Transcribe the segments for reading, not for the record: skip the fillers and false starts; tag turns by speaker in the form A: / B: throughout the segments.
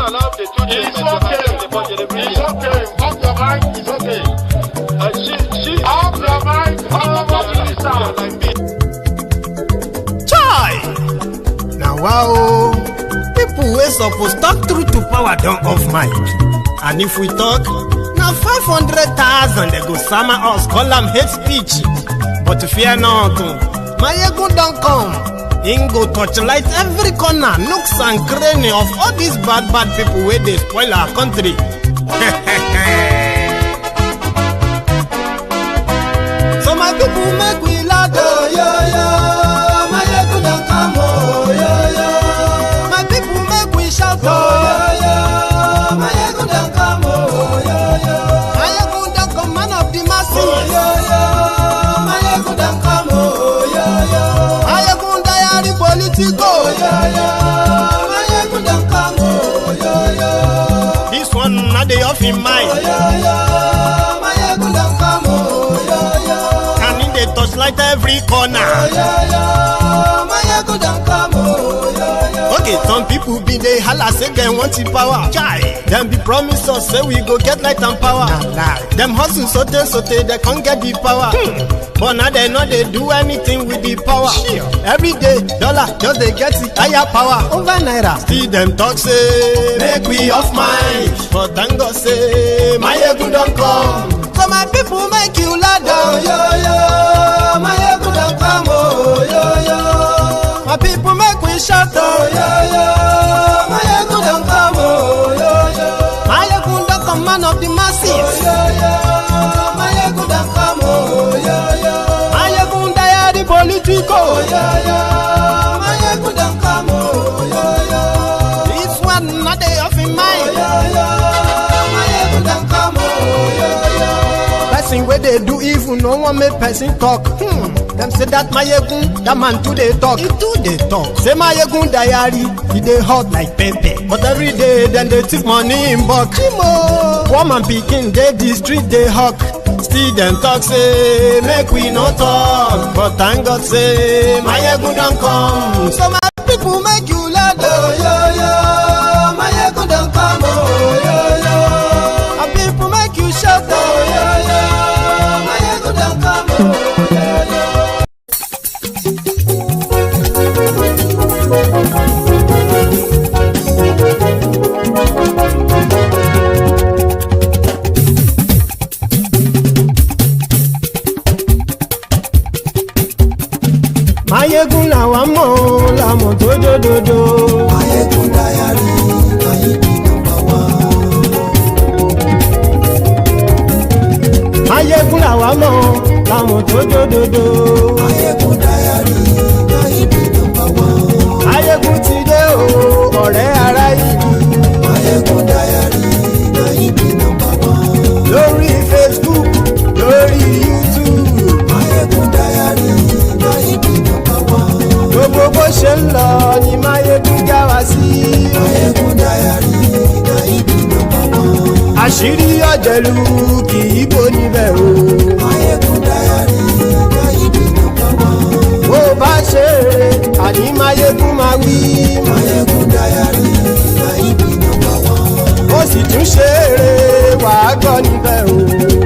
A: allow the two
B: It's okay. It's okay. Off your mind. It's okay. Off your mind.
C: Chai! Now wow, people wey suppose talk truth to power don off mic, and if we talk, na 500,000 they go sama us call am hate speech. But fear not, Mayegun don come. Him go torchlight every corner, nooks and cranny of all these bad people wey dey spoil our country. So my people make we loud, oh yo yo. Mayegun don come, oh yo yo. My people make we shout, oh yo yo. Mayegun don come, oh yo yo. Mayegun don come, man of the masses, oh yo yo. Mayegun don come, oh yo yo. Mayegun diary politico, oh yo yo. Mayegun don come, oh yo yo. This one na dey off in mind, oh yo yo. Mayegun don come, oh yo yo. Can he dey touchlight every corner, oh yo yo. Mayegun don come, oh yo yo. Okay, some people be dey holla say dem want the power. Chai, dem be promise us say we go get light and power. Dem hustle sote they can't get the power. But now they know they do anything with the power. Every day, dollar just they get the higher power. Over naira, still them talk say make we off mind. But thank God say Mayegun don come. So my people make you loud, oh yo yo. Mayegun don come, oh yo yo. My people make we shout, oh yo yo. Mayegun don come, oh yo yo. Mayegun don come, man of the masses, oh yo yo. Mayegun don come, oh yo yo. Mayegun diary politico, oh yo yo. Mayegun don come, oh yo yo. This one not dey off in mind, oh yo yo. Mayegun don come, oh yo yo. Person wey dey do evil no one make person talk. Them say that Mayegun, that man too dey talk. He too dey talk. Say Mayegun diary, he dey hot like pepper. But every day then they take money in bulk. Poor man pikin dey the street dey hawk. Still them talk say make we no talk. But thank God say Mayegun don come. So my people make you loud, oh yo yo. Mayegun don come, oh yo yo. My people make you shout, oh yo yo. Mayegun don come, oh yo yo. Mayegun làwa mọ̀ làmọ̀ tó dòdòdò. Mayegun diary, Mayegun number one. Mayegun làwa mọ̀ làmọ̀ tó dòdòdò. Mayegun diary, Mayegun number one. Mayegun ti dé o, ọ̀rẹ́ ara ìlú. Mayegun diary, Mayegun number one. Lórí Facebook, lórí YouTube. Mayegun diary, Mayegun number one. Gbogbo bó ṣe ń lọ ni Mayegun já wa sí. Mayegun diary, Mayegun number one. Àṣírí ọ̀jẹ̀lú kì í bò níbẹ̀ o. Mayegun diary, Mayegun number one. Bó bá ṣe eré, àní Mayegun máa wí. Mayegun diary, Mayegun number one. Ó sì tún ṣe eré, wàá gbọ́ níbẹ̀ o.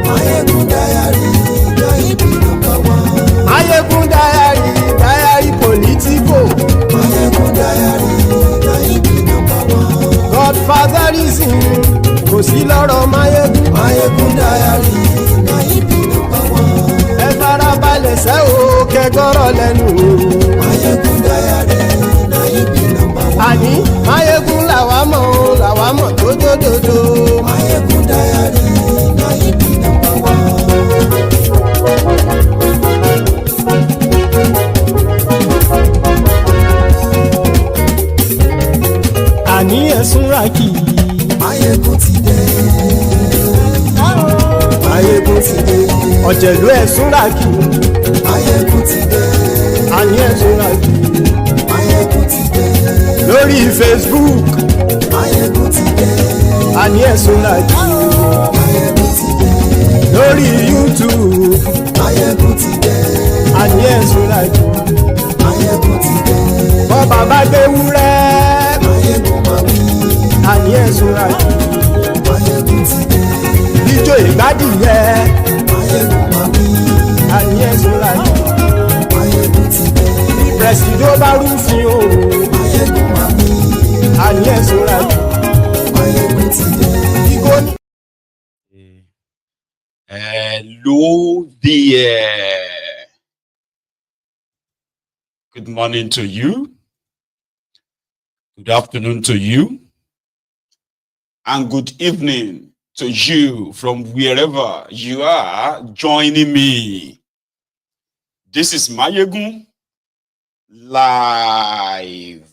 C: Mayegun diary, Mayegun number one. Mayegun diary, diary politico. Mayegun diary, Mayegun number one. Godfatherism kò sí lọ́rọ̀ Mayegun. Mayegun diary, Mayegun number one. Ẹ farabalẹ̀ sẹ́ o kẹgọ́rọ̀ lẹ́nu o. Mayegun diary, Mayegun number one. Àní Mayegun làwa mọ̀ tó dòdòdò. Mayegun diary, Mayegun number one. Àní ẹ̀sùn ràkì. Mayegun ti dé. Mayegun ti dé. Ọ̀jẹ̀lú ẹ̀sùn ràkì. Mayegun ti dé. Àní ẹ̀sùn ràkì. Mayegun ti dé. Lórí Facebook. Mayegun ti dé. Àní ẹ̀sùn ràkì. Mayegun ti dé. Lórí YouTube. Mayegun ti dé. Àní ẹ̀sùn ràkì. Mayegun ti dé. Bọ́ bàbá gbé wúrẹ́. Mayegun máa wí. Àní yẹn sọ́ra jù. Máyégún ti dé. Ijó ìgbádùn yẹ. Máyégún máa bí. Àní yẹn sọ́ra jù. Máyégún ti dé. Presido bá rúfin o. Máyégún máa bí. Àní yẹn sọ́ra jù. Máyégún ti dé. Igbó ní.
A: Hello there. Good morning to you. Good afternoon to you. And good evening to you from wherever you are joining me. This is Máyégún Live.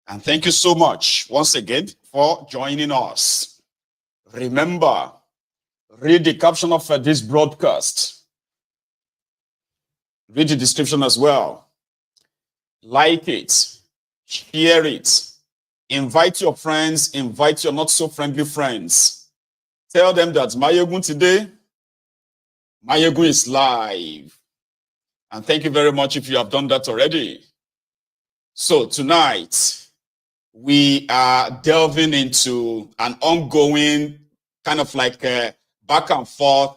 A: And thank you so much once again for joining us. Remember, read the caption of this broadcast. Read the description as well. Like it. Share it. Invite your friends. Invite your not so friendly friends. Tell them that Máyégún today, Máyégún is live. And thank you very much if you have done that already. So tonight, we are delving into an ongoing kind of like back and forth,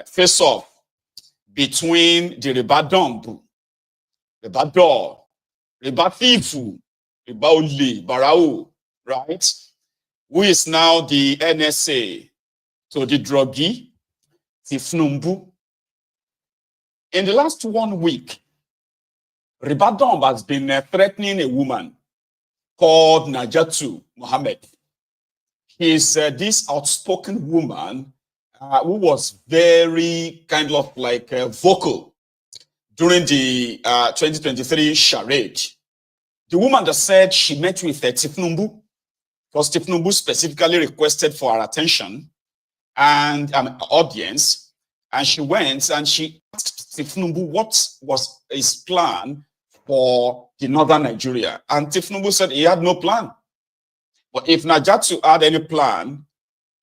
A: face-off between the Ribadumb, Ribadull, Ribatifu, Ribadull, Barau, right? Who is now the NSA to the druggie, thiefnubu. In the last 1 week, Ribadumb has been threatening a woman called Najaatu Mohammed. He is this outspoken woman who was very kind of like vocal during the 2023 charade. The woman that said she met with thiefnubu, because thiefnubu specifically requested for her attention and audience, and she went and she asked thiefnubu what was his plan for the northern Nigeria. And thiefnubu said he had no plan. But if Naja'atu had any plan,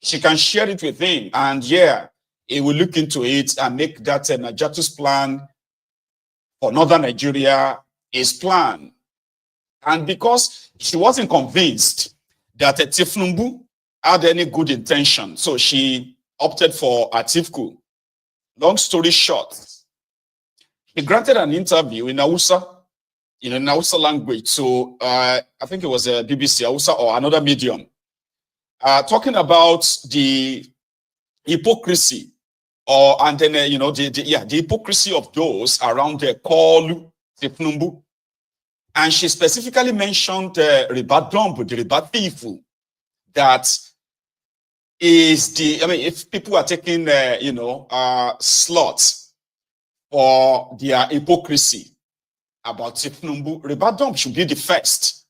A: she can share it with him. And yeah, he will look into it and make that Naja'atu's plan for northern Nigeria his plan. And because she wasn't convinced that thiefnubu had any good intention, so she opted for Atifku. Long story short, he granted an interview in Hausa, in Hausa language. So I think it was a BBC Hausa or another medium, talking about the hypocrisy, and then the hypocrisy of those around the Koolu, thiefnubu. And she specifically mentioned Ribadumb, the Ribatifu, that is the, if people are taking, slots for their hypocrisy about thiefnubu, Ribadumb should be the first.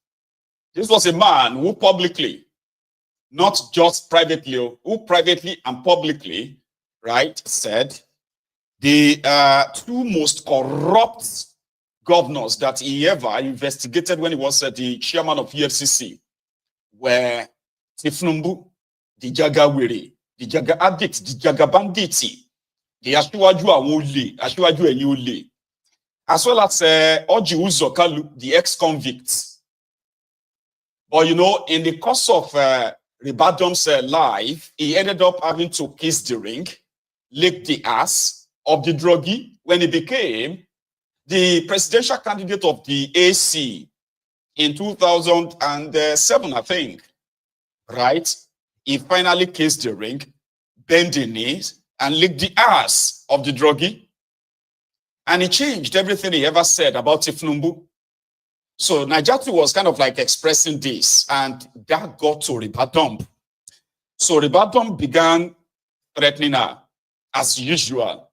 A: This was a man who publicly, not just privately, who privately and publicly, right, said the two most corrupt governors that he ever investigated when he was the chairman of EFCC were thiefnubu, the Jagawere, the Jaga addict, the Jaga banditi, the Asiwaju Awole, Asiwaju Eyiole, as well as Uzor Kalu, the ex-convicts. But in the course of Ribadumb's life, he ended up having to kiss the ring, lick the ass of the druggie when he became the presidential candidate of the AC in 2007, I think, right? He finally kissed the ring, bent the knees, and licked the ass of the druggie. And he changed everything he ever said about thiefnubu. So Naja'atu was kind of like expressing this, and that got to Ribadumb. So Ribadumb began threatening her, as usual.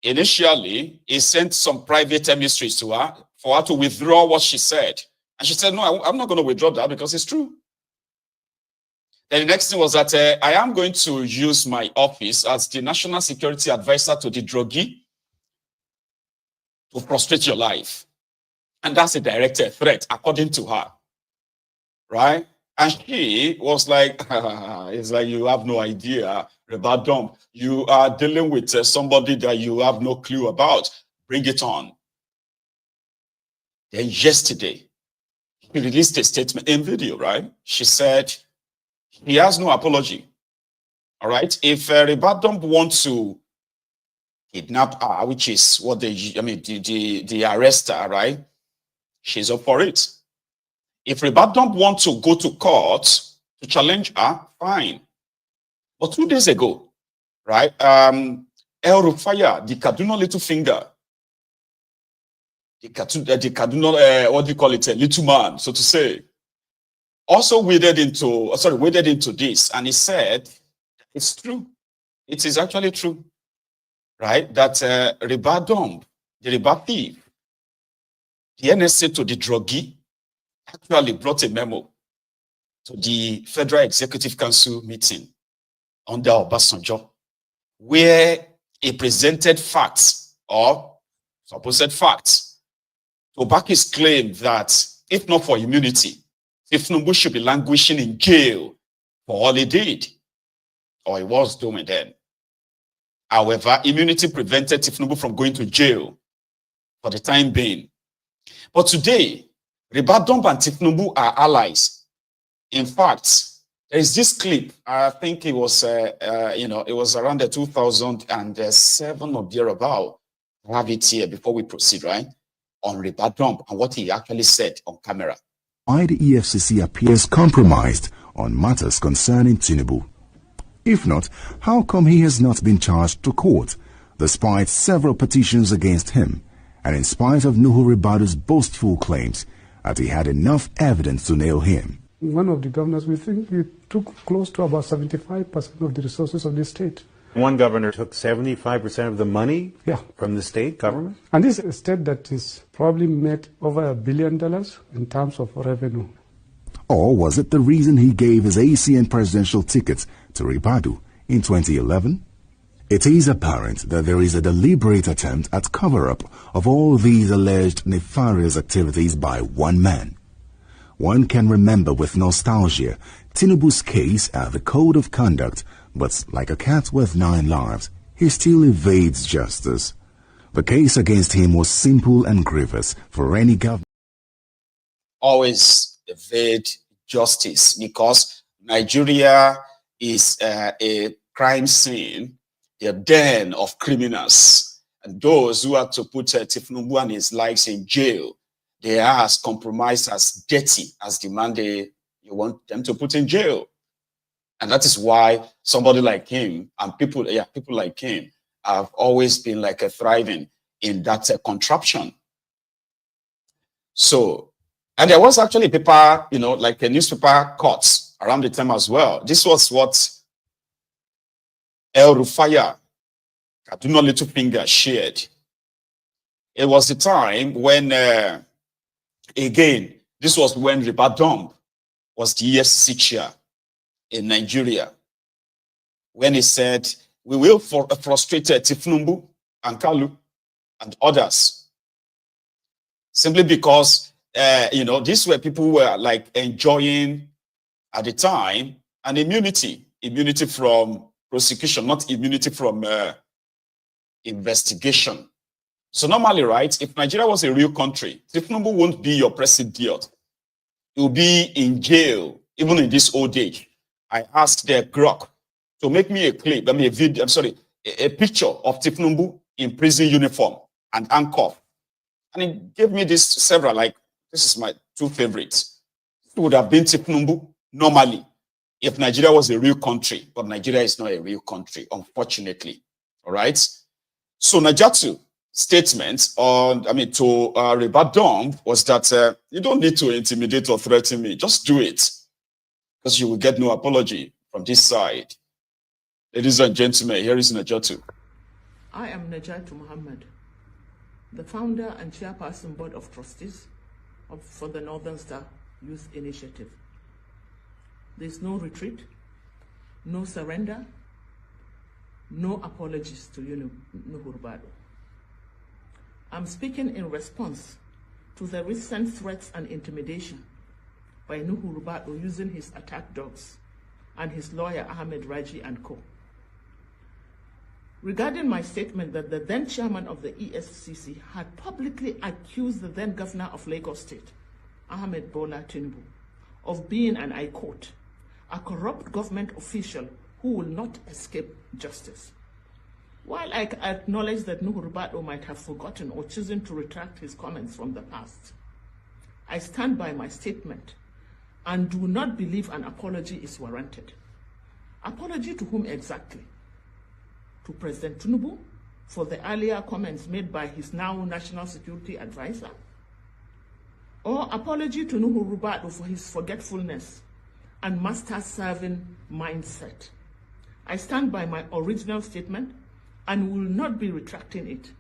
A: Initially, he sent some private emissaries to her for her to withdraw what she said. And she said, no, I'm not going to withdraw that because it's true. Then the next thing was that I am going to use my office as the National Security Advisor to the druggie to frustrate your life. And that's a direct threat, according to her. Right? And she was like, it's like, you have no idea, Ribadumb. You are dealing with somebody that you have no clue about. Bring it on. Then yesterday, She released a statement in video, right? She said he has no apology. All right. If Ribadumb wants to kidnap her, which is what the arrest her, right? She's up for it. If Ribadumb wants to go to court to challenge her, fine. But 2 days ago, right, rufire, the Kaduna little finger, the Kaduna, what do you call it, a little man, so to say, also waded into this, and he said, it's true. It is actually true, right, that Ribadumb, the Riba thief, the NSA to the druggie, actually brought a memo to the Federal Executive Council meeting under Obasanjo, where he presented facts or supposed facts to back his claim that if not for immunity, thiefnubu should be languishing in jail for all he did, or he was doing then. However, immunity prevented thiefnubu from going to jail for the time being. But today, Ribadumb and thiefnubu are allies. In fact, there is this clip, I think it was, it was around the 2007 or thereabout. I have it here before we proceed, right? On Ribadumb and what he actually said on camera.
D: Why the EFCC appears compromised on matters concerning Tinubu. If not, how come he has not been charged to court, despite several petitions against him, and in spite of Nuhu Ribadu's boastful claims that he had enough evidence to nail him?
E: One of the governors, we think he took close to about 75% of the resources of the state.
F: One governor took 75% of the money from the state government?
E: And this is a state that is probably made over $1 billion in terms of revenue.
D: Or was it the reason he gave his ACN presidential ticket to Ribadu in 2011? It is apparent that there is a deliberate attempt at cover-up of all these alleged nefarious activities by one man. One can remember with nostalgia Tinubu's case at the Code of Conduct, but like a cat with 9 lives, he still evades justice. The case against him was simple and grievous for any government.
A: Always evade justice because Nigeria is a crime scene, a den of criminals, and those who are to put thiefnubu and his likes in jail, they are as compromised, as dirty as the man you want them to put in jail. And that is why somebody like him and people like him have always been like a thriving in that contraption. So, and there was actually a paper, like a newspaper cuts around the time as well. This was what rufire, Kaduna Little Finger, shared. It was the time when, again, this was when Ribadumb was the EFCC chair in Nigeria, when he said, we will frustrate thiefnubu and Koolu and others, simply because, these were people who were like enjoying at the time an immunity from prosecution, not immunity from investigation. So normally, right, if Nigeria was a real country, thiefnubu won't be your president. He will be in jail, even in this old age. I asked their grok to make me a clip, a picture of thiefnubu in prison uniform and handcuff. And he gave me this several, this is my 2 favorites. It would have been thiefnubu normally if Nigeria was a real country, but Nigeria is not a real country, unfortunately. All right. So Naja'atu statement on, to Ribadumb was that you don't need to intimidate or threaten me. Just do it, because you will get no apology from this side. Ladies and gentlemen, here is Naja'atu.
G: I am Najaatu Mohammed, the founder and chairperson board of trustees for the Northern Star Youth Initiative. There's no retreat, no surrender, no apologies to Nuhu Ribadu. I'm speaking in response to the recent threats and intimidation by Nuhu Ribadu using his attack dogs and his lawyer Ahmed Raji and co. Regarding my statement that the then chairman of the EFCC had publicly accused the then governor of Lagos State Ahmed Bola-Tinubu of being, and I quote, a corrupt government official who will not escape justice. While I acknowledge that Nuhu Ribadu might have forgotten or chosen to retract his comments from the past, I stand by my statement and do not believe an apology is warranted. Apology to whom exactly? To President Tinubu for the earlier comments made by his now National Security Advisor? Or apology to Nuhu Ribadu for his forgetfulness and master-serving mindset? I stand by my original statement and will not be retracting it.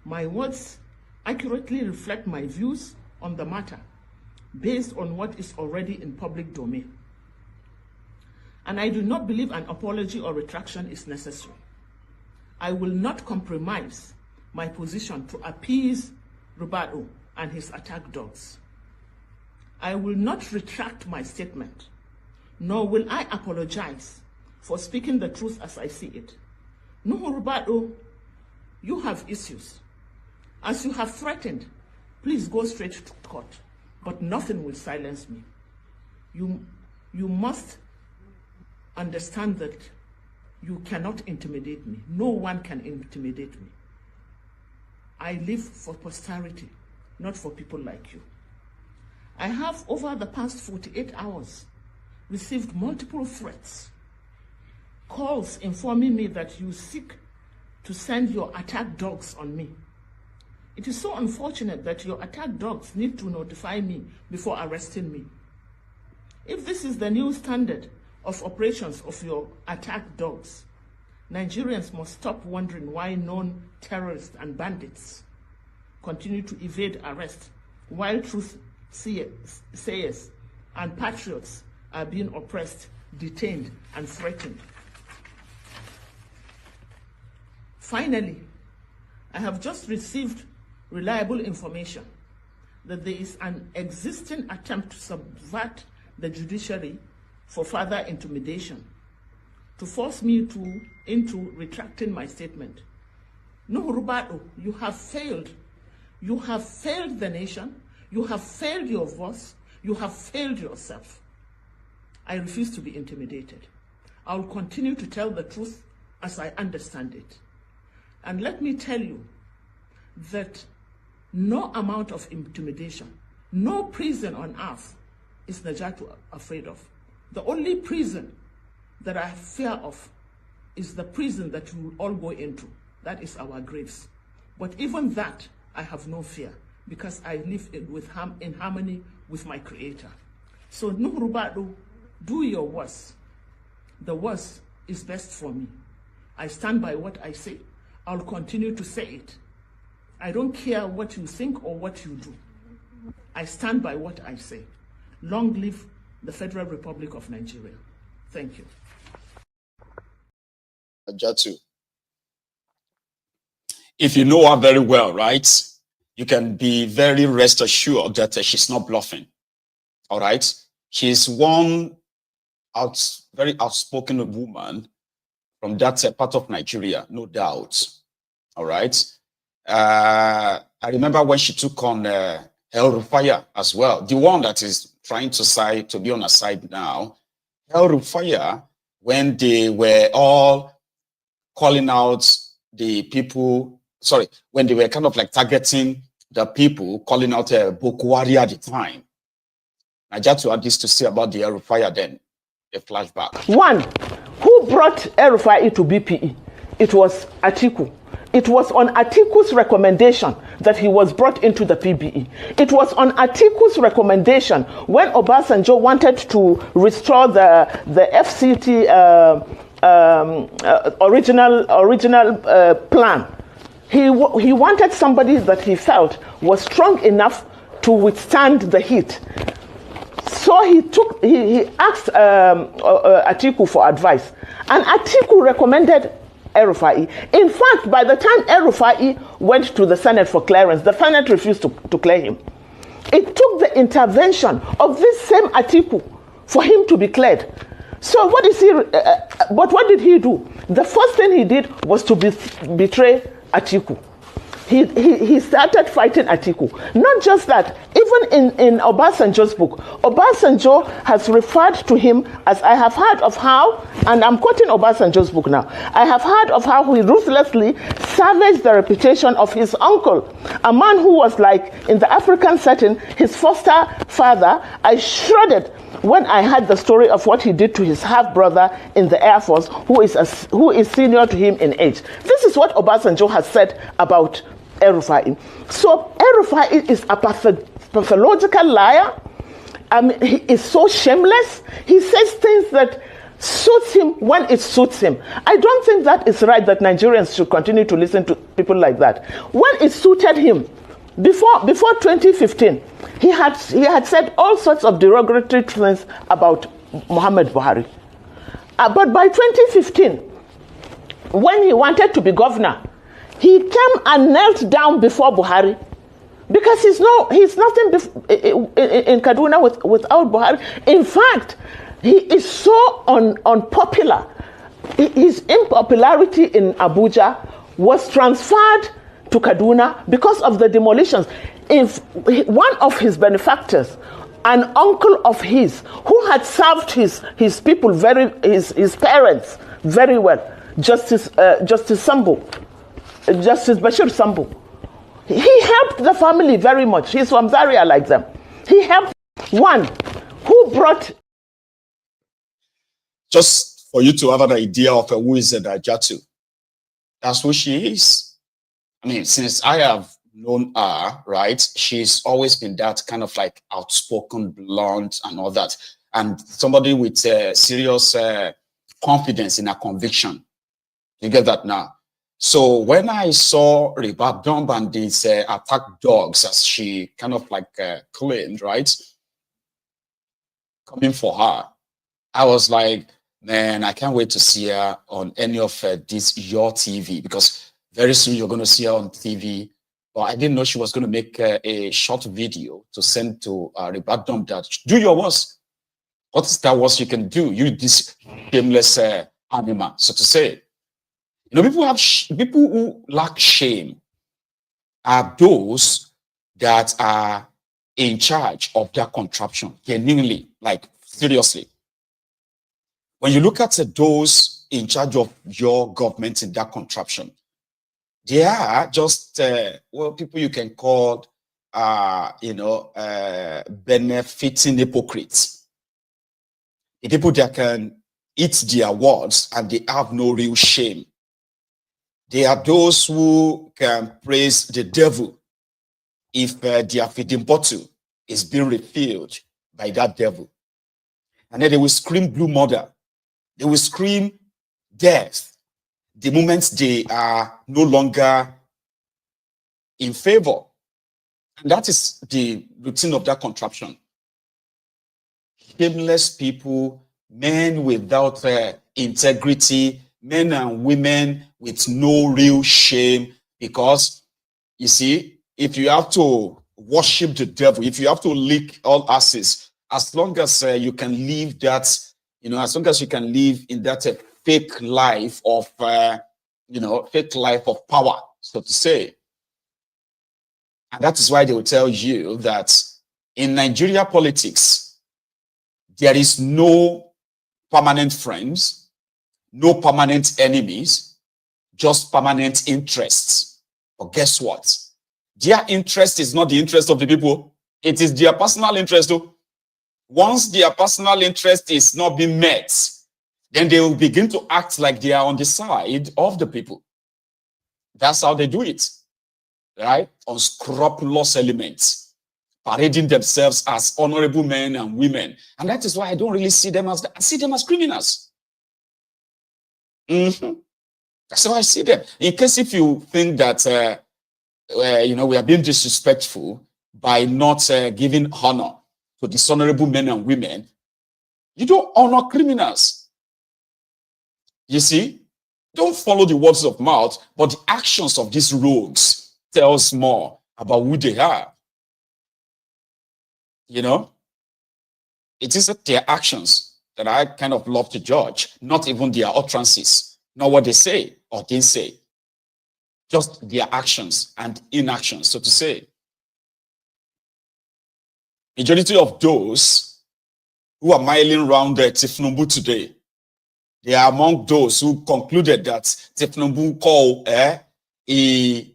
G: My words accurately reflect my views on the matter based on what is already in public domain. And I do not believe an apology or retraction is necessary. I will not compromise my position to appease Ribadu and his attack dogs. I will not retract my statement, nor will I apologize for speaking the truth as I see it. Nuhu Ribadu, you have issues. As you have threatened, please go straight to court, but nothing will silence me. You must understand that you cannot intimidate me. No one can intimidate me. I live for posterity, not for people like you. I have, over the past 48 hours, received multiple threats, calls informing me that you seek to send your attack dogs on me. It is so unfortunate that your attack dogs need to notify me before arresting me. If this is the new standard of operations of your attack dogs, Nigerians must stop wondering why known terrorists and bandits continue to evade arrest while truth sayers and patriots are being oppressed, detained, and threatened. Finally, I have just received reliable information that there is an existing attempt to subvert the judiciary for further intimidation, to force me into retracting my statement. Nuhu Ribadu, you have failed. You have failed the nation. You have failed your voice. You have failed yourself. I refuse to be intimidated. I will continue to tell the truth as I understand it. And let me tell you that no amount of intimidation, no prison on earth is Najaatu afraid of. The only prison that I fear of is the prison that we will all go into. That is our graves. But even that, I have no fear because I live in harmony with my Creator. So Nuhu Ribadu, do your worst. The worst is best for me. I stand by what I say. I'll continue to say it. I don't care what you think or what you do. I stand by what I say. Long live the Federal Republic of Nigeria. Thank you.
A: Naja'atu, if you know her very well, right, you can be very rest assured that she's not bluffing. All right? She's one very outspoken woman from that part of Nigeria, no doubt. All right? I remember when she took on rufire as well, the one that is trying to be on her side now. Rufire, when they were all calling out the people, when they were kind of like targeting the people, calling out Bokwari at the time. Naja'atu had this to say about the rufire then, a flashback.
G: One, who brought rufire to BPE? It was Atiku. It was on Atiku's recommendation that he was brought into the PBE. It was on Atiku's recommendation when Obasanjo wanted to restore the FCT original plan. He wanted somebody that he felt was strong enough to withstand the heat. So he asked Atiku for advice, and Atiku recommended El-Rufai. In fact, by the time El-Rufai went to the Senate for clearance, the Senate refused to clear him. It took the intervention of this same Atiku for him to be cleared. So what did he do? The first thing he did was to betray Atiku. he started fighting Atiku. Not just that, even in Obasanjo's book, Obasanjo has referred to him as, I have heard of how, and I'm quoting Obasanjo's book now, I have heard of how he ruthlessly savaged the reputation of his uncle, a man who was like, in the African setting, his foster father. I shredded when I heard the story of what he did to his half-brother in the Air Force, who is senior to him in age. This is what Obasanjo has said about El-Rufai. So El-Rufai is a pathological liar. He is so shameless. He says things that suits him when it suits him. I don't think that is right, that Nigerians should continue to listen to people like that. When it suited him, before 2015, he had said all sorts of derogatory things about Muhammad Buhari. But by 2015, when he wanted to be governor, he came and knelt down before Buhari, because he's nothing in Kaduna without Buhari. In fact, he is so unpopular. His impopularity in Abuja was transferred to Kaduna because of the demolitions. If one of his benefactors, an uncle of his, who had served his people his parents very well, Justice Bashir Sambo, he helped the family very much. He's from Zaria like them. He helped one who brought.
A: Just for you to have an idea of who is Naja'atu, that's who she is. I mean, since I have known her, right, she's always been that kind of like outspoken, blunt, and all that, and somebody with serious confidence in her conviction. You get that now? So when I saw Ribadumb and these attack dogs, as she kind of like claimed, right, coming for her, I was like, man, I can't wait to see her on any of this Your TV, because very soon you're going to see her on TV. But I didn't know she was going to make a short video to send to Ribadumb that, do your worst. What's that worst you can do? You, this shameless animal, so to say. You know, people who lack shame are those that are in charge of that contraption, genuinely, like seriously. When you look at those in charge of your government in that contraption, they are just people you can call benefiting hypocrites. The people that can eat their words and they have no real shame. They are those who can praise the devil if their feeding bottle is being refilled by that devil. And then they will scream blue murder. They will scream death the moment they are no longer in favor. And that is the routine of that contraption. Shameless people, men without integrity, men and women with no real shame, because you see, if you have to worship the devil, if you have to lick all asses, as long as you can live that, as long as you can live in that fake life of, fake life of power, so to say. And that is why they will tell you that in Nigeria politics, there is no permanent friends, no permanent enemies, just permanent interests. But guess what? Their interest is not the interest of the people. It is their personal interest. Once their personal interest is not being met, then they will begin to act like they are on the side of the people. That's how they do it, right? Unscrupulous elements, parading themselves as honorable men and women. And that is why I don't really see them as, I see them as criminals. That's how I see them. In case if you think that, we are being disrespectful by not giving honor to dishonorable men and women, you don't honor criminals. You see, don't follow the words of mouth, but the actions of these rogues tells more about who they are. It is their actions that I kind of love to judge, not even their utterances, not what they say or didn't say. just their actions and inactions, so to say. Majority of those who are miling around thiefnubu today, they are among those who concluded that thiefnubu he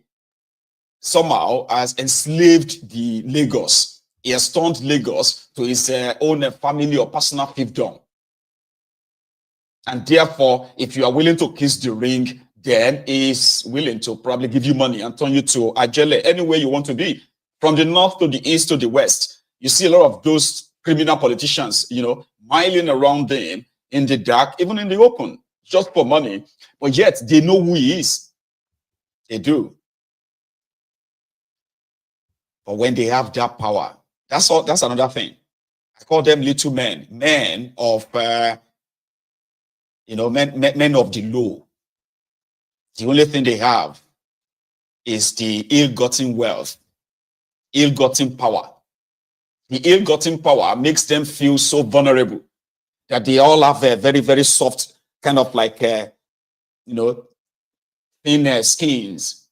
A: somehow has enslaved the Lagos. He has turned Lagos to his own family or personal fiefdom. And therefore, if you are willing to kiss the ring, then he's willing to probably give you money and turn you to Ajele, anywhere you want to be, from the north to the east to the west. You see a lot of those criminal politicians, miling around them in the dark, even in the open, just for money. But yet, they know who he is. They do. But when they have that power, that's another thing. I call them little men, men of, men of the law. The only thing they have is the ill-gotten wealth, ill-gotten power. The ill-gotten power makes them feel so vulnerable that they all have a very, very soft kind of like, thin skins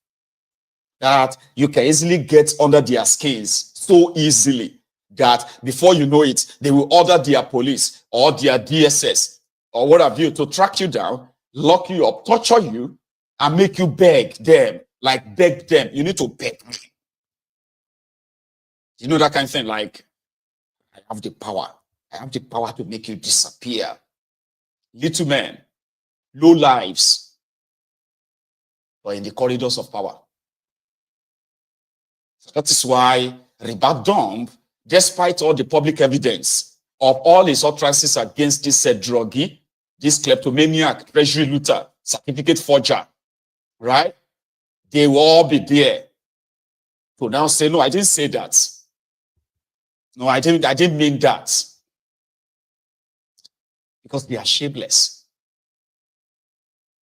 A: that you can easily get under their skins so easily that before you know it, they will order their police or their DSS or what have you to track you down, lock you up, torture you, and make you beg them, like beg them. You need to beg me. You know that kind of thing, like, I have the power. I have the power to make you disappear. Little men, low lives, but in the corridors of power. So that is why Ribadumb, despite all the public evidence of all his utterances against this druggie, this kleptomaniac, treasury looter, certificate forger, right? They will all be there to now say, no, I didn't say that. No, I didn't mean that. Because they are shameless.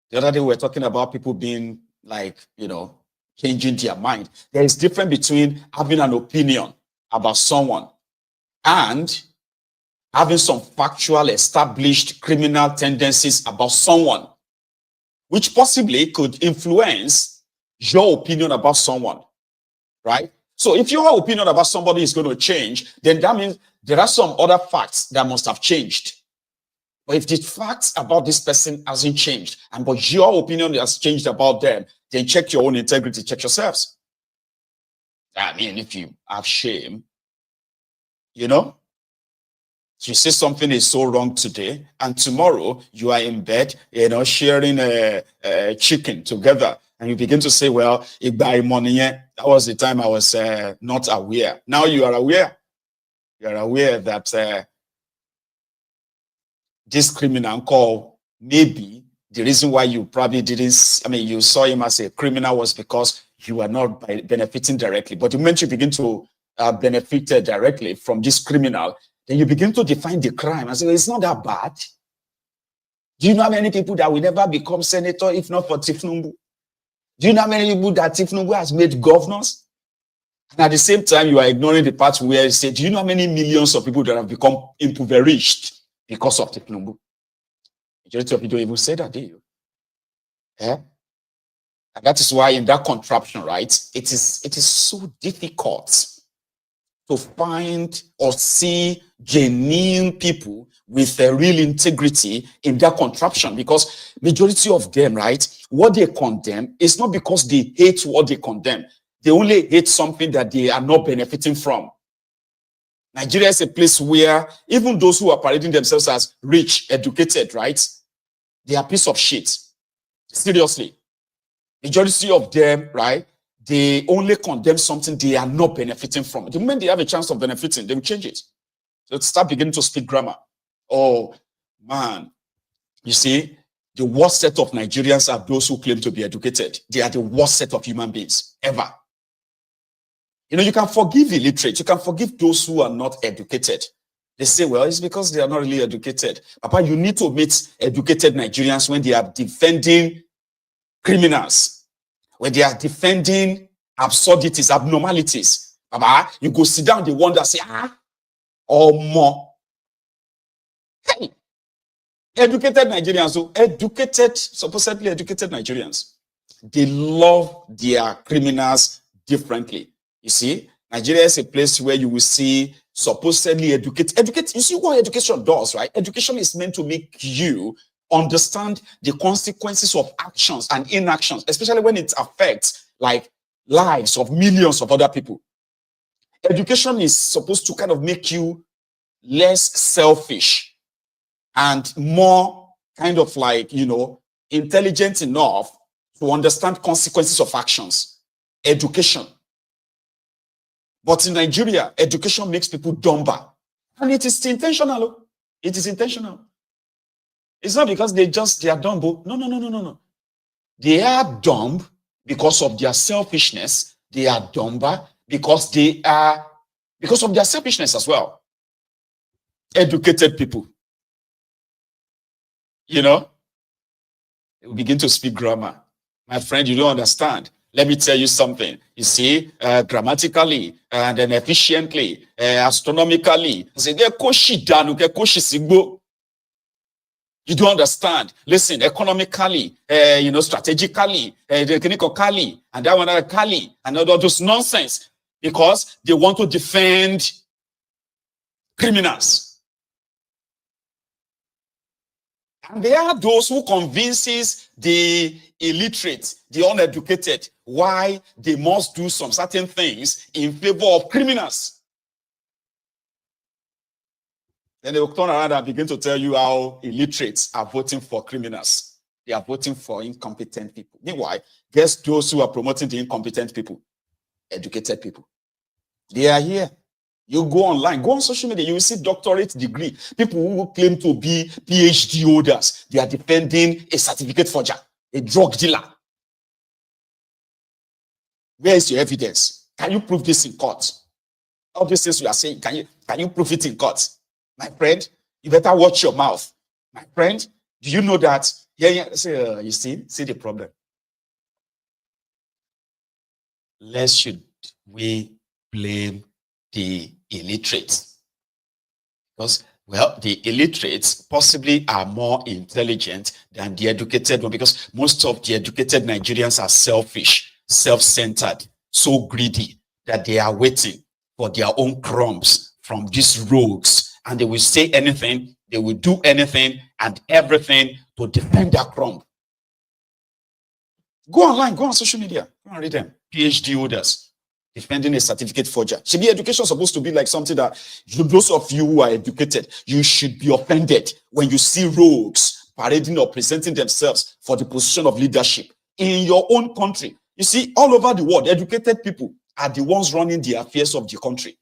A: The other day we were talking about people being like, changing their mind. There is difference between having an opinion about someone and having some factual, established criminal tendencies about someone, which possibly could influence your opinion about someone, right? So if your opinion about somebody is going to change, then that means there are some other facts that must have changed. But if the facts about this person hasn't changed, but your opinion has changed about them, then check your own integrity, check yourselves. I mean, if you have shame, you say something is so wrong today, and tomorrow you are in bed, sharing a chicken together, and you begin to say, well, that was the time I was not aware. Now you are aware. You are aware that this criminal call, maybe the reason why you probably didn't, you saw him as a criminal was because you are not benefiting directly. But the moment you begin to benefit directly from this criminal, then you begin to define the crime and say, well, it's not that bad. Do you know how many people that will never become senator if not for thiefnubu? Do you know how many people that thiefnubu has made governors? And at the same time, you are ignoring the part where you say, do you know how many millions of people that have become impoverished because of thiefnubu? Majority of you don't even say that, do you? And that is why in that contraption, right, it is so difficult to find or see genuine people with a real integrity in that contraption, because majority of them, right, what they condemn is not because they hate what they condemn. They only hate something that they are not benefiting from. Nigeria is a place where even those who are parading themselves as rich, educated, right, they are a piece of shit. Seriously. Majority of them, right, they only condemn something they are not benefiting from. The moment they have a chance of benefiting, they will change it. So start beginning to speak grammar. Oh, man. You see, the worst set of Nigerians are those who claim to be educated. They are the worst set of human beings ever. You can forgive illiterate. You can forgive those who are not educated. They say, well, it's because they are not really educated. Papa, you need to meet educated Nigerians when they are defending criminals, when they are defending absurdities, abnormalities. Papa, you go sit down, they wonder, say, or more. Hey, educated Nigerians, supposedly educated Nigerians, they love their criminals differently. You see, Nigeria is a place where you will see supposedly educate. You see what education does, right? Education is meant to make you understand the consequences of actions and inactions, especially when it affects like lives of millions of other people. Education is supposed to kind of make you less selfish and more kind of like, you know, intelligent enough to understand consequences of actions. Education. But in Nigeria, education makes people dumber. And it is intentional. It is intentional. It's not because they are dumb. No. They are dumb because of their selfishness. They are dumber because of their selfishness as well. Educated people, you know, they will begin to speak grammar. My friend, you don't understand. Let me tell you something. You see, grammatically and then efficiently, astronomically, you don't understand. Listen, economically, you know, strategically, technically, and that one other kali, and all those nonsense, because they want to defend criminals. And there are those who convinces the illiterate, the uneducated, why they must do some certain things in favor of criminals. Then they will turn around and begin to tell you how illiterates are voting for criminals. They are voting for incompetent people. Meanwhile, guess those who are promoting the incompetent people? Educated people. They are here. You go online, go on social media, you will see doctorate degree. People who claim to be PhD holders, they are defending a certificate forger, a drug dealer. Where is your evidence? Can you prove this in court? All these things you are saying, can you prove it in court? My friend, you better watch your mouth. My friend, do you know that? Yeah. You see the problem. Lest should we blame the illiterates? Because, well, the illiterates possibly are more intelligent than the educated one, because most of the educated Nigerians are selfish, self-centered, so greedy that they are waiting for their own crumbs from these rogues, and they will say anything, they will do anything and everything to defend that crumb. Go online, go on social media, go and read them. PhD holders defending a certificate forger. Should be education supposed to be like something that those of you who are educated, you should be offended when you see rogues parading or presenting themselves for the position of leadership in your own country. You see, all over the world, educated people are the ones running the affairs of the country.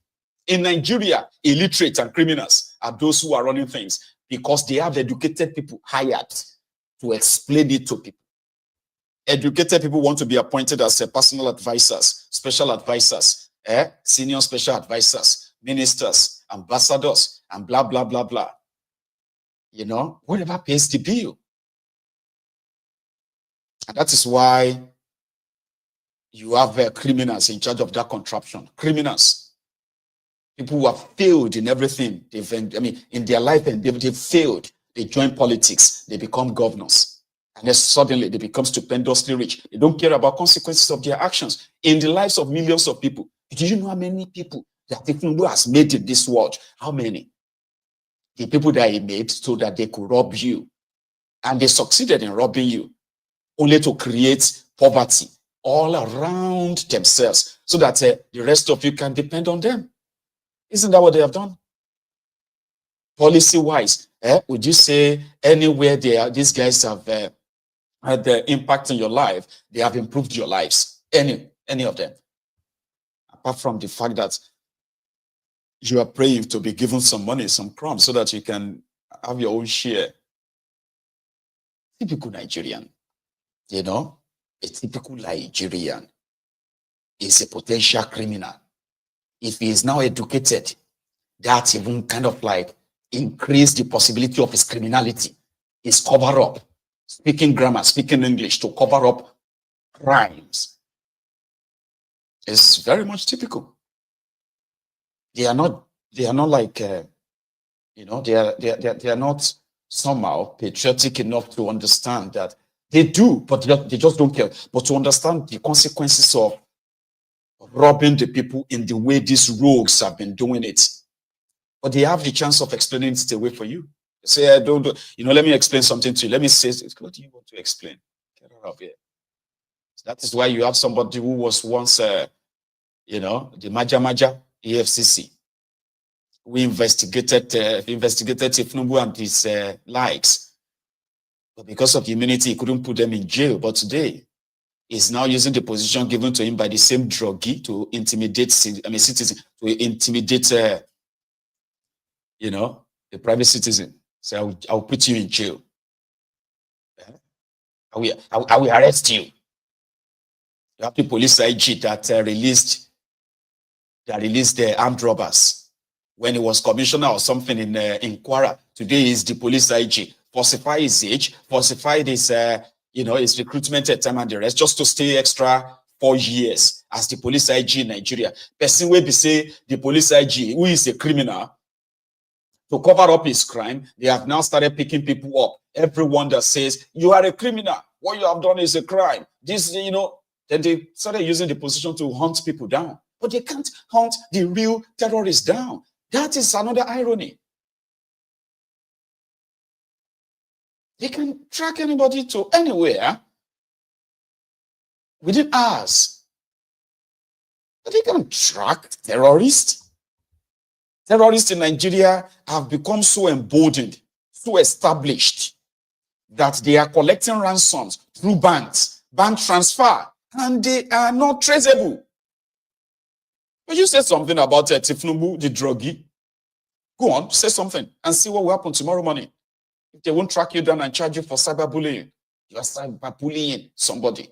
A: In Nigeria, illiterates and criminals are those who are running things because they have educated people hired to explain it to people. Educated people want to be appointed as personal advisors, special advisors, senior special advisors, ministers, ambassadors, and blah, blah, blah, blah. You know, whatever pays the bill. And that is why you have criminals in charge of that contraption. Criminals. People who have failed in everything. In their life, and they've failed. They join politics. They become governors. And then suddenly they become stupendously rich. They don't care about consequences of their actions in the lives of millions of people. Do you know how many people that thiefnubu has made in this world? How many? The people that he made so that they could rob you. And they succeeded in robbing you, only to create poverty all around themselves so that the rest of you can depend on them. Isn't that what they have done? Policy-wise, would you say anywhere these guys have had the impact in your life, they have improved your lives? Any of them? Apart from the fact that you are praying to be given some money, some crumbs, so that you can have your own share. Typical Nigerian, you know, a typical Nigerian is a potential criminal. If he is now educated, that even kind of like increase the possibility of his criminality, his cover up, speaking grammar, speaking English to cover up crimes. It's very much typical. They are not like, you know, they are not somehow patriotic enough to understand that They do, but they just don't care. But to understand the consequences of robbing the people in the way these rogues have been doing it, but they have the chance of explaining it away for you. Say, I don't, let me explain something to you. Let me say, what do you want to explain? Get out of here. That is why you have somebody who was once, the Maja EFCC. We investigated thiefnubu and his likes. But because of immunity, he couldn't put them in jail. But today, he's now using the position given to him by the same druggie to intimidate citizens, to intimidate, the private citizen. So I'll put you in jail. I will arrest you. You have the police IG that released the armed robbers when he was commissioner or something in Kwara. Today is the police IG. Falsify his age, falsify his his recruitment at time and the rest, just to stay extra 4 years as the police IG in Nigeria. Person will be say the police IG, who is a criminal, to cover up his crime, they have now started picking people up. Everyone that says you are a criminal, what you have done is a crime. This, then they started using the position to hunt people down. But they can't hunt the real terrorists down. That is another irony. They can track anybody to anywhere within hours. But they can track terrorists. Terrorists in Nigeria have become so emboldened, so established, that they are collecting ransoms through banks, bank transfer, and they are not traceable. But you said something about thiefnubu, the druggie. Go on, say something and see what will happen tomorrow morning. If they won't track you down and charge you for cyberbullying, you are cyberbullying somebody.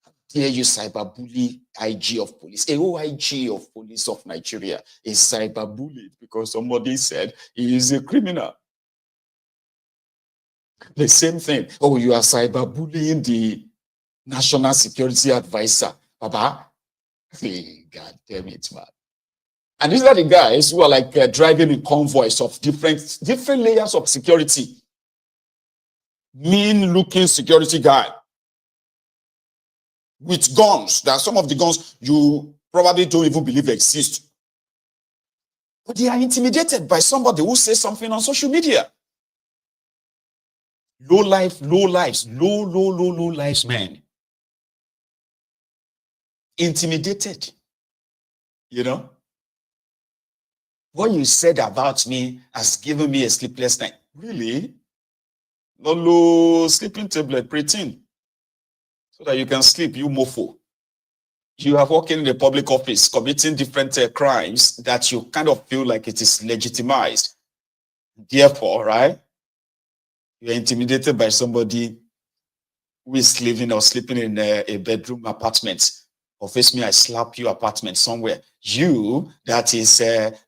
A: How dare you cyberbully IG of police? A OIG of police of Nigeria is cyberbullied because somebody said he is a criminal. The same thing. Oh, you are cyberbullying the National Security Advisor. Baba, hey, God damn it, man. And these are the guys who are like driving in convoys of different layers of security. Mean-looking security guy with guns. There are some of the guns you probably don't even believe exist. But they are intimidated by somebody who says something on social media. Low lives, man. Intimidated. What you said about me has given me a sleepless night. Really? Lolo, sleeping tablet, preteen. So that you can sleep, you mofo. You have working in the public office, committing different crimes that you kind of feel like it is legitimized. Therefore, right, you're intimidated by somebody who is living or sleeping in a bedroom apartment. Or face me, I slap you apartment somewhere. You that is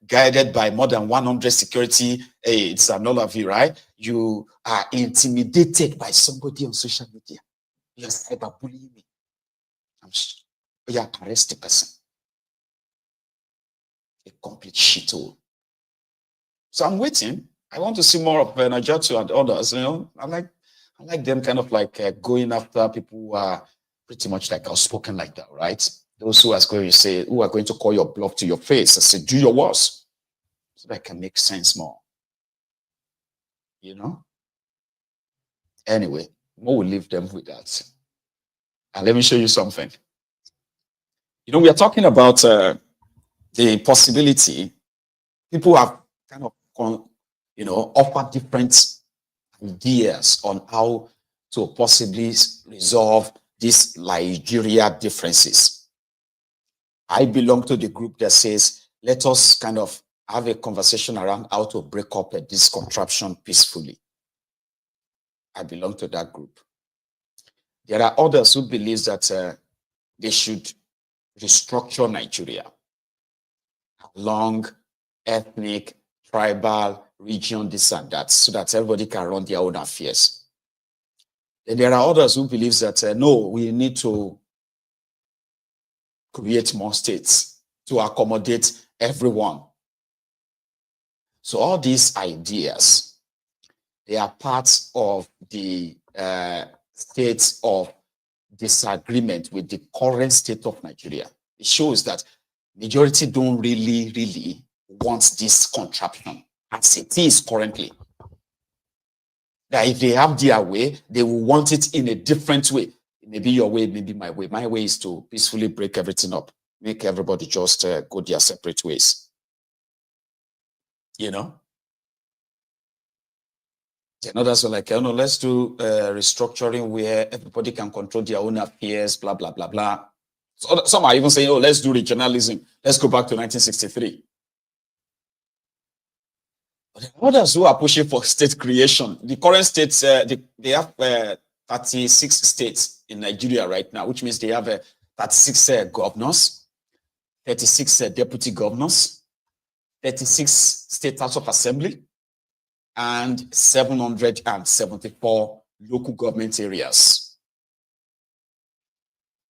A: guided by more than 100 security aides and all of you, right? You are intimidated by somebody on social media. You're cyberbullying me. You arrest the person. A complete shithole. So I'm waiting. I want to see more of Naja'atu and others. I like them kind of like going after people who are pretty much like outspoken like that, right? Those who are going to call your bluff to your face and say, do your worst, so that it can make sense more. Anyway, we'll leave them with that. And let me show you something. We are talking about the possibility. People have kind of, offered different ideas on how to possibly resolve these Nigeria differences. I belong to the group that says, let us kind of have a conversation around how to break up this contraption peacefully. I belong to that group. There are others who believe that they should restructure Nigeria along ethnic, tribal, region, this and that, so that everybody can run their own affairs. And there are others who believe that, no, we need to create more states to accommodate everyone. So all these ideas, they are parts of the state of disagreement with the current state of Nigeria. It shows that majority don't really want this contraption as it is currently. That if they have their way, they will want it in a different way. Maybe your way, maybe my way. My way is to peacefully break everything up, make everybody just go their separate ways. You know? Others are like, let's do restructuring where everybody can control their own affairs, blah, blah, blah, blah. So some are even saying, let's do regionalism. Let's go back to 1963. But others who are pushing for state creation, the current states, they have 36 states in Nigeria right now, which means they have 36 governors, 36 deputy governors, 36 state house of assembly, and 774 local government areas.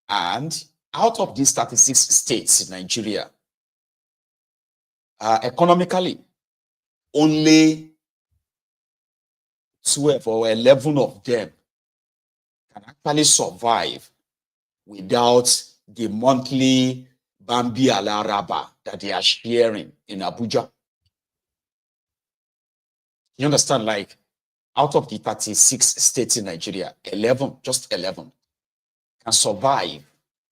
A: And out of these 36 states in Nigeria, economically, only 12 or 11 of them can actually survive without the monthly Bambi Alaraba that they are sharing in Abuja. You understand, like, out of the 36 states in Nigeria, 11, just 11, can survive,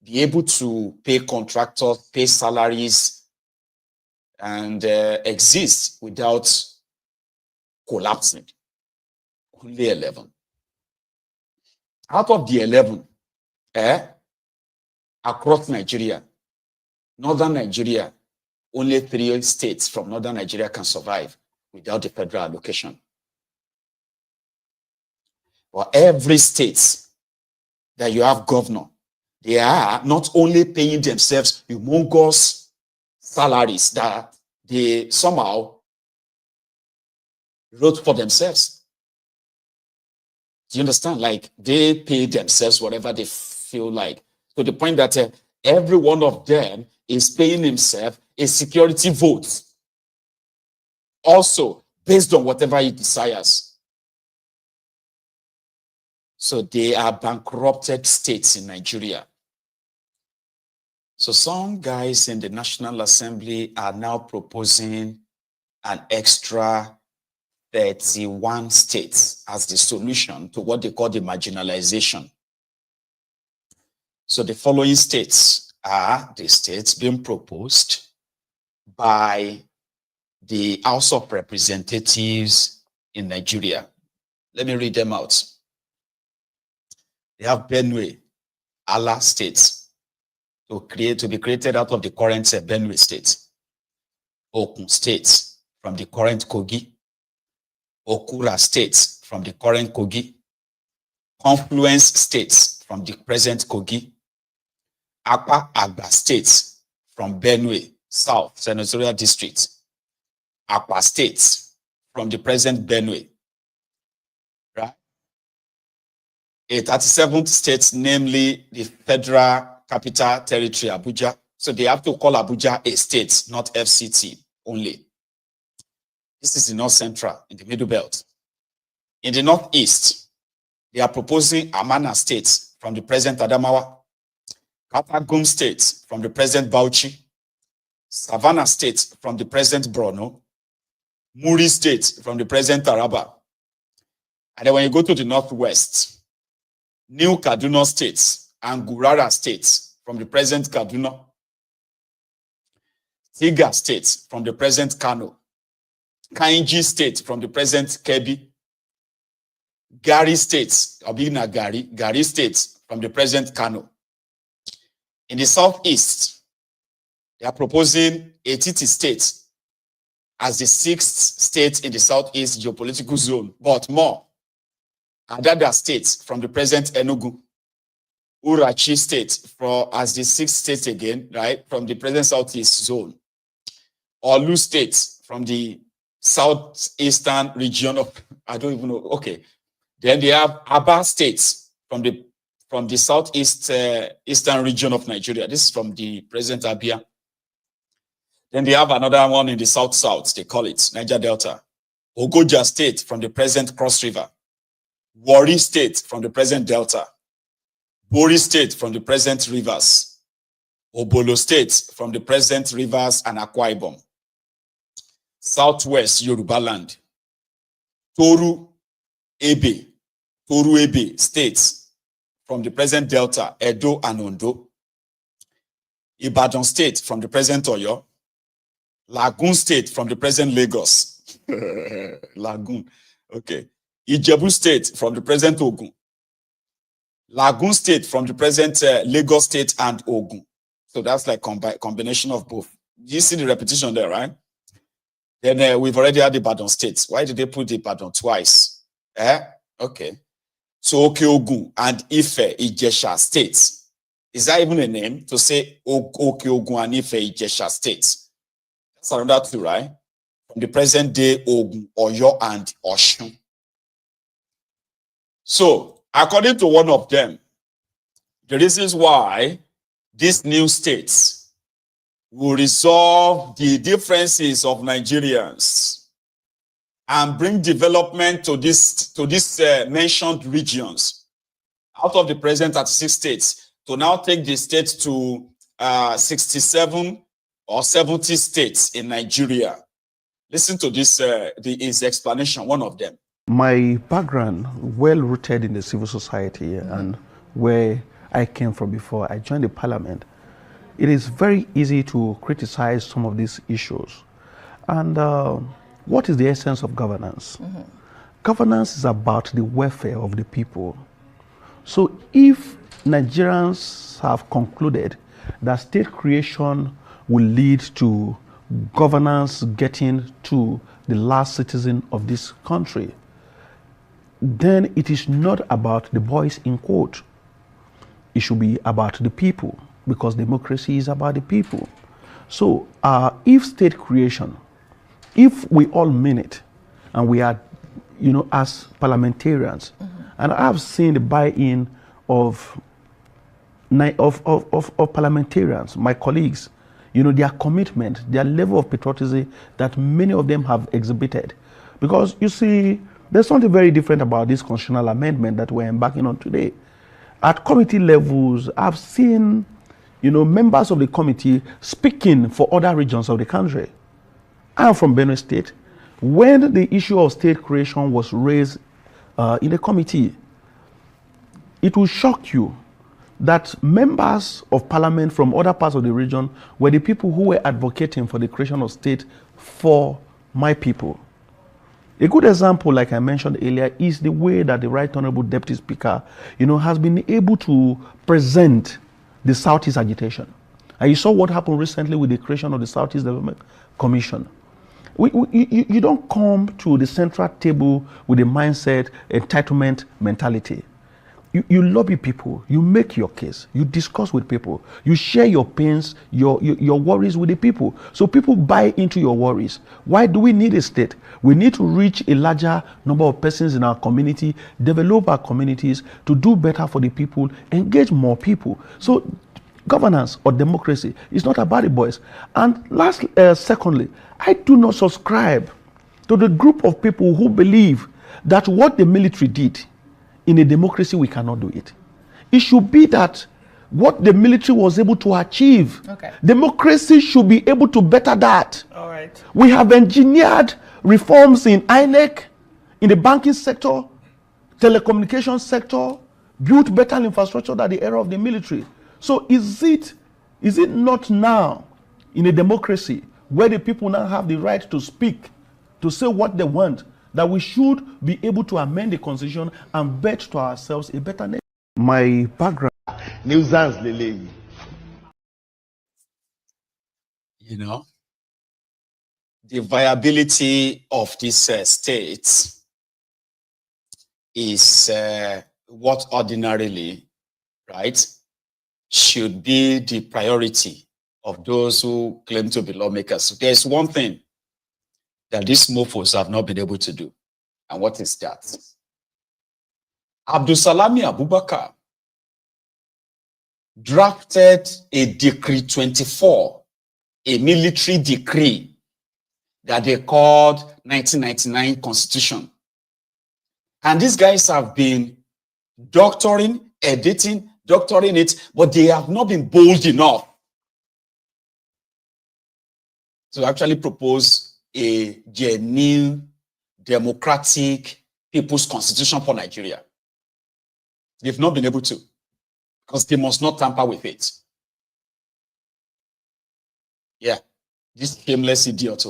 A: be able to pay contractors, pay salaries, and exist without collapsing. Only 11. Out of the 11, across Nigeria, northern Nigeria, only 3 states from northern Nigeria can survive without the federal allocation. For every state that you have governor, they are not only paying themselves humongous salaries that they somehow wrote for themselves. Do you understand? Like, they pay themselves whatever they feel like. To the point that every one of them is paying himself a security vote. Also, based on whatever he desires. So they are bankrupted states in Nigeria. So some guys in the National Assembly are now proposing an extra 31 states as the solution to what they call the marginalization. So the following states are the states being proposed by the House of Representatives in Nigeria. Let me read them out. They have Benue, Allah states, to be created out of the current Benue state. Okun state from the current Kogi. Okura state from the current Kogi. Confluence states from the present Kogi. Akwa Agba state from Benue, South Senatorial District. Akwa state from the present Benue. Right? A 37th state, namely the Federal Capital Territory, Abuja. So they have to call Abuja a state, not FCT only. This is the North Central, in the Middle Belt. In the Northeast, they are proposing Amana State from the present Adamawa, Katagum State from the present Bauchi, Savannah State from the present Borno, Muri State from the present Taraba. And then when you go to the Northwest, New Kaduna State and Gurara states from the present Kaduna, Tiga State from the present Kano, Kainji State from the present Kebbi, Gari State, Obina Gari State from the present Kano. In the Southeast, they are proposing Etiti State as the 6th state in the Southeast geopolitical zone, but more, Adada State from the present Enugu, Urachi State as the 6th state again, right, from the present Southeast zone. Olu State from the southeastern region of, I don't even know, okay. Then they have Aba States from the southeast eastern region of Nigeria. This is from the present Abia. Then they have another one in the south-south, they call it Niger Delta. Ogoja State from the present Cross River. Warri State from the present Delta, Bori State from the present Rivers, Obolo State from the present Rivers and Akwa Ibom, Southwest Yoruba Land, Toru Ebe states from the present Delta, Edo and Ondo, Ibadan State from the present Oyo, Lagoon State from the present Lagos, Lagoon, okay, Ijebu State from the present Ogun, Lagoon State from the present Lagos State and Ogun. So that's like combination of both. You see the repetition there, right? Then we've already had Ibadan State. Why did they put Ibadan twice? Okay. So Okeogun and Ife Ijesha states. Is that even a name to say Okeogun and Ife Ijesha states? That's another two, right? From the present day Ogun, Oyo and Oshun. So, according to one of them, the reasons why these new states will resolve the differences of Nigerians and bring development to these mentioned regions out of the present 36 states to now take the states to 67 or 70 states in Nigeria. Listen to this, his explanation, one of them.
H: My background, well rooted in the civil society and where I came from before I joined the parliament, it is very easy to criticize some of these issues. And what is the essence of governance? Governance is about the welfare of the people. So if Nigerians have concluded that state creation will lead to governance getting to the last citizen of this country, then it is not about the boys in quote. It should be about the people, because democracy is about the people. So if state creation, if we all mean it, and we are, as parliamentarians, and I've seen the buy-in of parliamentarians, my colleagues, their commitment, their level of patriotism that many of them have exhibited. Because you see, there's something very different about this constitutional amendment that we're embarking on today. At committee levels, I've seen, members of the committee speaking for other regions of the country. I'm from Benue State. When the issue of state creation was raised in the committee, it will shock you that members of parliament from other parts of the region were the people who were advocating for the creation of state for my people. A good example, like I mentioned earlier, is the way that the Right Honorable Deputy Speaker, has been able to present the Southeast agitation. And you saw what happened recently with the creation of the Southeast Development Commission. You don't come to the central table with a mindset, entitlement mentality. You lobby people, you make your case, you discuss with people, you share your pains, your worries with the people. So people buy into your worries. Why do we need a state? We need to reach a larger number of persons in our community, develop our communities to do better for the people, engage more people. So governance or democracy is not about the boys. And secondly, I do not subscribe to the group of people who believe that what the military did, in a democracy, we cannot do it. It should be that what the military was able to achieve, democracy should be able to better that.
I: All right.
H: We have engineered reforms in INEC, in the banking sector, telecommunications sector, built better infrastructure than the era of the military. So is it not now, in a democracy, where the people now have the right to speak, to say what they want, that we should be able to amend the constitution and bet to ourselves a better nation? My background.
A: The viability of this state is what ordinarily, right, should be the priority of those who claim to be lawmakers. There's one thing that these mofos have not been able to do. And what is that? Abdulsalami Abubakar drafted a Decree 24, a military decree that they called 1999 Constitution. And these guys have been doctoring, editing, doctoring it, but they have not been bold enough to actually propose a genuine, democratic people's constitution for Nigeria. They've not been able to, because they must not tamper with it. Yeah, this shameless idiot.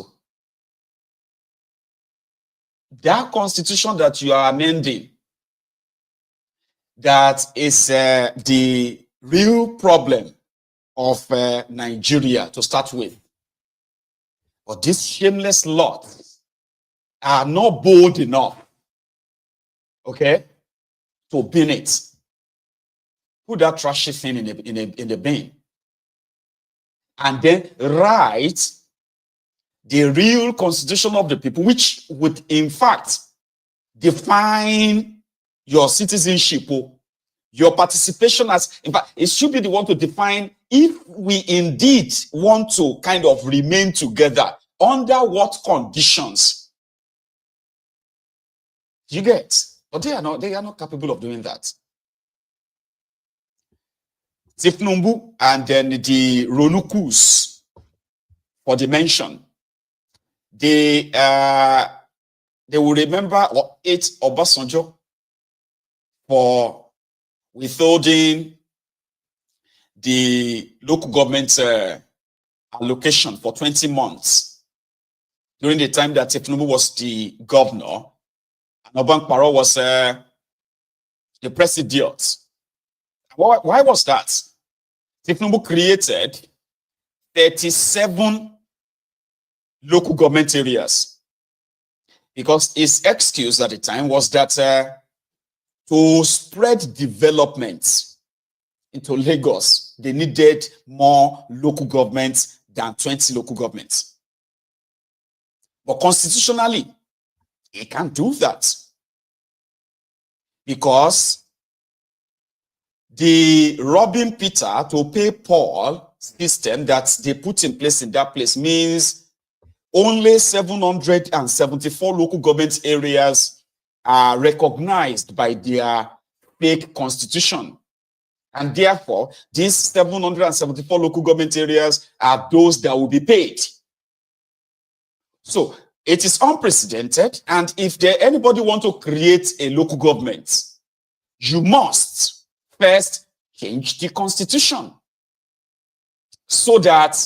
A: That constitution that you are amending, that is the real problem of Nigeria to start with. But these shameless lots are not bold enough, okay, to bin it. Put that trashy thing in the bin. And then write the real constitution of the people, which would in fact define your citizenship, your participation as, in fact, it should be the one to define if we indeed want to kind of remain together, under what conditions. You get? But they are not capable of doing that. thiefnubu and then the Ronukus for the mention, they will remember or hate Obasanjo for withholding the local government allocation for 20 months during the time that thiefnubu was the governor and Obankparo was the president. Why was that? thiefnubu created 37 local government areas because his excuse at the time was that to spread development into Lagos, they needed more local governments than 20 local governments. But constitutionally, he can't do that because the robbing Peter to pay Paul system that they put in place in that place means only 774 local government areas are recognized by their fake constitution. And therefore, these 774 local government areas are those that will be paid. So it is unprecedented. And if anybody want to create a local government, you must first change the constitution so that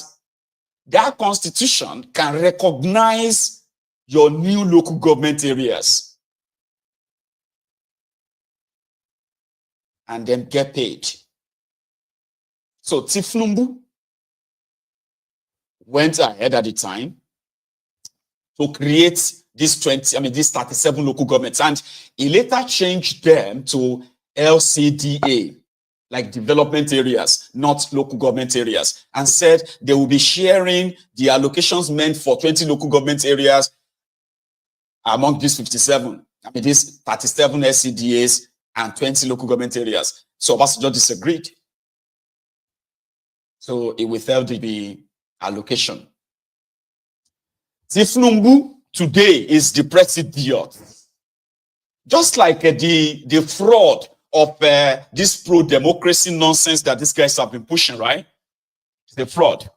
A: that constitution can recognize your new local government areas and then get paid. So thiefnubu went ahead at the time to create these 37 local governments, and he later changed them to LCDA, like development areas, not local government areas, and said they will be sharing the allocations meant for 20 local government areas among these 57. These 37 LCDAs and 20 local government areas. So Obasanjo disagreed. So he withheld the allocation. thiefnubu today is the president. Just like the fraud of this pro-democracy nonsense that these guys have been pushing, right? The fraud.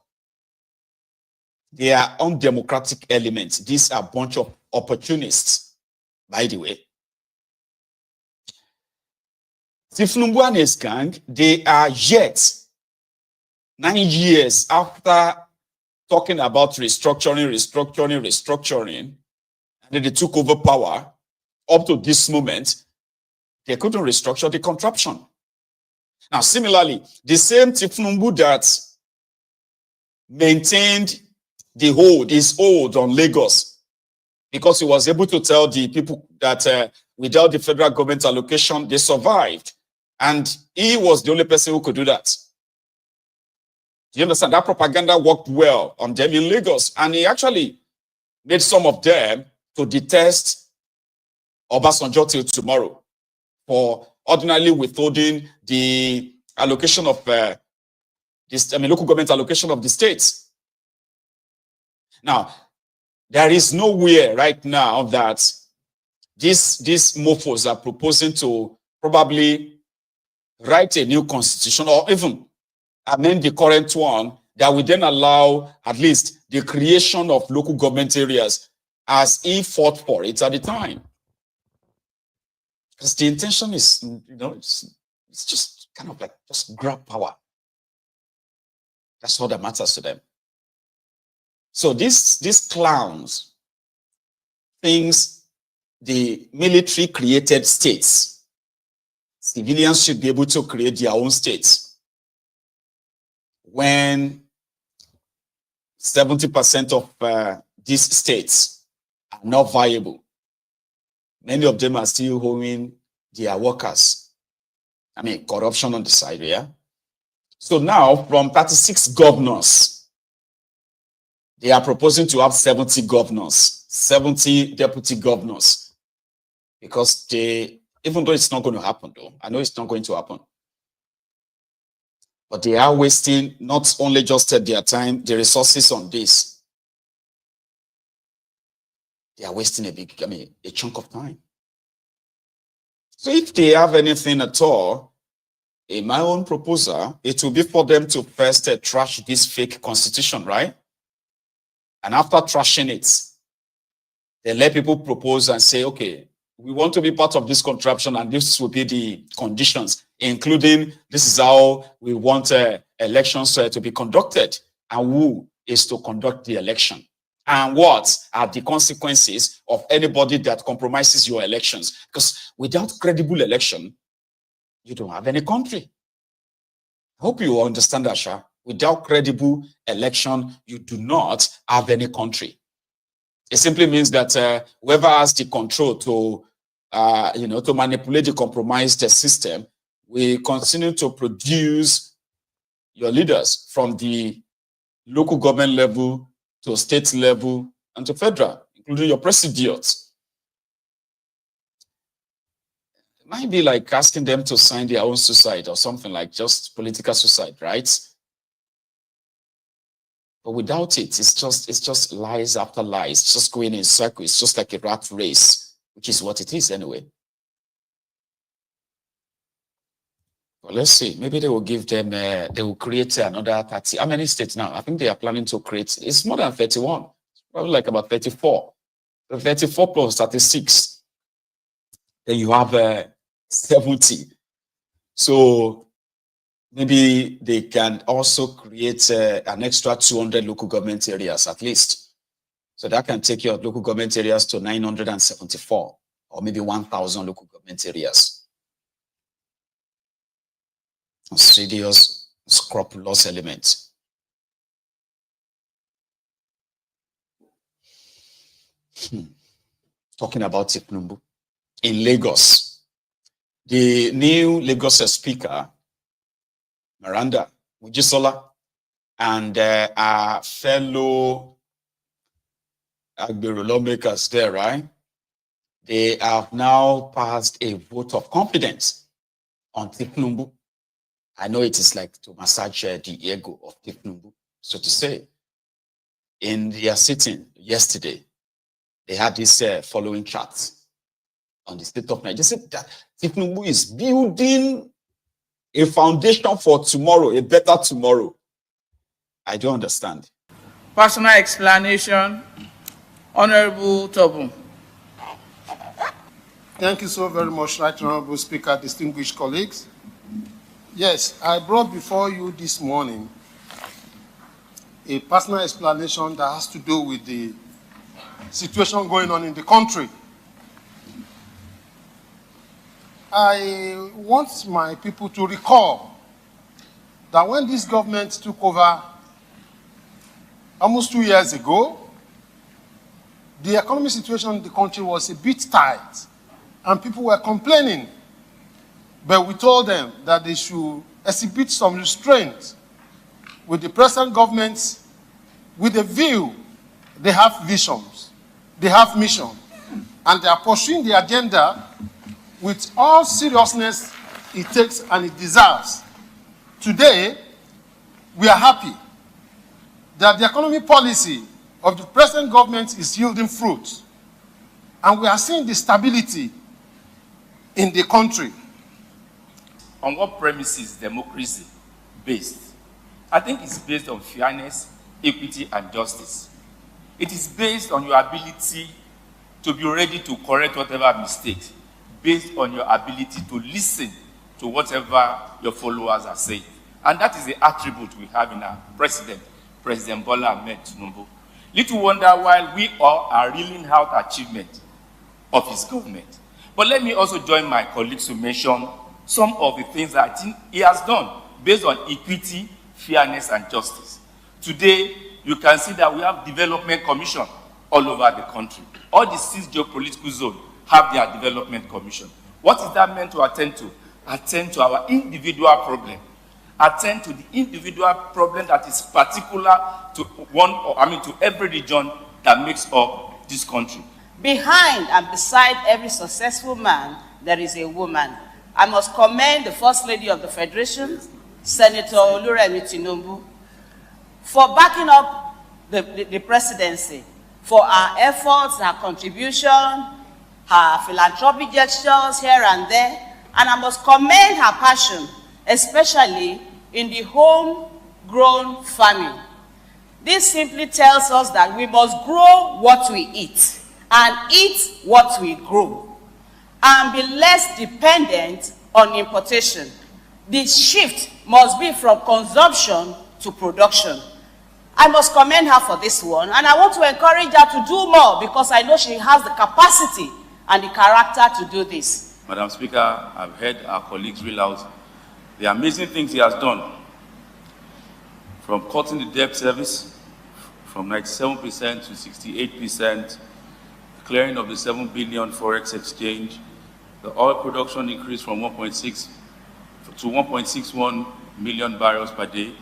A: They are undemocratic elements. These are a bunch of opportunists, by the way. thiefnubu and his gang, they are yet 9 years after talking about restructuring, and then they took over power. Up to this moment, they couldn't restructure the contraption. Now, similarly, the same thiefnubu that maintained his hold on Lagos, because he was able to tell the people that without the federal government allocation, they survived. And he was the only person who could do that. Do you understand? That propaganda worked well on them in Lagos. And he actually made some of them to detest Obasanjo till tomorrow for ordinarily withholding the allocation of local government allocation of the states. Now, there is nowhere right now that these mofos are proposing to probably write a new constitution or even amend the current one that will then allow at least the creation of local government areas as he fought for it at the time. Because the intention is, it's just kind of like just grab power. That's all that matters to them. So these clowns thinks the military created states. Civilians should be able to create their own states. When 70% of these states are not viable, many of them are still owing their workers. I mean, corruption on the side, yeah? So now, from 36 governors, they are proposing to have 70 governors, 70 deputy governors. Because even though it's not going to happen, though, I know it's not going to happen, but they are wasting not only just their time, the resources on this. They are wasting a chunk of time. So if they have anything at all, in my own proposal, it will be for them to first trash this fake constitution, right? And after trashing it, they let people propose and say, okay, we want to be part of this contraption, and this will be the conditions, including this is how we want elections to be conducted, and who is to conduct the election, and what are the consequences of anybody that compromises your elections. Because without credible election, you don't have any country. I hope you understand that, Sha. Without credible election, you do not have any country. It simply means that whoever has the control to, to manipulate the compromised system, we continue to produce your leaders from the local government level to state level and to federal, including your presidios. It might be like asking them to sign their own suicide or something, like just political suicide, right? But without it, it's just lies after lies, it's just going in circles. It's just like a rat race, which is what it is anyway. Well, let's see. Maybe they will give them, they will create another 30. How many states now? I think they are planning to create, it's more than 31. It's probably like about 34. The 34 plus 36. Then you have 70. So maybe they can also create an extra 200 local government areas at least. So that can take your local government areas to 974 or maybe 1,000 local government areas. A serious, scrupulous element. Talking about thiefnubu. In Lagos, the new Lagos speaker, Miranda Mujisola, and our fellow Agbero lawmakers there, right? They have now passed a vote of confidence on thiefnubu. I know it is like to massage the ego of thiefnubu, so to say. In their sitting yesterday, they had this following chart on the state of Nigeria. They said that thiefnubu is building a foundation for tomorrow, a better tomorrow. I don't understand.
I: Personal explanation, Honorable Tobu.
B: Thank you so very much, Right Honorable Speaker, distinguished colleagues. Yes, I brought before you this morning a personal explanation that has to do with the situation going on in the country. I want my people to recall that when this government took over almost 2 years ago, the economic situation in the country was a bit tight and people were complaining. But we told them that they should exhibit some restraint with the present government with a view. They have visions, they have mission, and they are pursuing the agenda with all seriousness it takes and it deserves. Today, we are happy that the economic policy of the present government is yielding fruit. And we are seeing the stability in the country.
J: On what premise is democracy based? I think it's based on fairness, equity, and justice. It is based on your ability to be ready to correct whatever mistakes, based on your ability to listen to whatever your followers are saying. And that is the attribute we have in our president, President Bola Ahmed Tinubu. Little wonder why we all are reeling out achievement of his government. But let me also join my colleagues to mention some of the things that I think he has done based on equity, fairness, and justice. Today, you can see that we have development commission all over the country. All the 6 geopolitical zones have their development commission. What is that meant to attend to? Attend to our individual problem. Attend to the individual problem that is particular to to every region that makes up this country.
K: Behind and beside every successful man, there is a woman. I must commend the First Lady of the Federation, Senator Ribadu-Tinubu, for backing up the presidency, for her efforts, her contribution, her philanthropic gestures here and there. And I must commend her passion, especially in the homegrown farming. This simply tells us that we must grow what we eat and eat what we grow, and be less dependent on importation. The shift must be from consumption to production. I must commend her for this one, and I want to encourage her to do more because I know she has the capacity and the character to do this.
J: Madam Speaker, I've heard our colleagues reel out the amazing things he has done, from cutting the debt service from 97% to 68%, clearing of the 7 billion forex exchange, the oil production increased from 1.6 to 1.61 million barrels per day,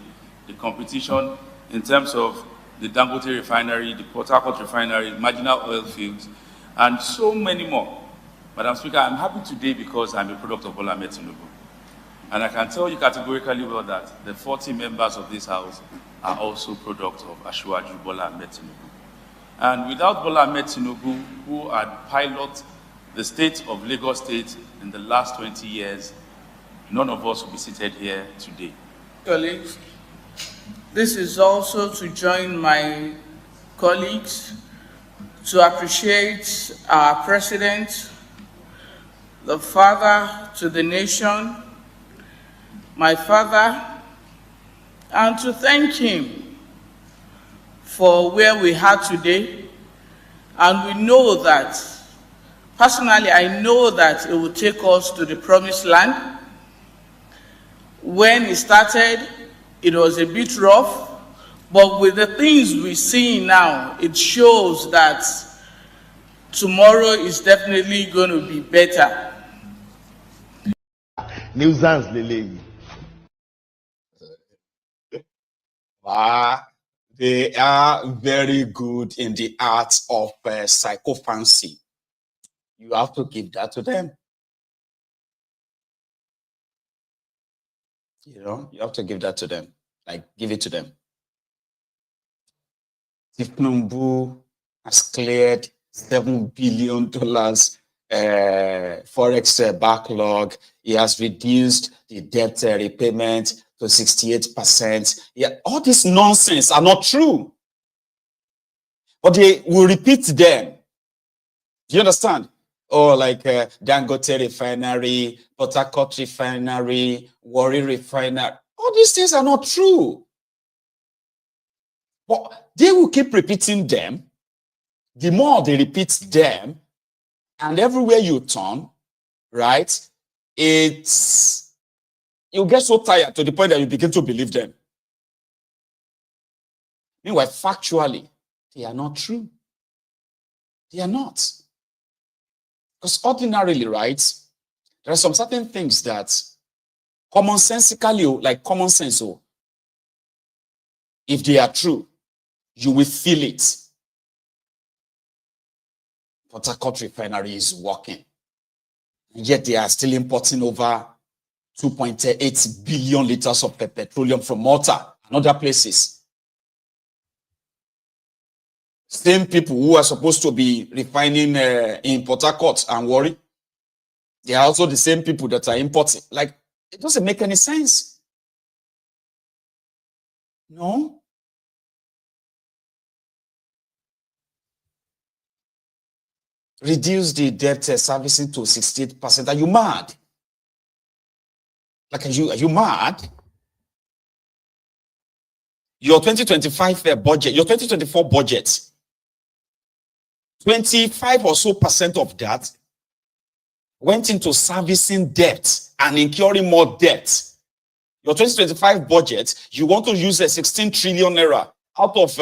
J: the competition in terms of the Dangote refinery, the Port Harcourt refinery, marginal oil fields, and so many more. Madam Speaker, I'm happy today because I'm a product of Bola Ahmed Tinubu. And I can tell you categorically well that the 40 members of this House are also products of Asiwaju Bola Ahmed Tinubu. And without Bola Ahmed Tinubu, who had piloted the state of Lagos State in the last 20 years, none of us will be seated here today.
I: Colleagues, this is also to join my colleagues to appreciate our president, the father to the nation, my father, and to thank him for where we are today. And we know that, personally, I know that it will take us to the promised land. When it started, it was a bit rough, but with the things we see now, it shows that tomorrow is definitely going to be better.
L: Nuisance Lele.
A: They are very good in the art of psychophancy. You have to give that to them. You know, you have to give that to them. Like, give it to them. thiefnubu has cleared $7 billion forex backlog. He has reduced the debt repayment to 68%. Yeah, all this nonsense are not true. But they will repeat them. Do you understand? Or like Dangote refinery, Port Harcourt refinery, Warri refinery. All these things are not true. But they will keep repeating them. The more they repeat them, and everywhere you turn, right, you'll get so tired to the point that you begin to believe them. Meanwhile, factually, they are not true. They are not. Because ordinarily, right, there are some certain things that commonsensically, like common sense, if they are true, you will feel it. Port Harcourt refinery is working. And yet they are still importing over 2.8 billion liters of petroleum from Malta and other places. Same people who are supposed to be refining in Port Harcourt and Warri, they are also the same people that are importing. Like, it doesn't make any sense. No. Reduce the debt servicing to 68%. Are you mad? Like, are you mad? Your 2025 budget, your 2024 budget, 25% or so of that went into servicing debt and incurring more debt. Your 2025 budget, you want to use a 16 trillion naira out of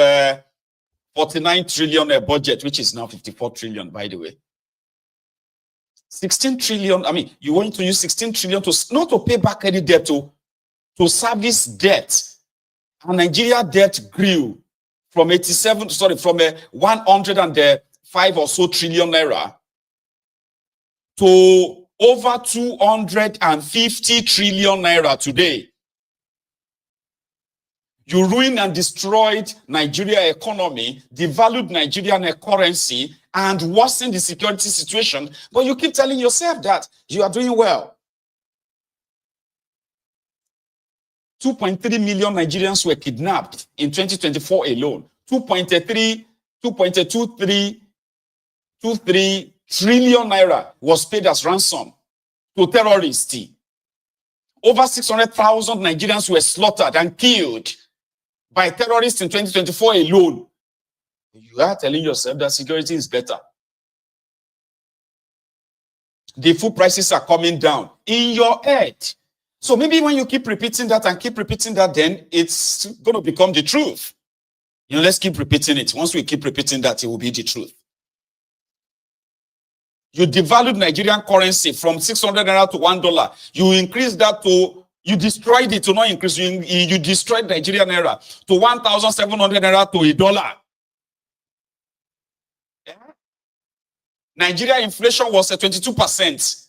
A: 49 trillion budget, which is now 54 trillion, by the way. 16 trillion, I mean, you want to use 16 trillion to not to pay back any debt, to service debt. And Nigeria debt grew from 105 or so trillion naira to over 250 trillion naira today. You ruined and destroyed Nigeria economy, devalued Nigerian currency, and worsened the security situation. But you keep telling yourself that you are doing well. 2.3 million Nigerians were kidnapped in 2024 alone. 2.23 trillion naira was paid as ransom to terrorists. Over 600,000 Nigerians were slaughtered and killed by terrorists in 2024 alone. You are telling yourself that security is better. The food prices are coming down in your head. So maybe when you keep repeating that and keep repeating that, then it's going to become the truth. You know, let's keep repeating it. Once we keep repeating that, it will be the truth. You devalued Nigerian currency from 600 naira to $1. You increased that to, you destroyed it to not increase. You destroyed Nigerian naira to 1,700 naira to $1. Yeah? Nigeria inflation was at 22%.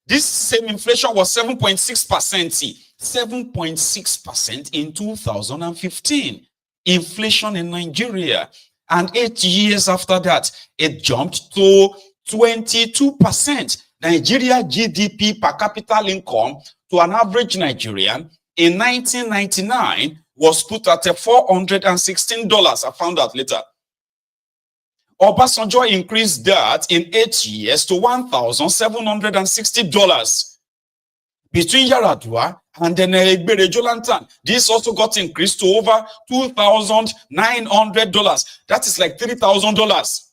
A: This same inflation was 7.6%. 7.6% in 2015. Inflation in Nigeria. And 8 years after that, it jumped to 22%. Nigeria GDP per capita income to an average Nigerian in 1999 was put at $416. I found out later. Obasanjo increased that in 8 years to $1,760. Between Yaradua and then Egberejolantan, this also got increased to over $2,900. That is like $3,000.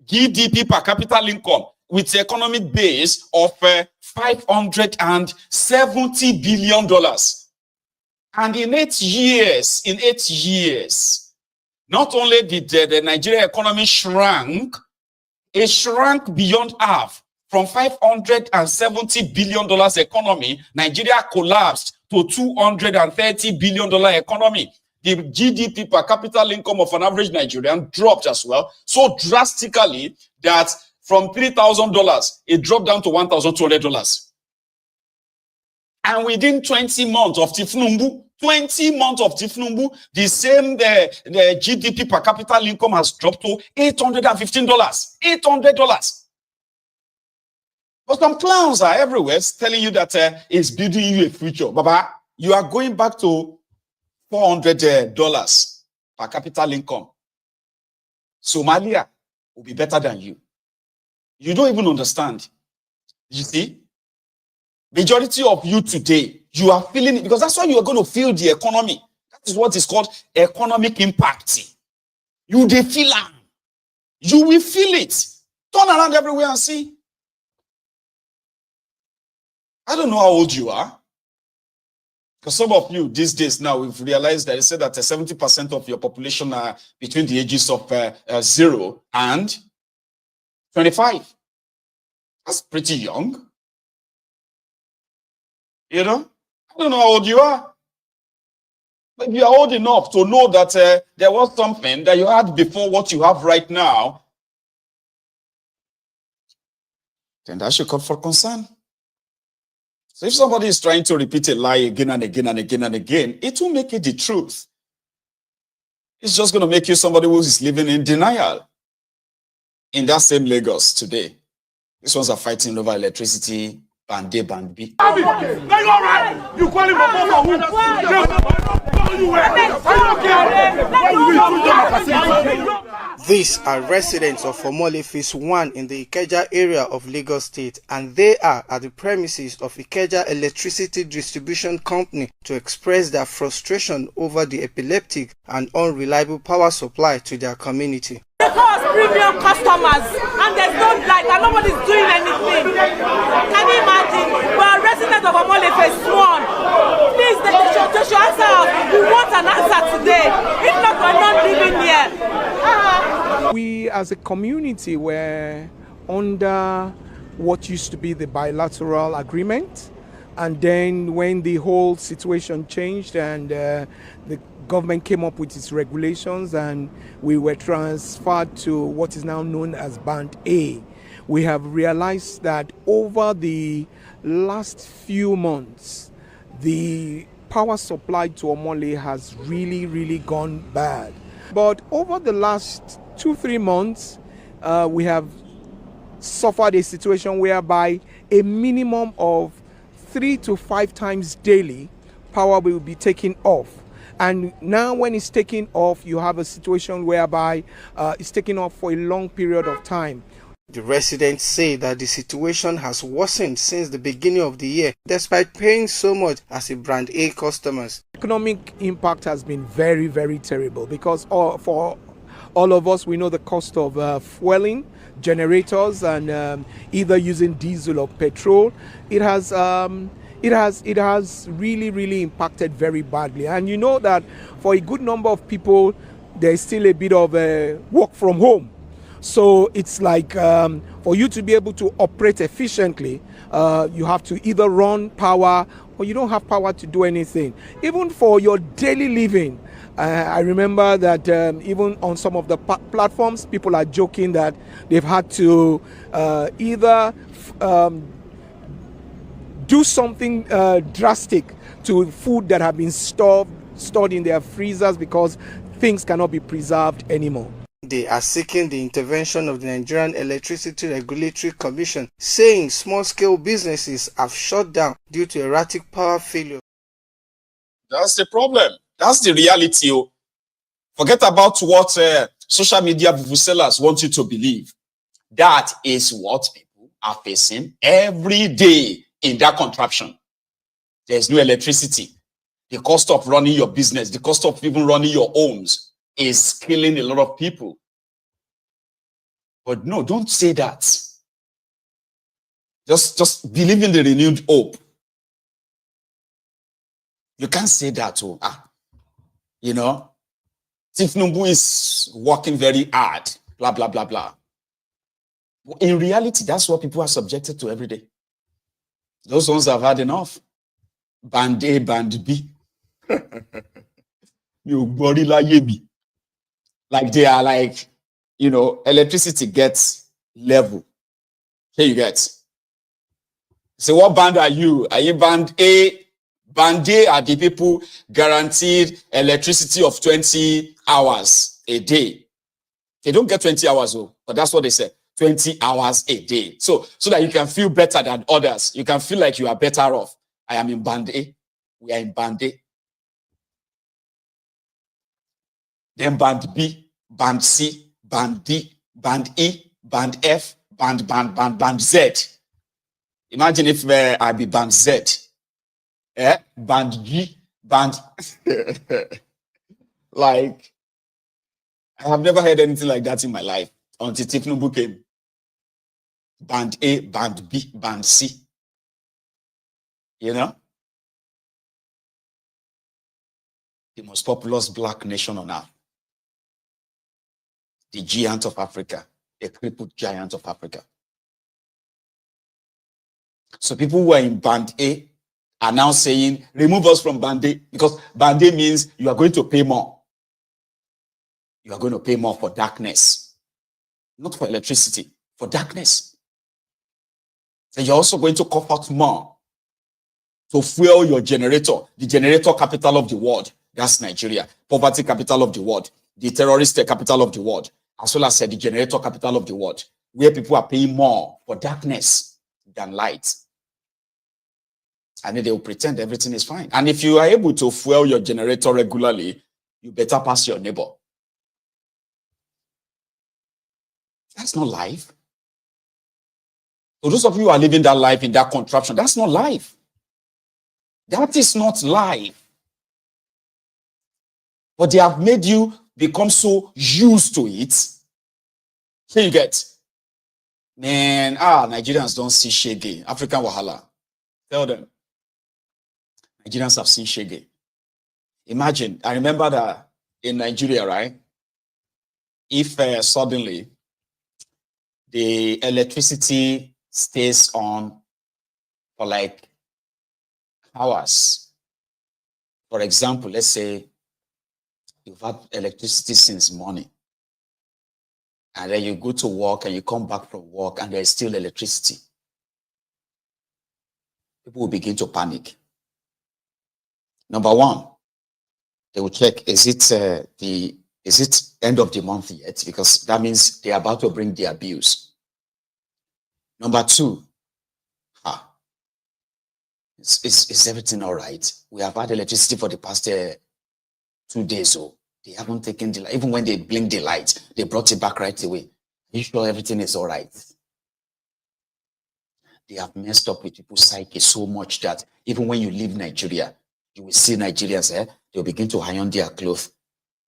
A: GDP per capita income with the economic base of $570 billion. And in 8 years, not only did the Nigerian economy shrink, it shrank beyond half. From $570 billion economy, Nigeria collapsed to $230 billion economy. The GDP per capita income of an average Nigerian dropped as well, so drastically that from $3,000, it dropped down to $1,200. And within 20 months of thiefnubu, the same the GDP per capita income has dropped to $815. $800. But some clowns are everywhere telling you that it's building you a future. Baba, you are going back to $400 per capita income. Somalia will be better than you. You don't even understand. You see? Majority of you today, you are feeling it because that's why you are going to feel the economy. That is what is called economic impact. You will feel it. You will feel it. Turn around everywhere and see. I don't know how old you are. Because some of you these days now, we've realized that they said that 70% of your population are between the ages of 0 and 25. That's pretty young. You know? I don't know how old you are. But if you are old enough to know that there was something that you had before what you have right now, then that should call for concern. So if somebody is trying to repeat a lie again and again and again and again, it will make it the truth. It's just going to make you somebody who is living in denial. In that same Lagos today, these ones are fighting over electricity, band A, band B.
L: Now you alright? You call him a boss or who?
M: These are residents of Omole Phase 1 in the Ikeja area of Lagos State, and they are at the premises of Ikeja Electricity Distribution Company to express their frustration over the epileptic and unreliable power supply to their community.
N: They call us premium customers and there's no light and nobody's doing anything. Can you imagine? We're residents of Omole Phase 1. Please, they should answer us. We want an answer today. If not, we're not living here.
O: We as a community were under what used to be the bilateral agreement, and then when the whole situation changed and the government came up with its regulations and we were transferred to what is now known as Band A, we have realized that over the last few months, the power supply to Omole has really gone bad. But over the last 2-3 months, we have suffered a situation whereby a minimum of 3 to 5 times daily, power will be taken off. And now when it's taken off, you have a situation whereby it's taken off for a long period of time.
M: The residents say that the situation has worsened since the beginning of the year, despite paying so much as a Brand A customers.
O: Economic impact has been very terrible because for all of us, we know the cost of fueling, generators, and either using diesel or petrol. It has really impacted very badly. And you know that for a good number of people, there's still a bit of work from home. So it's like for you to be able to operate efficiently, you have to either run power or you don't have power to do anything. Even for your daily living, I remember that even on some of the platforms, people are joking that they've had to either do something drastic to food that have been stored in their freezers because things cannot be preserved anymore.
M: They are seeking the intervention of the Nigerian Electricity Regulatory Commission, saying small-scale businesses have shut down due to erratic power failure.
A: That's the problem. That's the reality. Forget about what social media sellers want you to believe. That is what people are facing every day in that contraption. There's no electricity. The cost of running your business, the cost of even running your homes is killing a lot of people. But no, don't say that. Just believe in the renewed hope. You can't say that. You know, thiefnubu is working very hard, blah, blah, blah, blah. In reality, that's what people are subjected to every day. Those ones have had enough. Band A, Band B. Like they are like, you know, electricity gets level. Here you get. So what band are you? Are you Band A? Band A are the people guaranteed electricity of 20 hours a day. They don't get 20 hours, but that's what they say. 20 hours a day. So that you can feel better than others. You can feel like you are better off. I am in Band A. We are in Band A. Then Band B, Band C, Band D, Band E, Band F, Band Z. Imagine if I be Band Z. Band G, Band... Like, I have never heard anything like that in my life until thiefnubu came. Band A, Band B, Band C. You know? The most populous black nation on earth. The giant of Africa, a crippled giant of Africa. So people who are in Band A are now saying, remove us from Band A, because Band A means you are going to pay more. You are going to pay more for darkness. Not for electricity, for darkness. So you're also going to cough out more to fuel your generator, the generator capital of the world. That's Nigeria, poverty capital of the world. the terrorist capital of the world, as well as the generator capital of the world, where people are paying more for darkness than light. And then they will pretend everything is fine. And if you are able to fuel your generator regularly, you better pass your neighbor. That's not life. So those of you who are living that life in that contraption, that's not life. That is not life. But they have made you become so used to it. Here you get. Man, Nigerians don't see shege. African wahala. Tell them. Nigerians have seen shege. Imagine, I remember that in Nigeria, right? If suddenly the electricity stays on for like hours. For example, let's say you've had electricity since morning, and then you go to work and you come back from work and there's still electricity. People will begin to panic. Number one, they will check, is it end of the month yet? Because that means they're about to bring their bills. Number two, is everything all right? We have had electricity for the past 2 days, so they haven't taken the light. Even when they blinked the light, they brought it back right away. Are you sure everything is all right? They have messed up with people's psyche so much that even when you leave Nigeria, you will see Nigerians, they'll begin to iron their clothes.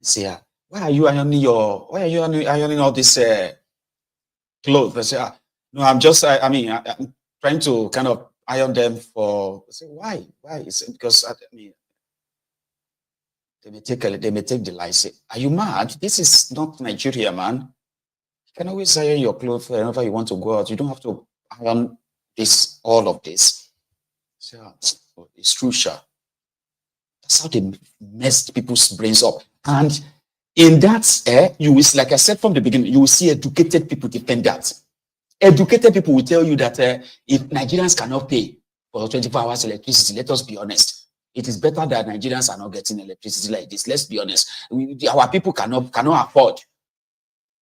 A: Say, why are you ironing all this clothes? They say, no, I'm just, I'm trying to kind of iron them for, I say, why? Why? It's because, they may take the lie, say, are you mad? This is not Nigeria, man. You can always iron your clothes whenever you want to go out. You don't have to iron all of this. So, it's true, sure. That's how they messed people's brains up. And in that, you will, like I said from the beginning, you will see educated people defend that. Educated people will tell you that if Nigerians cannot pay for 24 hours electricity, let us be honest, it is better that Nigerians are not getting electricity like this. Let's be honest. Our people cannot afford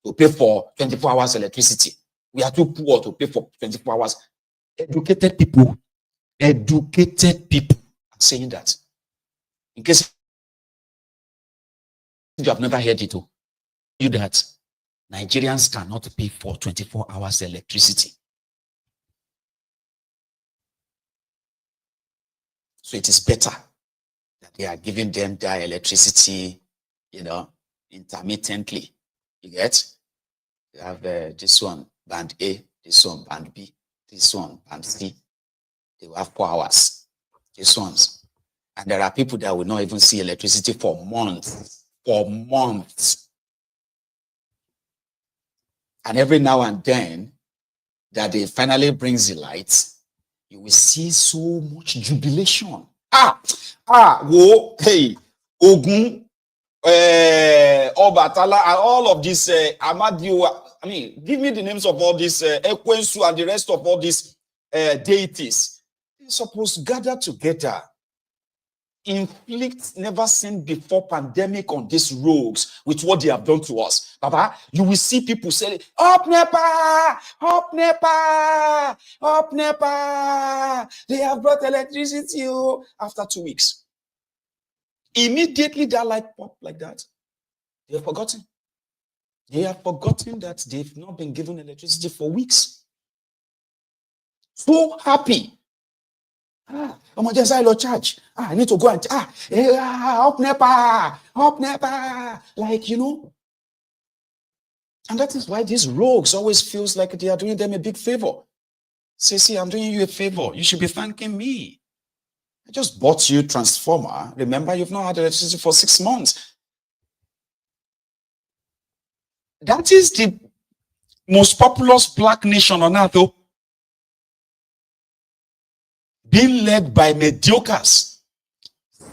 A: to pay for 24 hours electricity. We are too poor to pay for 24 hours. Educated people are saying that. In case you have never heard it, you that Nigerians cannot pay for 24 hours electricity. So it is better that they are giving them their electricity, intermittently. You get? You have this one, band A, this one, band B, this one, band C. They will have 4 hours. These ones. And there are people that will not even see electricity for months. For months. And every now and then, that they finally brings the lights, you will see so much jubilation. Hey, Ogun, Obatala, and all of this, Amadiwa. Give me the names of all these, Ekwensu and the rest of all these deities. They're supposed to gather together, inflict never seen before pandemic on these rogues with what they have done to us. Baba, you will see people saying, up NEPA, up NEPA, up NEPA. They have brought electricity after 2 weeks. Immediately that light popped like that. They have forgotten. They have forgotten that they've not been given electricity for weeks. So happy. Just I charge. I need to go and up NEPA, like And that is why these rogues always feels like they are doing them a big favor. Say, see, I'm doing you a favor. You should be thanking me. I just bought you transformer. Remember, you've not had electricity for 6 months. That is the most populous black nation on earth, though. Being led by mediocres,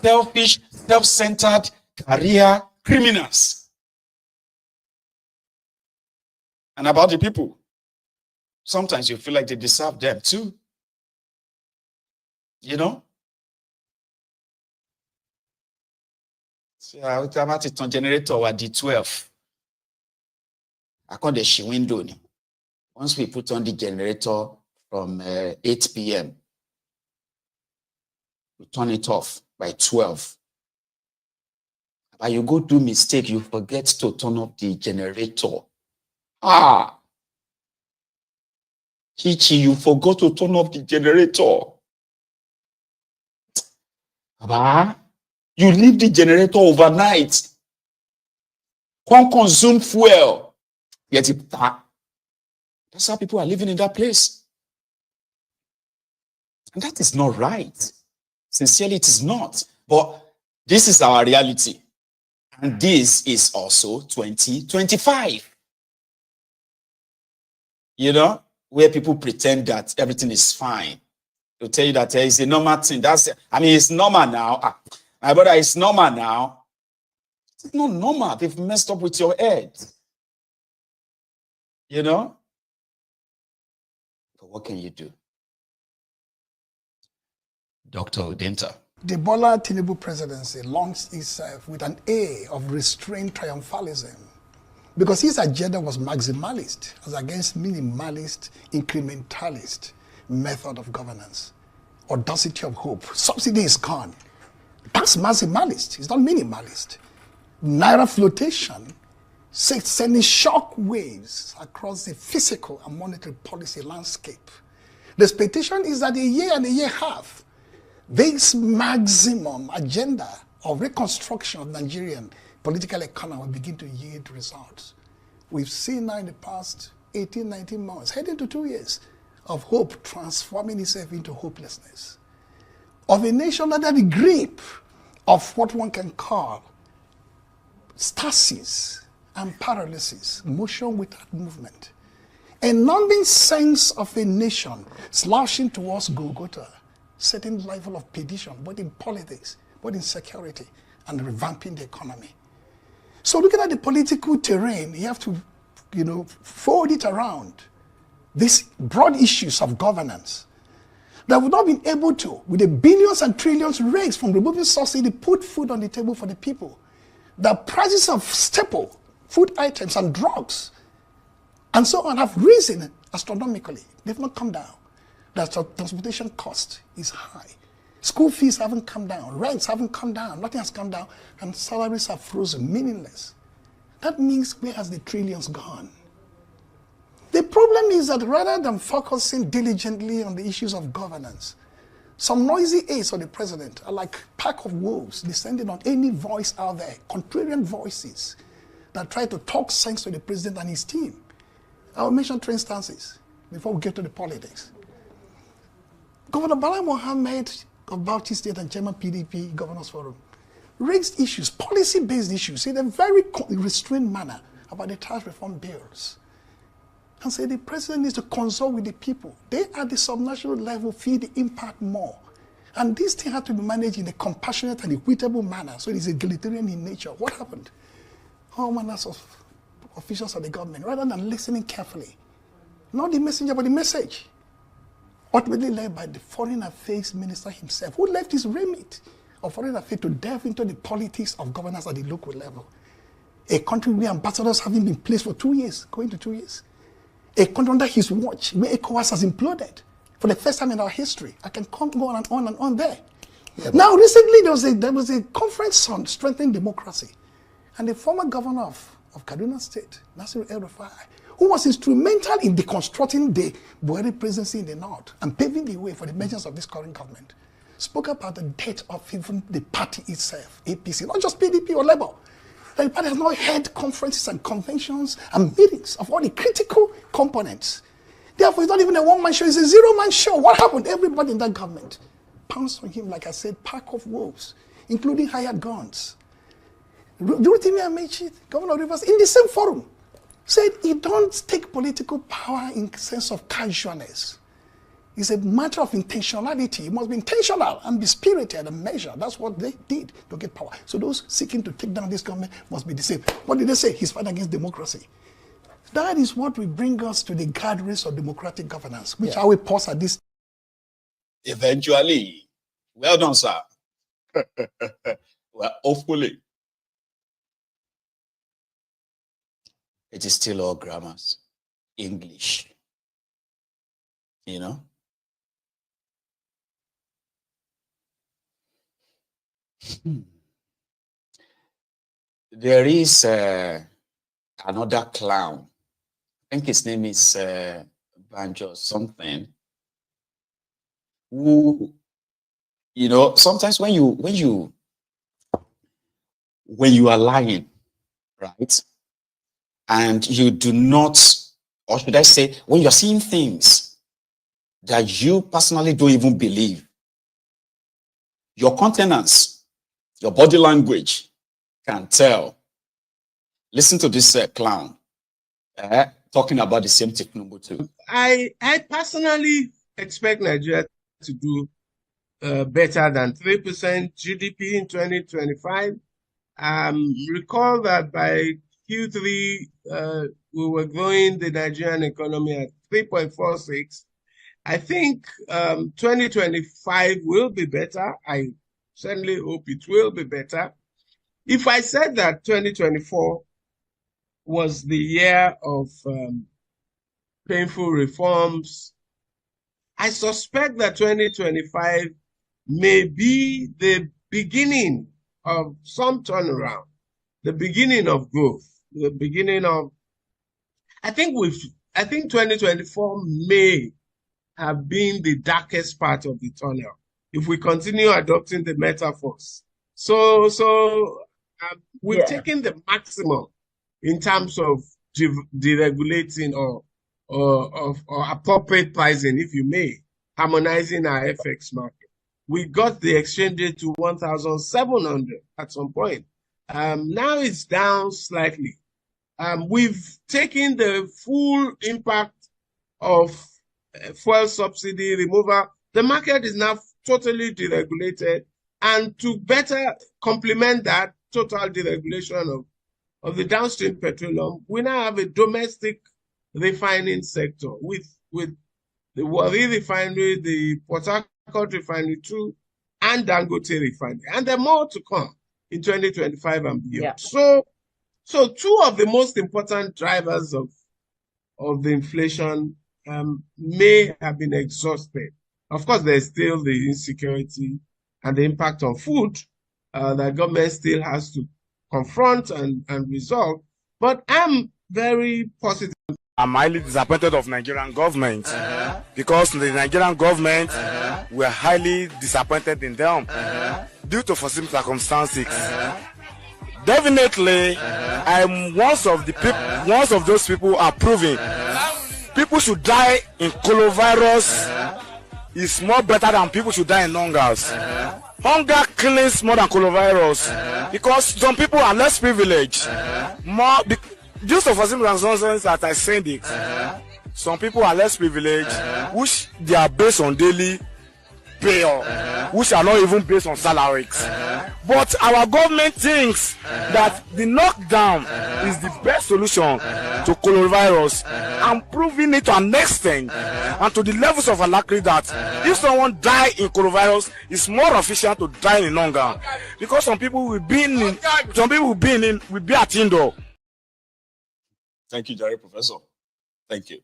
A: selfish, self-centered, career criminals. And about the people, sometimes you feel like they deserve them too. So I automatic on generator at the 12. I call the window. Once we put on the generator from 8 p.m., we turn it off by 12. But you go do mistake, you forget to turn off the generator. Chichi, you forgot to turn off the generator. Baba, you leave the generator overnight. Can't consume fuel. Yet that's how people are living in that place. And that is not right. Sincerely, it is not. But this is our reality. And this is also 2025. You know, where people pretend that everything is fine. They'll tell you that it's a normal thing. It's normal now. My brother, it's normal now. It's not normal. They've messed up with your head. You know? But what can you do? Dr. Udenta.
P: The Bola-Tinubu presidency launched itself with an air of restrained triumphalism because his agenda was maximalist as against minimalist, incrementalist method of governance. Audacity of hope. Subsidy is gone. That's maximalist. It's not minimalist. Naira flotation sending shock waves across the physical and monetary policy landscape. The expectation is that a year and a year half, this maximum agenda of reconstruction of Nigerian political economy will begin to yield results. We've seen now in the past 18, 19 months, heading to 2 years, of hope transforming itself into hopelessness. Of a nation under the grip of what one can call stasis and paralysis, motion without movement. A numbing sense of a nation slouching towards Golgotha, certain level of perdition, both in politics, both in security, and revamping the economy. So looking at the political terrain, you have to, fold it around these broad issues of governance that would not be able to, with the billions and trillions raised from removing subsidy, put food on the table for the people. The prices of staple food items and drugs and so on have risen astronomically. They've not come down. The transportation cost is high. School fees haven't come down. Rents haven't come down. Nothing has come down. And salaries are frozen, meaningless. That means where has the trillions gone? The problem is that rather than focusing diligently on the issues of governance, some noisy aides of the president are like a pack of wolves descending on any voice out there, contrarian voices that try to talk sense to the president and his team. I'll mention 3 instances before we get to the politics. Governor Bala Mohammed of Bauchi State and Chairman PDP Governors Forum raised issues, policy-based issues, in a very restrained manner about the tax reform bills. And say the president needs to consult with the people. They at the subnational level feel the impact more. And this thing had to be managed in a compassionate and equitable manner, so it is egalitarian in nature. What happened? All manners of officials of the government, rather than listening carefully, not the messenger, but the message, ultimately led by the Foreign Affairs Minister himself, who left his remit of Foreign Affairs to delve into the politics of governance at the local level. A country where ambassadors haven't been placed for 2 years, going to 2 years. A country under his watch where ECOWAS has imploded for the first time in our history. I can go on and on and on there. Yeah, now, recently there was a conference on strengthening democracy. And the former governor of Kaduna State, Nasir El-Rufai, who was instrumental in deconstructing the Buhari presidency in the north and paving the way for the emergence of this current government, spoke about the death of even the party itself, APC, not just PDP or Labour. The party has not held conferences and conventions and meetings of all the critical components. Therefore, it's not even a one-man show, it's a zero-man show. What happened? Everybody in that government pounced on him, like I said, pack of wolves, including hired guns. Rotimi Amechi, Governor of Rivers, in the same forum, said he don't take political power in the sense of casualness. It's a matter of intentionality. It must be intentional and be spirited and measured. That's what they did to get power. So those seeking to take down this government must be the same. What did they say? He's fighting against democracy. That is what will bring us to the guardrails of democratic governance, which I will pause at this.
A: Eventually. Well done, sir. Well, hopefully. it is still all grammars, English, you know? There is another clown. I think his name is Banjo something. Who, you know, sometimes when you are lying, right, and you do not, or should I say, when you're seeing things that you personally don't even believe, your countenance, your body language can tell. Listen to this clown talking about the same thiefnubu too.
Q: I personally expect Nigeria to do better than 3% GDP in 2025. Recall that by Q3, we were growing the Nigerian economy at 3.46. I think 2025 will be better. I certainly hope it will be better. If I said that 2024 was the year of painful reforms, I suspect that 2025 may be the beginning of some turnaround, the beginning of growth, the beginning of, I think 2024 may have been the darkest part of the tunnel if we continue adopting the metaphors. So we've taken the maximum in terms of deregulating or appropriate pricing, if you may, harmonizing our FX market. We got the exchange rate to 1,700 at some point. Now it's down slightly. We've taken the full impact of fuel subsidy removal. The market is now totally deregulated. And to better complement that total deregulation of the downstream petroleum, we now have a domestic refining sector with the Warri refinery, the Port Harcourt refinery too, and Dangote refinery. And there are more to come in 2025 and beyond. Yeah. So two of the most important drivers of the inflation may have been exhausted. Of course, there's still the insecurity and the impact on food that government still has to confront and resolve. But I'm very positive.
L: I'm highly disappointed of Nigerian government because the Nigerian government were highly disappointed in them due to foreseen circumstances. Definitely, I'm one of those people who are proving people should die in coronavirus is more better than people should die in hungers. Hunger kills more than coronavirus because some people are less privileged. Due to foreseen circumstances that I said it, some people are less privileged, which they are based on daily pay, which are not even based on salaries. But our government thinks that the lockdown is the best solution to coronavirus and proving it to an extent and to the levels of alacrity that if someone die in coronavirus, it's more efficient to die in hunger because some people will be at indoor.
A: Thank you, Jerry, Professor. Thank you.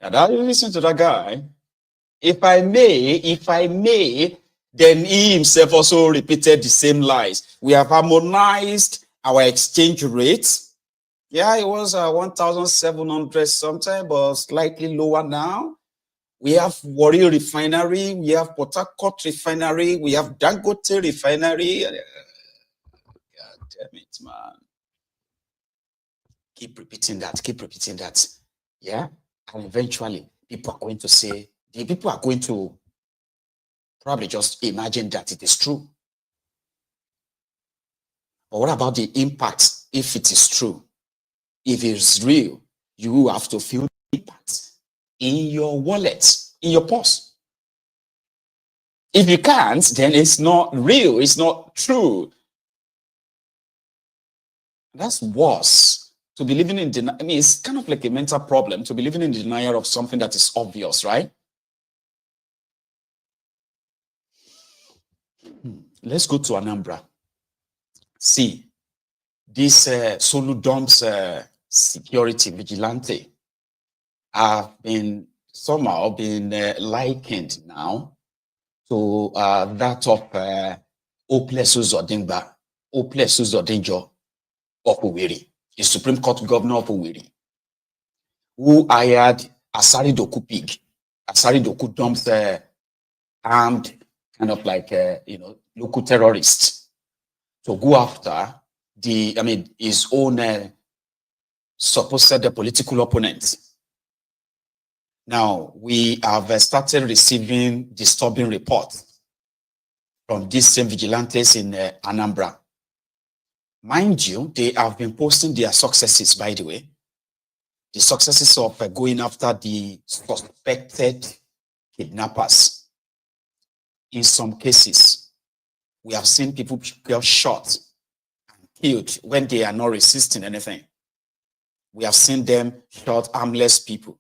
A: And I listen to that guy. If I may, then he himself also repeated the same lies. We have harmonized our exchange rates. Yeah, it was 1,700 sometime, but slightly lower now. We have Warri refinery, we have Port Harcourt refinery, we have Dangote refinery. God damn it, man. Keep repeating that. Yeah, and eventually people are going to say, people are going to probably just imagine that it is true. But what about the impact if it is true? If it is real, you have to feel the impact in your wallet, in your purse. If you can't, then it's not real, it's not true. That's worse. To be living in denial, I mean, it's kind of like a mental problem to be living in denial of something that is obvious, right? Let's go to Anambra. See, this Soludomb's security vigilante have been somehow been likened now to that of Hopeless Uzodingba, Hopeless Uzodinjo of Owerri, the Supreme Court governor of Owerri, who hired Asari Doku Pig, Asari Doku Dumb's armed kind of like, local terrorists to go after his own supposed political opponents. Now, we have started receiving disturbing reports from these same vigilantes in Anambra. Mind you, they have been posting their successes, by the way. The successes of going after the suspected kidnappers. In some cases, we have seen people get shot and killed when they are not resisting anything. We have seen them shot harmless people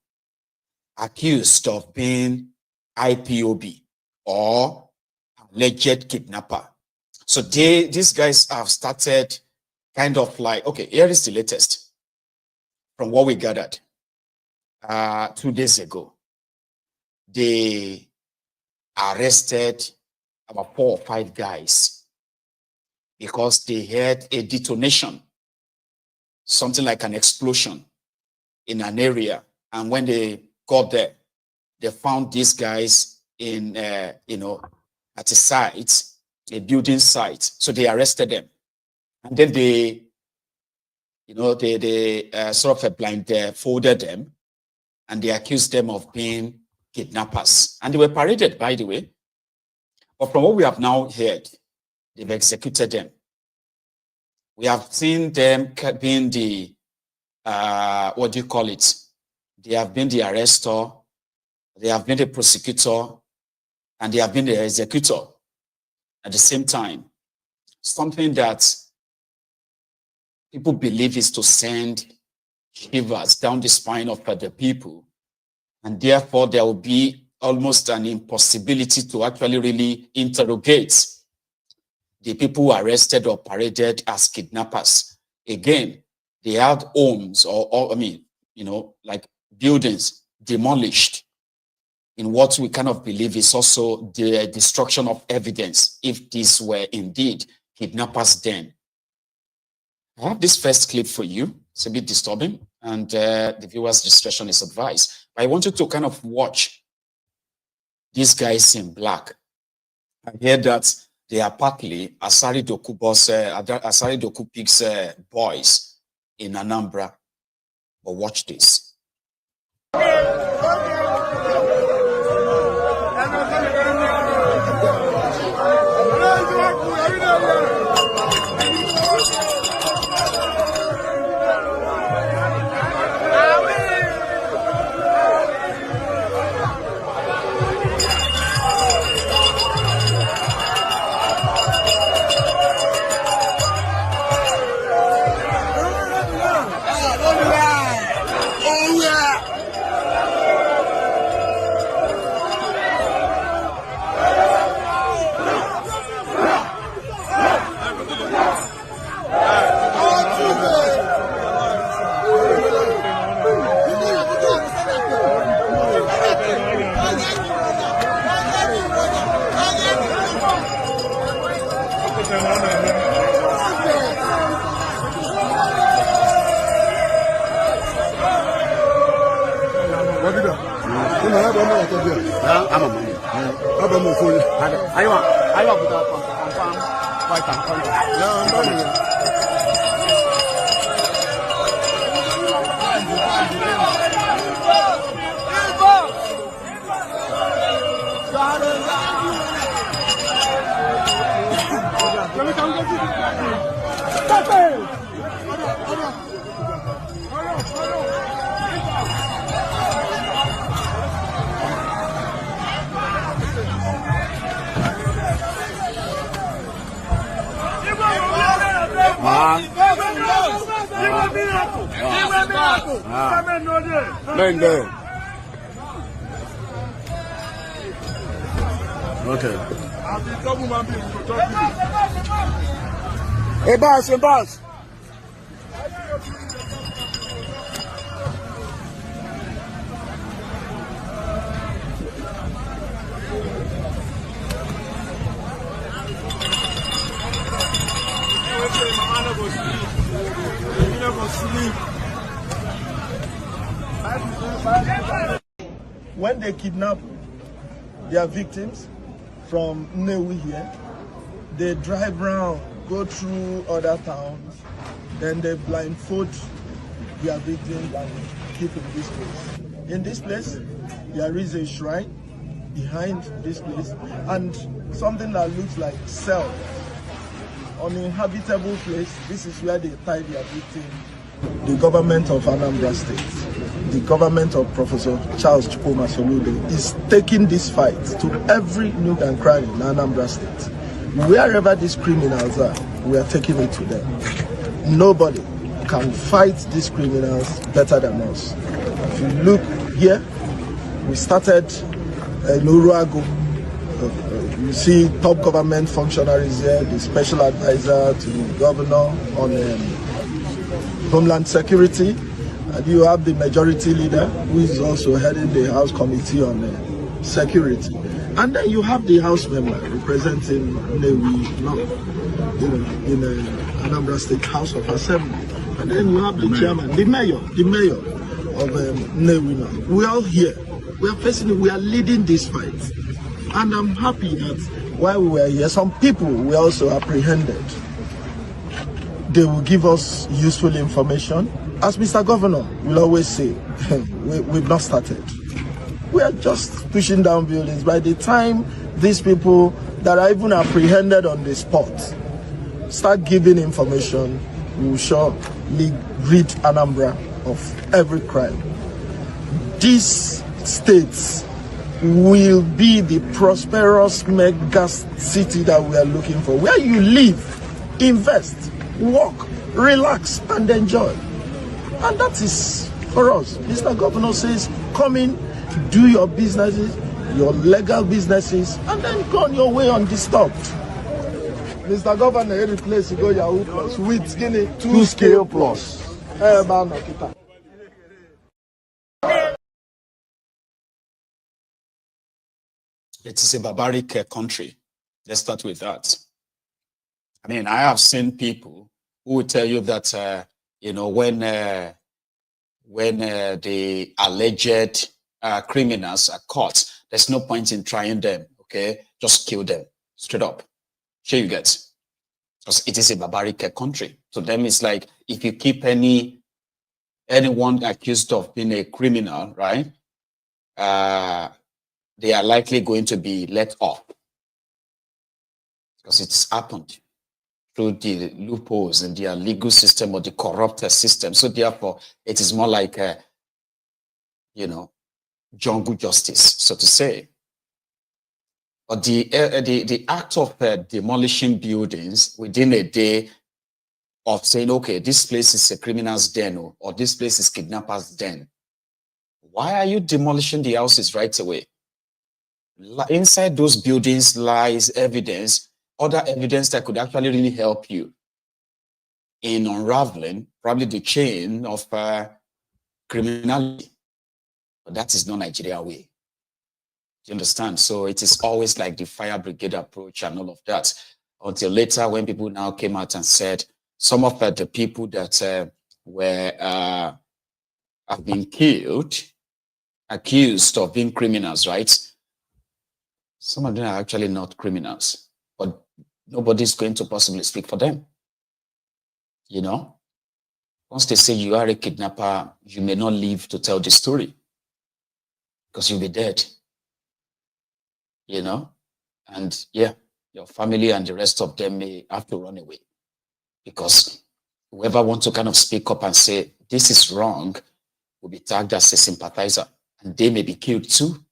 A: accused of being IPOB or alleged kidnapper. So these guys have started kind of like, okay, here is the latest from what we gathered 2 days ago. They arrested about 4 or 5 guys because they heard a detonation, something like an explosion in an area. And when they got there, they found these guys in, at a site, a building site. So they arrested them. And then they sort of blindfolded them, and they accused them of being kidnappers. And they were paraded, by the way. But from what we have now heard, they've executed them. We have seen them being the, what do you call it? They have been the arrestor, they have been the prosecutor, and they have been the executor at the same time. Something that people believe is to send shivers down the spine of the people. And therefore, there will be almost an impossibility to actually really interrogate the people who are arrested or paraded as kidnappers. Again, they had homes or like buildings demolished in what we kind of believe is also the destruction of evidence, if these were indeed kidnappers then. I have this first clip for you. It's a bit disturbing, and the viewer's discretion is advised. But I want you to kind of watch these guys in black. I hear that they are partly Asari Doku Pig's boys in Anambra. But watch this.
L: Okay. Hey, boss.
R: When they kidnap their victims from Nnewi here, they drive around, go through other towns, then they blindfold their victims and keep in this place. In this place, there is a shrine behind this place and something that looks like cell. Uninhabitable place, this is where they tie their victims. The government of Anambra State, the government of Professor Charles Chukwuma Soludo is taking this fight to every nook and cranny in Anambra State. Wherever these criminals are, we are taking it to them. Nobody can fight these criminals better than us. If you look here, we started Nuruago. You see top government functionaries here, the special advisor to the governor on Homeland Security, and you have the majority leader who is also heading the House Committee on Security. And then you have the House member representing Nnewi in Anambra State House of Assembly. And then you have the chairman, the mayor of Nnewi. We are all here. We are facing it. We are leading this fight. And I'm happy that while we were here, some people were also apprehended. They will give us useful information. As Mr. Governor will always say, we've not started. We are just pushing down buildings. By the time these people that are even apprehended on the spot start giving information, we will surely rid Anambra of every crime. These states will be the prosperous mega city that we are looking for, where you live, invest, work, relax, and enjoy. And that is for us. Mr. Governor says, come in, do your businesses, your legal businesses, and then go on your way undisturbed. Mr. Governor, he replaced Go Yahoo Plus with skinny 2 scale plus.
A: It is a barbaric country. Let's start with that. I mean, I have seen people who will tell you that, when the alleged criminals are caught, there's no point in trying them, okay? Just kill them, straight up. Sure you get. Because it is a barbaric country. To them, it's like, if you keep anyone accused of being a criminal, right? They are likely going to be let off. Because it's happened through the loopholes in their legal system or the corrupt system. So therefore, it is more like, jungle justice, so to say. But the act of demolishing buildings within a day of saying, okay, this place is a criminal's den or this place is kidnapper's den. Why are you demolishing the houses right away? Inside those buildings lies evidence, other evidence that could actually really help you in unraveling probably the chain of criminality. But that is not Nigeria way. Do you understand? So it is always like the fire brigade approach and all of that. Until later, when people now came out and said some of the people that have been killed, accused of being criminals, right? Some of them are actually not criminals, but nobody's going to possibly speak for them. Once they say you are a kidnapper, you may not live to tell the story because you'll be dead. And yeah, your family and the rest of them may have to run away because whoever wants to kind of speak up and say this is wrong will be tagged as a sympathizer and they may be killed too.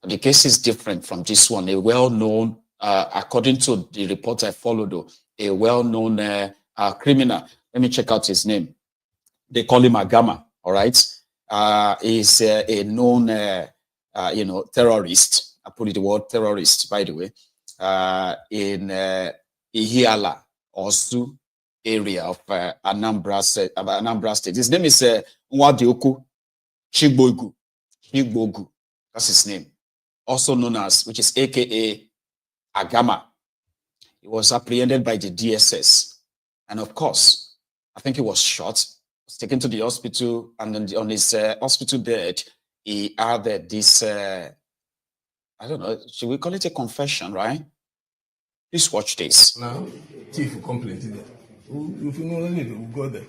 A: But the case is different from this one. A well-known, according to the report I followed, a well-known criminal. Let me check out his name. They call him Agama, all right? He's a known, terrorist. I put the word terrorist, by the way, in Ihiala, Osu area of Anambra State. His name is Nwadioku Chigbogu. That's his name. Also known as, which is AKA Agama. He was apprehended by the DSS. And of course, I think he was shot was taken to the hospital, and on his hospital bed, he had this, I don't know, should we call it a confession, right? Please watch this.
S: Now, chief complaint there. If you know anything, we'll go there.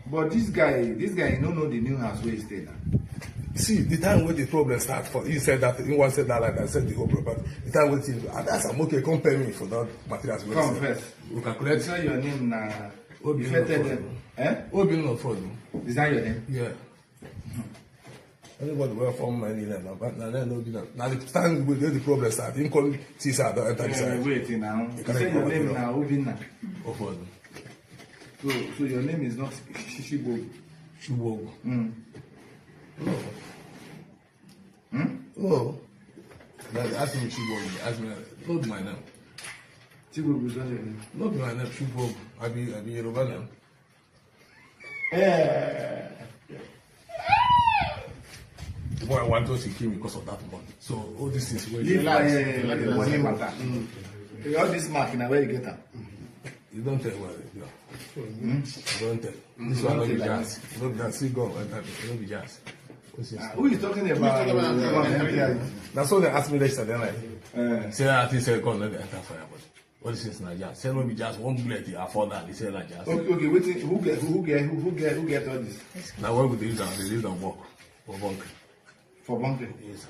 T: But this guy, you don't know the new house where he stay now.
S: See, the time when the problem starts, for he said that, he once said that like I said the whole problem. The time when he, and that's I'm okay, compare me for that materials.
T: Come first.
S: We calculate.
T: Is that your name now?
S: Obi no fraud.
T: Is that your name?
S: Yeah. Anybody will form money now, but now they know that. Now the time we get the problem start, you call Caesar to enter inside.
T: Wait now. You say your name now, Obi now. So your name is not Shibogu.
S: Shibogu.
T: No.
S: No. Ask me Shibogu. Ask me. Not my name.
T: Shibogu is not your name.
S: Not my name. Shibogu. I be Yoruba name. The boy want us to kill me because of that money. So all these things where
T: you like the money matter. All this mark now where you get them.
S: You don't tell what it is. You don't tell. This one not be jazz. Not that see go and that not be jazz.
T: Who is talking about?
S: That's what they asked me yesterday night. Say I think say God let the enter fire, but what is this Naja? Say no be just one bullet you afford that. They say Naja.
T: Okay, wait. Who get all this?
S: Now where would they use them? They use them work for bunker.
T: For bunker?
S: Yes.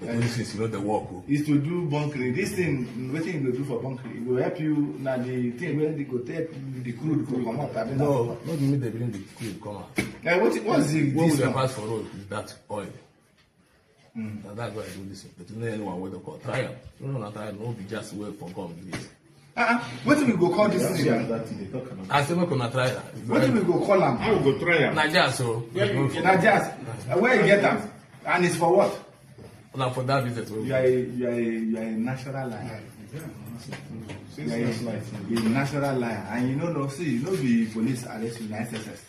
S: But this is you know the work.
T: Is to do bunkering. This thing, what you go do for bunkering? It will help you. Now the thing where they go take the crude to come out.
S: No, not me. They bring the crude come out.
T: What's the
S: what will they pass for road is that oil. Now that's why I do this. But you know anyone where they call trial. No, not trial. No, be just wait for God.
T: What do we go call this thing?
S: I say not gonna try that.
T: What do we go call them?
S: How we go try them? Naja, so.
T: Naja, where you get them? And it's for what?
S: Now for that visit,
T: you are a natural liar. You are a natural liar, and you know be police arrest you in SSS.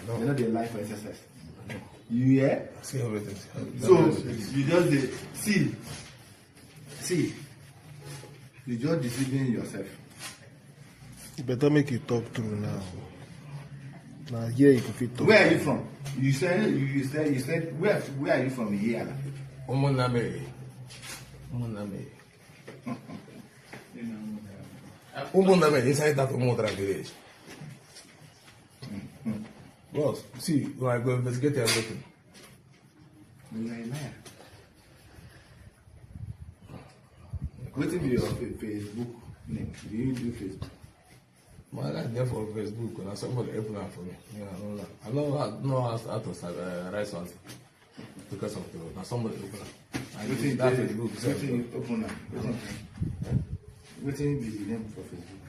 T: You know they lie for SSS. You hear?
S: See everything.
T: So you just see. You just deceiving yourself.
R: You better make you talk true now. Now here you can fit talk.
T: Where are you from? You said where are you from here?
S: Umuname inside that Umudra village. Boss, see, when I go investigate everything.
T: You are a liar. What is your Facebook name? Do you do Facebook?
S: I got there for Facebook and somebody open up for me. Yeah, I don't know how to write something. Because of the somebody open up. That Facebook.
T: Open up. What is the name for Facebook?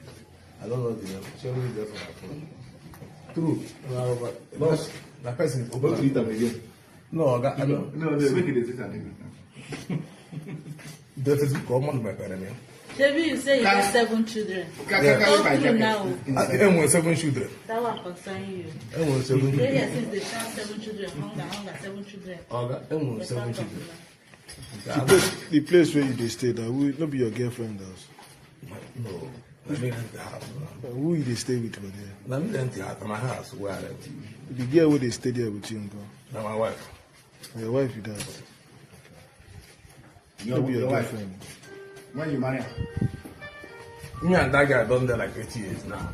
S: I don't know the name. Show me there for my phone. True. No, the person is open.
T: Go to it again.
S: No, I don't.
T: No, they make it a Twitter name.
S: The Facebook common my parents.
U: Maybe you say you have 7 children. Talk through now.
S: I want 7 children.
U: That one concern you.
S: I want 7 children.
U: Yes, since they have 7 children, hunger, 7 children.
S: I want 7 children.
R: The place where you stay, that will not be your girlfriend house.
S: No. I mean the house.
R: Who you stay with over there?
S: I mean the house. My house where I live.
R: The girl where they stay there with you,
S: now my wife.
R: Your wife, you does.
T: Not be your girlfriend. When you marry her?
S: Me and that guy done there like 80 years now.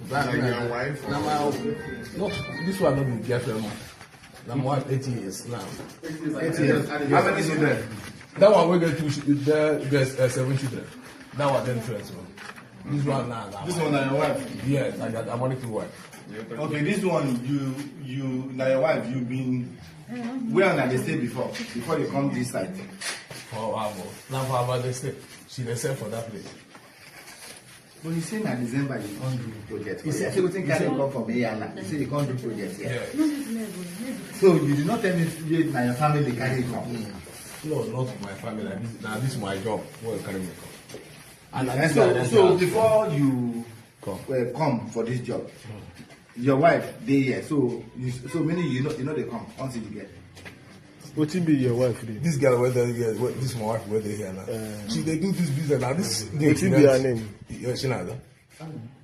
T: That your wife?
S: Now my this one not be girlfriend man. Now my wife 80 years now.
T: 80 years. How many children?
S: That one we get 2 there's 7 children. That one then first one. This one now.
T: This one now your wife?
S: Yes, I'm only 2 wife.
T: Okay, this one you now your wife you been where na they stay before you come this side?
S: Oh wow. Now for about they stay. She dey sell for that place.
T: But you say na December you can't do project. You say wetin carry come from here now. You say you can't do project here. So you did not tell me na your family carry come.
S: No, not my family. Now this is my job. Where you carry me come.
T: And so before you come for this job, your wife dey here. So meaning you know they come until you get.
R: What be your wife?
S: This girl where they here, this my wife where they here now. She they do this business now. This
R: what be her name?
S: Shinada.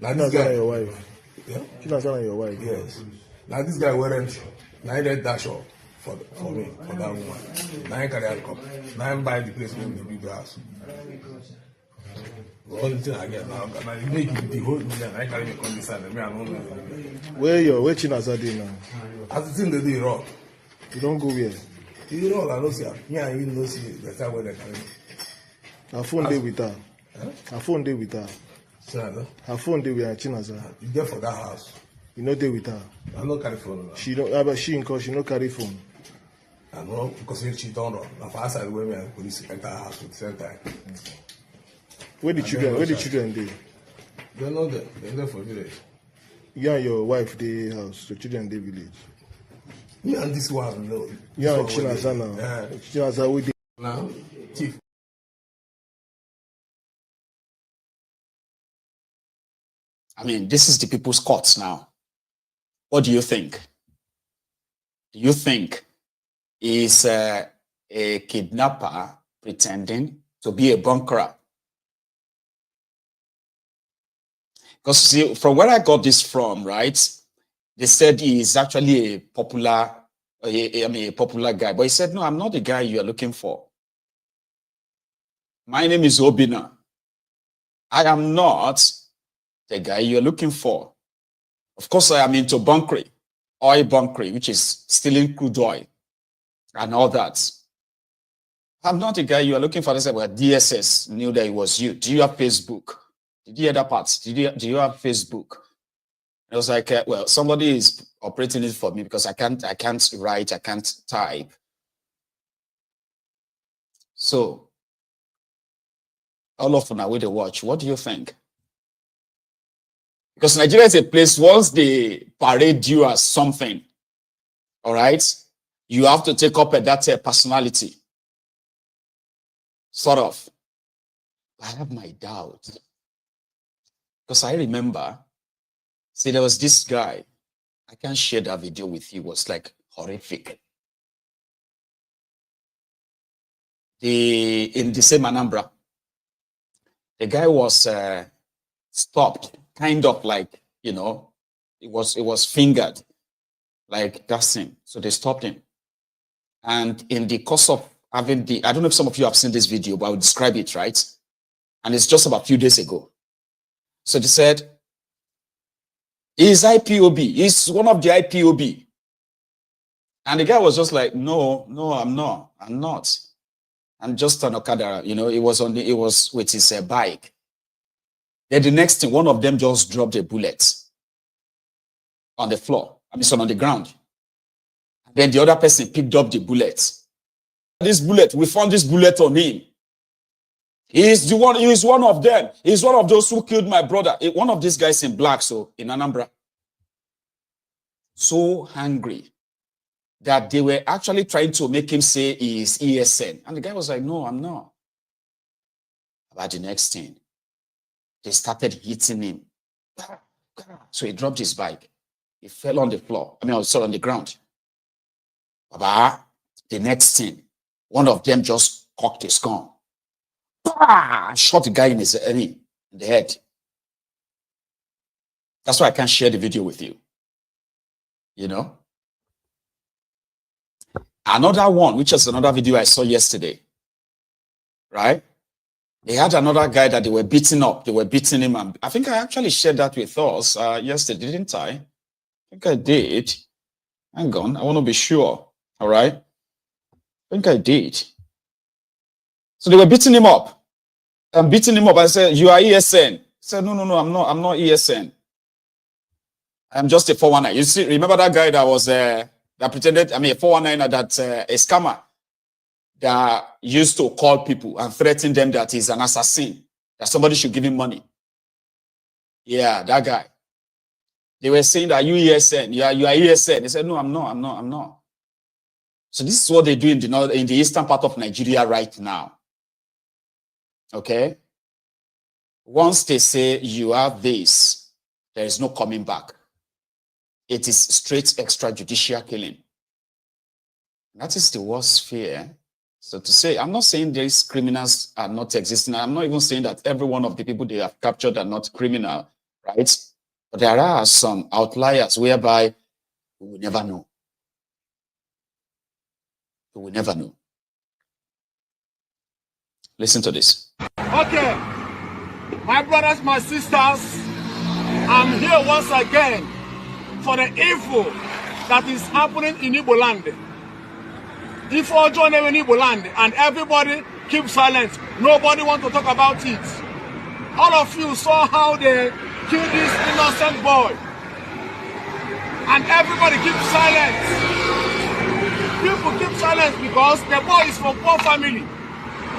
R: Now this girl your wife.
S: Yeah.
R: Chinaza and your wife.
S: Yes. Now this guy weren't. Now he did dash off for me, for that woman. Now he carry a cup. Now he buy the place in the big house. The only thing I get now, you make it the whole million. I carry the come inside. Me, I don't know.
R: Where Chinaza dey now?
S: As the thing they do wrong.
R: You don't go where?
S: You know, I don't see her. Me and you don't see the time where they carry.
R: Her phone dey with her. Her phone dey with her.
S: Chinaza.
R: Her phone dey with her. Chinaza.
S: You there for that house?
R: You know dey with her.
S: I don't carry phone.
R: She don't. But she no carry phone.
S: I know because she don't run. Now for outside where me and police enter her house at the same time.
R: Where the children? Where the children dey?
S: They're not there. They're there for village.
R: You and your wife dey house. The children dey village.
S: Me and this one, no.
R: You and Chinaza now. Chinaza we dey
S: now. Chief.
A: I mean, this is the people's courts now. What do you think? Do you think is a kidnapper pretending to be a bunkerer? Because see, from where I got this from, right? They said he is actually a popular, a popular guy. But he said, no, I'm not the guy you are looking for. My name is Obina. I am not the guy you're looking for. Of course, I am into bunkering, oil bunkering, which is stealing crude oil and all that. I'm not the guy you are looking for. They said, well, DSS knew that it was you. Do you have Facebook? Did you hear that part? Do you have Facebook? I was like, well, somebody is operating it for me because I can't write, I can't type. So, all of them are with the watch. What do you think? Because Nigeria is a place, once they parade you as something, all right, you have to take up that personality. Sort of. I have my doubts. Because I remember, see, there was this guy, I can't share that video with you, it was like horrific. In the same Anambra, the guy was stopped, kind of like, you know, it was fingered, like that thing. So they stopped him. And in the course of having I don't know if some of you have seen this video, but I will describe it, right? And it's just about a few days ago. So they said, he's IPOB. He's one of the IPOB. And the guy was just like, no, I'm not. I'm just an Okada. You know, it was with his bike. Then the next thing, one of them just dropped a bullet on the floor. I mean, on the ground. Then the other person picked up the bullet. We found this bullet on him. He's one of them. He's one of those who killed my brother. One of these guys in black, so in Anambra. So angry that they were actually trying to make him say he is ESN. And the guy was like, no, I'm not. About the next thing, they started hitting him. So he dropped his bike. He fell on the floor. I mean, also on the ground. Baba, the next thing, one of them just cocked his gun. Shot the guy in the head. That's why I can't share the video with you. You know? Another one, which is another video I saw yesterday. Right? They had another guy that they were beating up. They were beating him. And I think I actually shared that with us yesterday, didn't I? I think I did. Hang on. I want to be sure. All right? I think I did. So they were beating him up. I'm beating him up. I said, you are ESN. He said, no, I'm not ESN. I'm just a 419. You see, remember that guy that was that pretended, I mean, a 419 that a scammer that used to call people and threaten them that he's an assassin, that somebody should give him money. Yeah, that guy. They were saying that you ESN, you are ESN. They said, no, I'm not. So this is what they do in the eastern part of Nigeria right now. Okay? Once they say you have this, there is no coming back. It is straight extrajudicial killing. That is the worst fear. So to say, I'm not saying these criminals are not existing. I'm not even saying that every one of the people they have captured are not criminal, right? But there are some outliers whereby we will never know. We will never know. Listen to this.
L: Okay, my brothers, my sisters, I'm here once again for the evil that is happening in Igbo land. If all join in Igbo land and everybody keep silent, nobody wants to talk about it. All of you saw how they killed this innocent boy. And everybody keep silent. People keep silent because the boy is from poor family.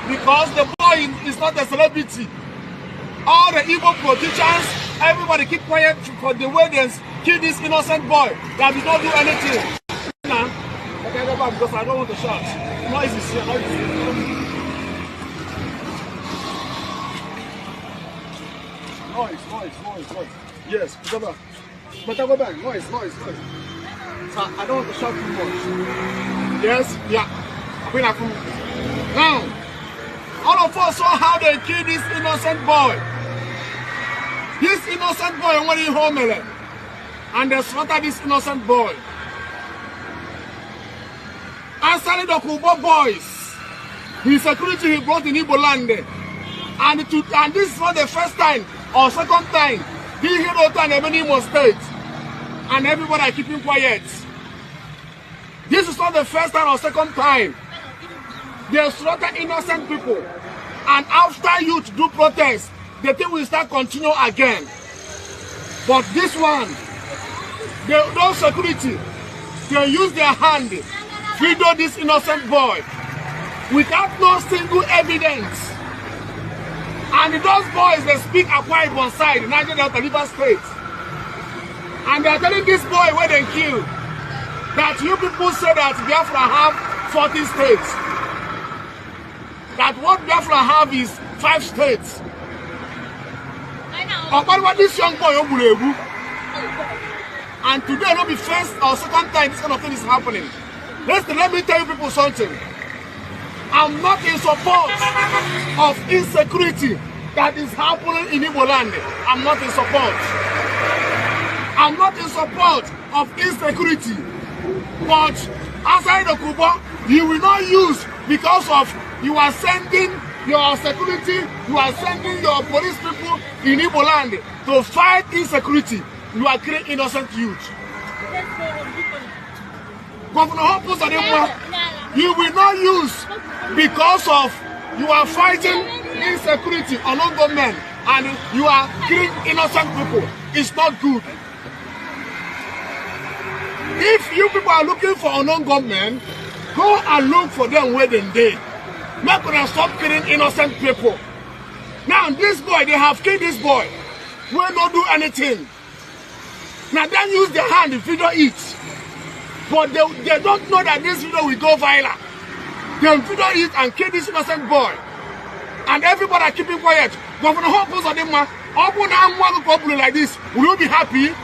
L: Because the boy is not a celebrity. All the evil politicians, everybody keep quiet for the way they kill this innocent boy that did not do anything. Okay, go back because I don't want to shout. Noise is here, noise is here. Noise. Yes, go back. But go back. Noise. So I don't want to shout too much. Yes, yeah. Now, all of us saw how they killed this innocent boy. This innocent boy went in home and they slaughtered this innocent boy. Answering the Kubo boys, his security he brought in Igbo land. And this is not the first time or second time he hit out an Imo state. And everybody are keeping quiet. This is not the first time or second time. They slaughter innocent people. And after youth do protest, the thing will start continue again. But this one, those security, they use their hand, video this innocent boy without no single evidence. And those boys, they speak Akwa Ibom side, Naja'atu Rivers State. And they are telling this boy where they killed that you people say that Biafra have 40 states. That what Biafra have is 5 states. About what this young boy Obulebu. And today not be first or second time this kind of thing is happening. Let me tell you people something. I'm not in support of insecurity that is happening in Igbo land. I'm not in support. I'm not in support of insecurity. But outside the Kuba, you will not use because of you are sending your security, you are sending your police people in Igbo land to fight insecurity. You are killing innocent youth. Governor Hopus Ademwa, you will not use because of you are fighting insecurity on non-government and you are killing innocent people. It's not good. If you people are looking for a non-government, go and look for them where they dey. Make them stop killing innocent people. Now this boy, they have killed this boy. Will not do anything. Now then use their hand to video it. But they don't know that this video will go viral. They video it and kill this innocent boy. And everybody are keeping quiet. Governor Hopus Ademwa, open and like this, will you be happy?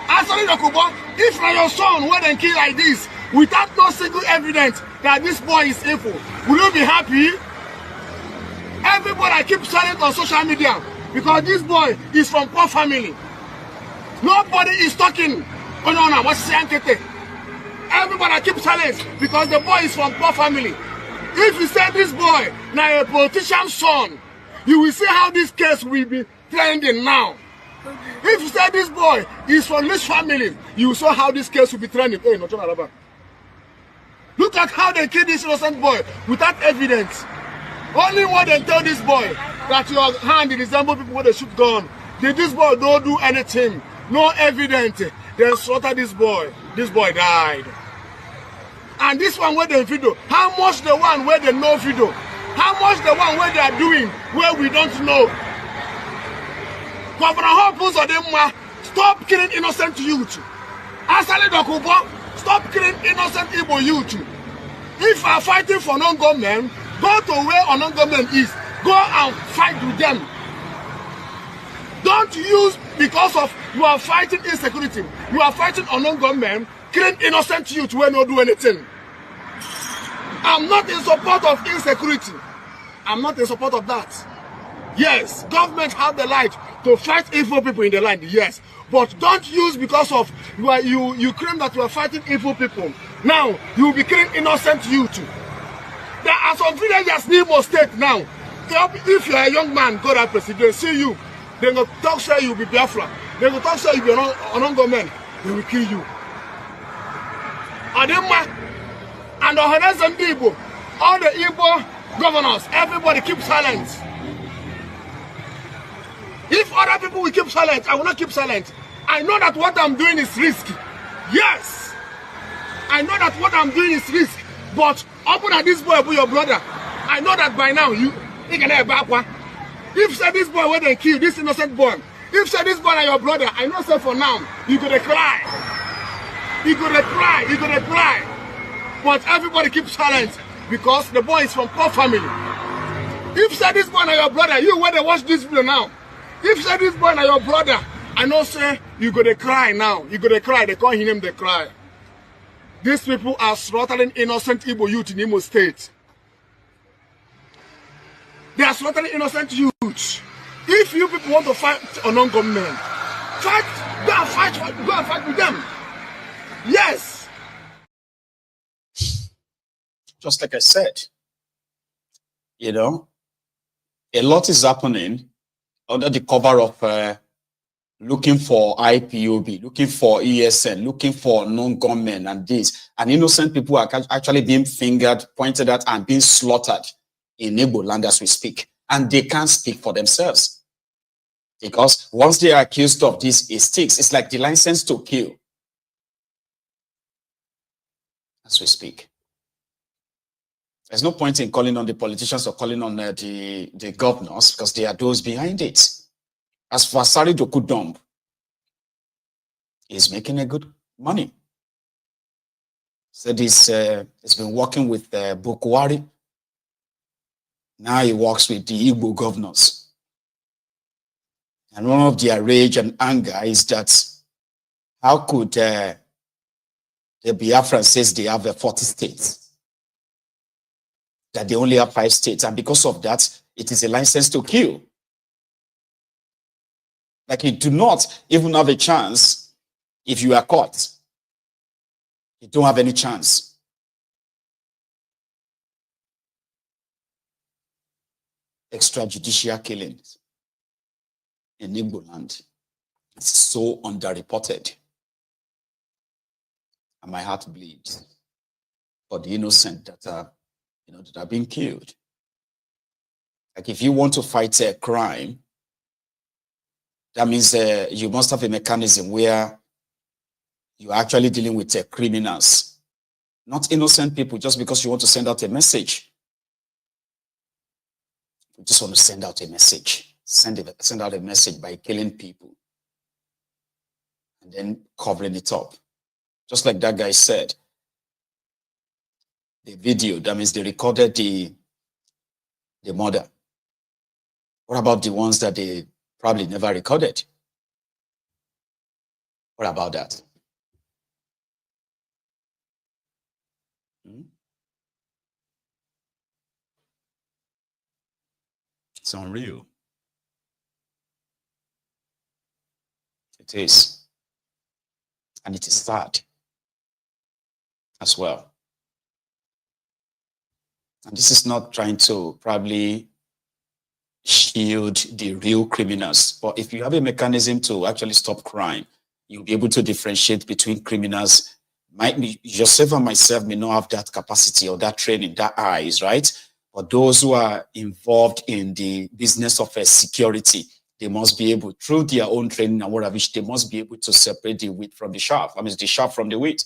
L: Answering the Kubo, if na your son went and kill like this, without no single evidence that this boy is evil, will you be happy? Everybody keep silent on social media because this boy is from poor family. Nobody is talking. Oh no, what's the everybody keep silent because the boy is from poor family. If you say this boy now a politician's son, you will see how this case will be trending now. If you say this boy is from this family, you saw how this case will be trending. Hey, no, look at how they killed this innocent boy without evidence. Only one they tell this boy that your hand resembles people when they shoot gun. Did this boy don't do anything? No evidence. They slaughtered this boy. This boy died. And this one where they video, how much the one where they know video? How much the one where they are doing where we don't know? Governor Hopus Ademwa, stop killing innocent youth. Asali Dokubo, stop killing innocent Igbo youth. If you are fighting for non-government, go to where a non-government is. Go and fight with them. Don't use because of you are fighting insecurity. You are fighting a non-government, killing innocent youth when you do anything. I'm not in support of insecurity. I'm not in support of that.
B: Yes, government have the right to fight evil people in the land, yes. But don't use because of you claim that you are fighting evil people. Now, you will be killing innocent youth. There are some villagers in Imo State now. If you are a young man, go to president, see you. They will talk say you will be Biafra. They will talk say you will be an government. They will kill you. Adema and Ohanes and Igbo, all the Igbo governors, everybody keep silent. If other people will keep silent, I will not keep silent. I know that what I'm doing is risky. Yes. I know that what I'm doing is risky. But open at this boy with your brother. I know that by now you can have back one. If say this boy went and kill this innocent boy, if say this boy and your brother, I know say for now, you gonna cry. You gonna cry, you gonna cry. But everybody keep silent because the boy is from poor family. If say this boy and your brother, you when they watch this video now, if say this boy and your brother, I know say you gonna cry now. You gonna cry. They call him, they cry. These people are slaughtering innocent Igbo youth in Imo State. They are slaughtering innocent youth. If you people want to fight a non-government, fight, go and fight with them. Yes.
A: Just like I said, you know, a lot is happening under the cover of looking for IPOB, looking for ESN, looking for non-government and this. And innocent people are actually being fingered, pointed at, and being slaughtered in Igbo land as we speak. And they can't speak for themselves. Because once they are accused of this, it sticks. It's like the license to kill. As we speak. There's no point in calling on the politicians or calling on the governors because they are those behind it. As for Ribadumb, he's making a good money. Said he's been working with Bukwari. Now he works with the Igbo governors. And one of their rage and anger is that how could the Biafran says they have 40 states? That they only have 5 states. And because of that, it is a license to kill. Like you do not even have a chance if you are caught. You don't have any chance. Extrajudicial killings in Igbo land is so underreported. And my heart bleeds for the innocent that are, that are being killed. Like if you want to fight a crime, that means you must have a mechanism where you're actually dealing with criminals, not innocent people, just because you want to send out a message. You just want to send out a message. Send out a message by killing people and then covering it up. Just like that guy said, the video, that means they recorded the murder. What about the ones that they probably never recorded? What about that? It's unreal. It is. And it is sad as well. And this is not trying to probably shield the real criminals. But if you have a mechanism to actually stop crime, you'll be able to differentiate between criminals. Yourself and myself may not have that capacity or that training, that eyes, right? But those who are involved in the business of security, they must be able, through their own training and whatever, they must be able to separate the wheat from the chaff. I mean, the chaff from the wheat.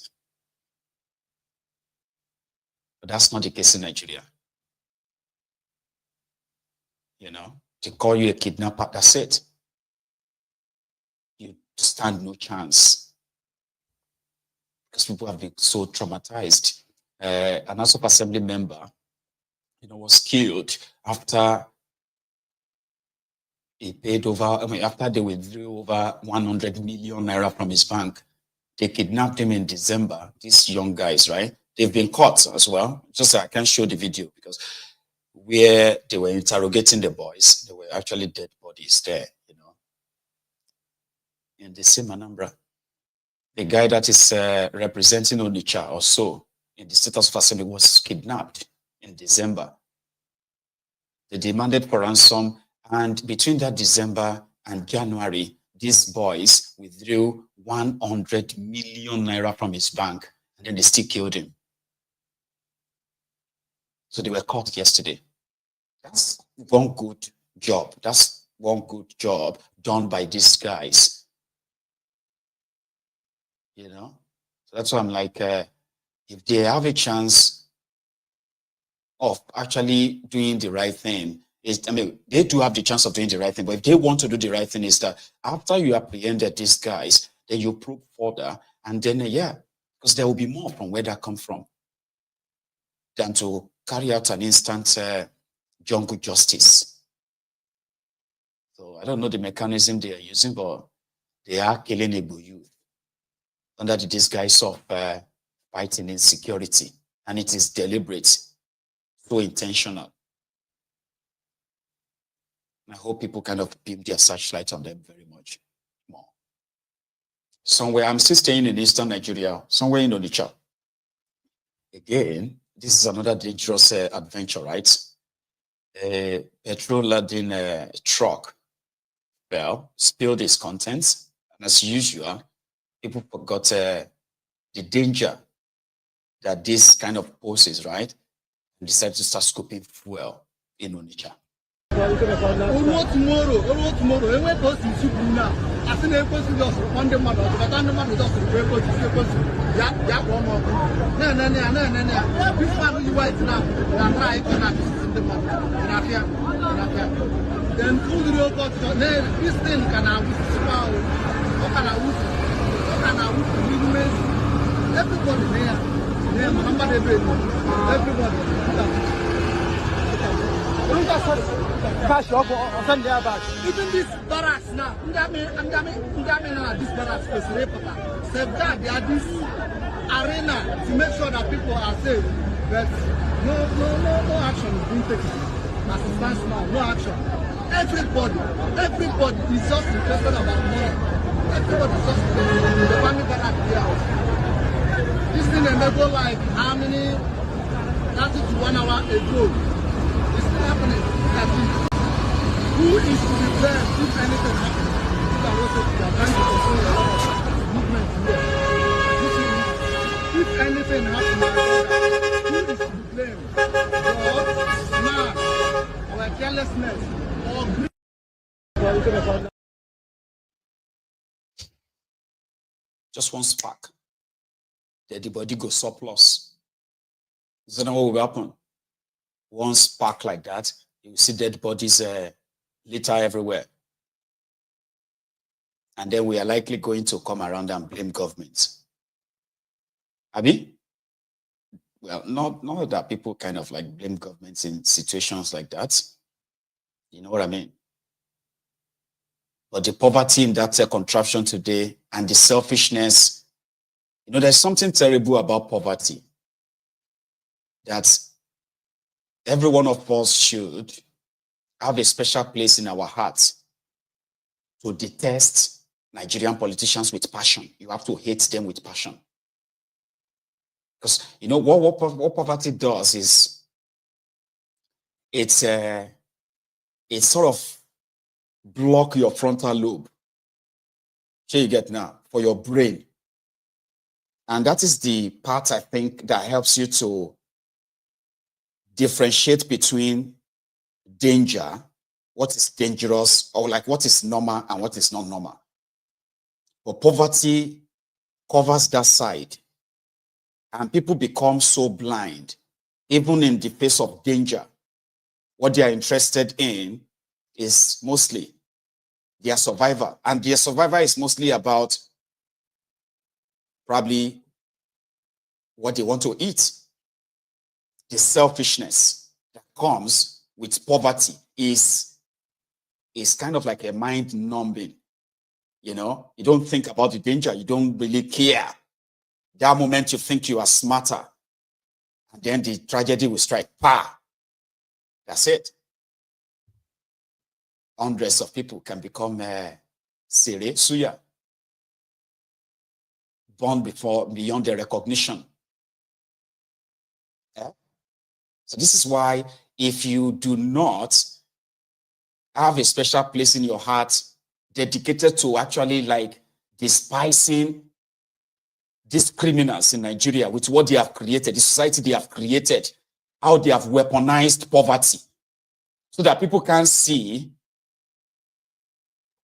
A: But that's not the case in Nigeria. They call you a kidnapper, that's it. You stand no chance. Because people have been so traumatized. An House of Assembly member, was killed after he paid after they withdrew over 100 million naira from his bank. They kidnapped him in December. These young guys, right? They've been caught as well. Just I can't show the video because where they were interrogating the boys. There were actually dead bodies there, in the same Anambra. The guy that is representing Onitsha or so in the State House of Assembly was kidnapped in December. They demanded for ransom, and between that December and January, these boys withdrew 100 million naira from his bank, and then they still killed him. So they were caught yesterday. That's one good job. That's one good job done by these guys. So that's why I'm like, if they have a chance of actually doing the right thing, they do have the chance of doing the right thing, but if they want to do the right thing, is that after you apprehended these guys, then you probe further, and then, because there will be more from where that come from than to carry out an instant jungle justice. So I don't know the mechanism they are using, but they are killing Igbo youth under the disguise of fighting insecurity, and it is deliberate, so intentional. And I hope people kind of beam their searchlight on them very much more. Somewhere, I'm still staying in Eastern Nigeria, somewhere in Onitsha. Again, this is another dangerous adventure, right? A petrol-laden truck spilled its contents, and as usual, people forgot the danger that this kind of poses, right? And decided to start scooping fuel in Onitsha.
B: Even this barracks now, this barracks safeguard this arena to make sure that people are safe. But no action is being taken. As it stands now, no action. Everybody is just interested about money. Everybody is just interested in the family barrack here. This thing enabled like how many 30 to 1 hour ago. It's still happening. Who is to be blamed if anything happens? People are also trying to control a lot of movement here. If anything happens, who is to be blamed? God, man, our carelessness, or greed?
A: Just one spark, then the body goes surplus. Is that not what will happen? One spark like that, you will see dead bodies litter everywhere. And then we are likely going to come around and blame governments. Abi? Well, not that people kind of like blame governments in situations like that. You know what I mean? But the poverty in that contraption today and the selfishness, there's something terrible about poverty that every one of us should have a special place in our hearts to detest Nigerian politicians with passion. You have to hate them with passion. Because what poverty does is it's sort of block your frontal lobe. So you get now for your brain. And that is the part I think that helps you to differentiate between danger, what is dangerous, or like what is normal and what is not normal. But poverty covers that side, and people become so blind, even in the face of danger. What they are interested in is mostly their survival, and their survival is mostly about probably what they want to eat. The selfishness that comes with poverty is kind of like a mind numbing. You don't think about the danger. You don't really care. That moment you think you are smarter, and then the tragedy will strike. Pa! That's it. Hundreds of people can become Siri, Suya, born beyond their recognition. Yeah? So this is why if you do not have a special place in your heart dedicated to actually like despising these criminals in Nigeria with what they have created, the society they have created, how they have weaponized poverty, so that people can see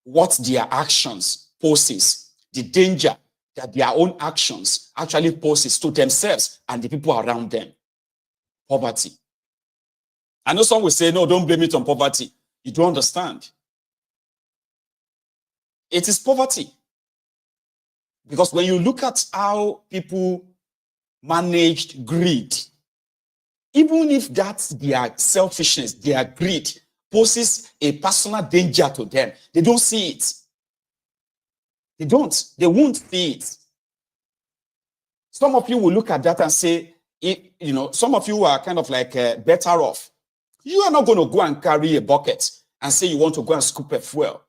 A: what their actions poses, the danger that their own actions actually poses to themselves and the people around them. Poverty. I know some will say, no, don't blame it on poverty. You don't understand. It is poverty. Because when you look at how people managed greed, even if that's their selfishness, their greed poses a personal danger to them, they don't see it. They don't. They won't see it. Some of you will look at that and say, some of you are kind of like better off. You are not going to go and carry a bucket and say you want to go and scoop a fuel.